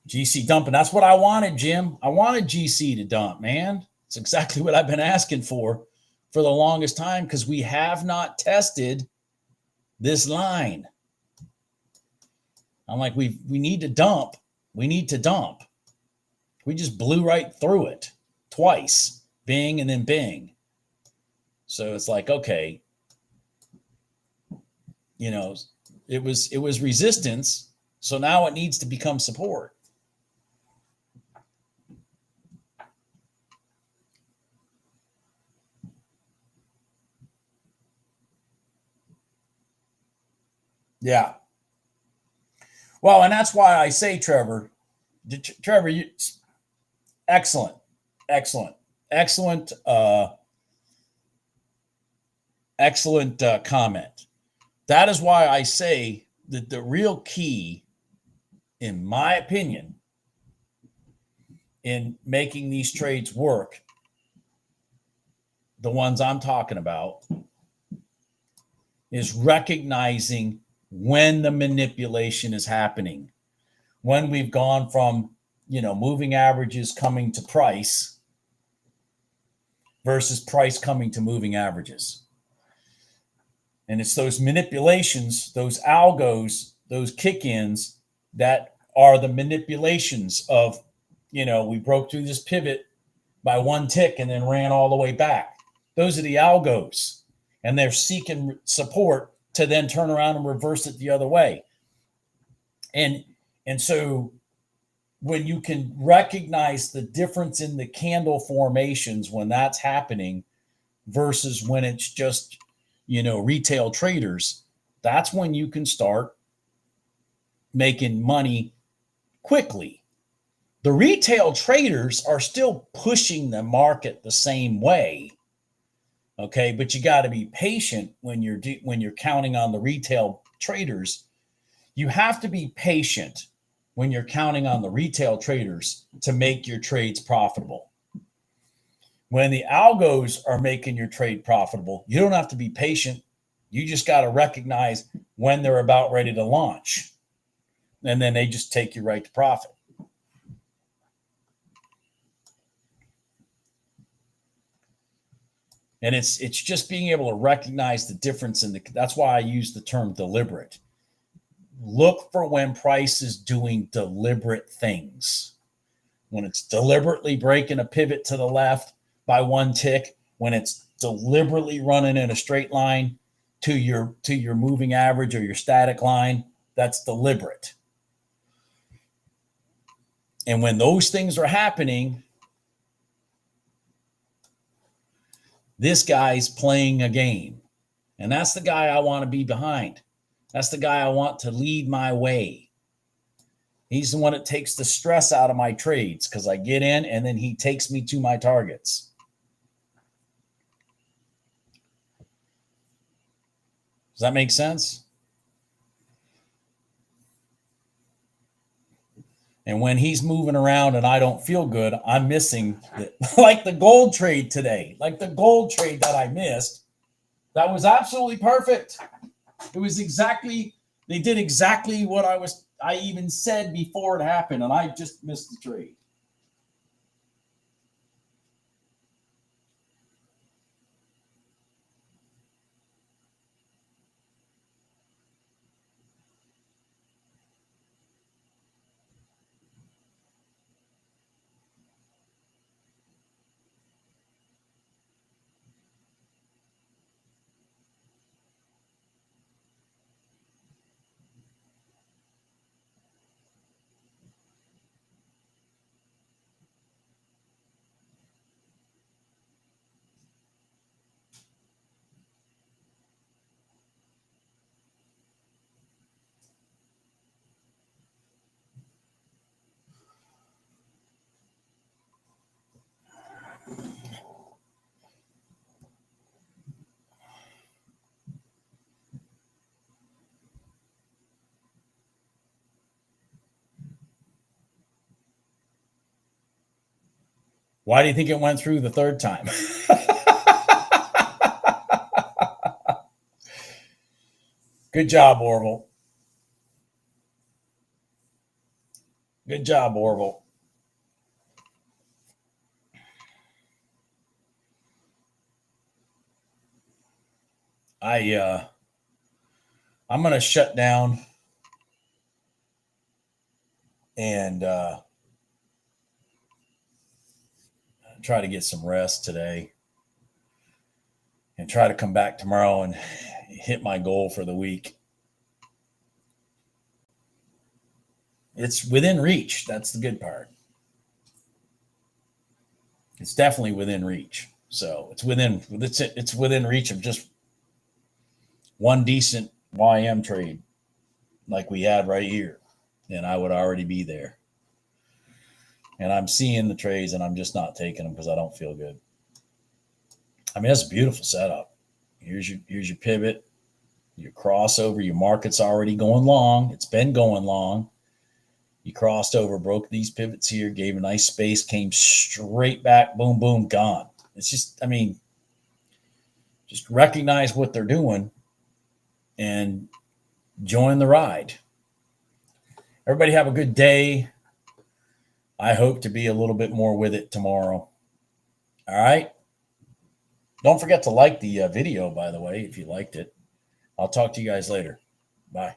GC dumping. That's what I wanted, Jim. I wanted GC to dump, man. It's exactly what I've been asking for the longest time, because we have not tested this line. I'm like, we need to dump. We need to dump. We just blew right through it twice. Bing and then bing. So it's like, okay, it was resistance. So now it needs to become support. Yeah. Well, and that's why I say, Trevor, you, excellent comment. That is why I say that the real key, in my opinion, in making these trades work, the ones I'm talking about, is recognizing when the manipulation is happening, when we've gone from, moving averages coming to price versus price coming to moving averages. And it's those manipulations, those algos, those kick-ins that are the manipulations of, we broke through this pivot by one tick and then ran all the way back. Those are the algos, and they're seeking support to then turn around and reverse it the other way. And so when you can recognize the difference in the candle formations when that's happening, versus when it's just, retail traders, that's when you can start making money quickly. The retail traders are still pushing the market the same way. Okay, but you got to be patient when you're counting on the retail traders. You have to be patient when you're counting on the retail traders to make your trades profitable. When the algos are making your trade profitable, you don't have to be patient. You just got to recognize when they're about ready to launch. And then they just take you right to profit. And it's just being able to recognize the difference that's why I use the term deliberate. Look for when price is doing deliberate things. When it's deliberately breaking a pivot to the left by one tick, when it's deliberately running in a straight line to your moving average or your static line, that's deliberate. And when those things are happening, this guy's playing a game. And that's the guy I want to be behind. That's the guy I want to lead my way. He's the one that takes the stress out of my trades because I get in and then he takes me to my targets. Does that make sense? And when he's moving around and I don't feel good, I'm missing it. Like the gold trade today, like the gold trade that I missed. That was absolutely perfect. It was they did exactly what I even said before it happened, and I just missed the trade. Why do you think it went through the third time? Good job, Orville. Good job, Orville. I'm going to shut down and try to get some rest today and try to come back tomorrow and hit my goal for the week. It's within reach. That's the good part. It's definitely within reach. So it's within reach of just one decent YM trade like we had right here. And I would already be there. And I'm seeing the trades and I'm just not taking them because I don't feel good. I mean, that's a beautiful setup. Here's your pivot, your crossover, your market's already going long. It's been going long. You crossed over, broke these pivots here, gave a nice space, came straight back, boom, boom, gone. It's just, just recognize what they're doing and join the ride. Everybody have a good day. I hope to be a little bit more with it tomorrow. All right. Don't forget to like the video, by the way, if you liked it. I'll talk to you guys later. Bye.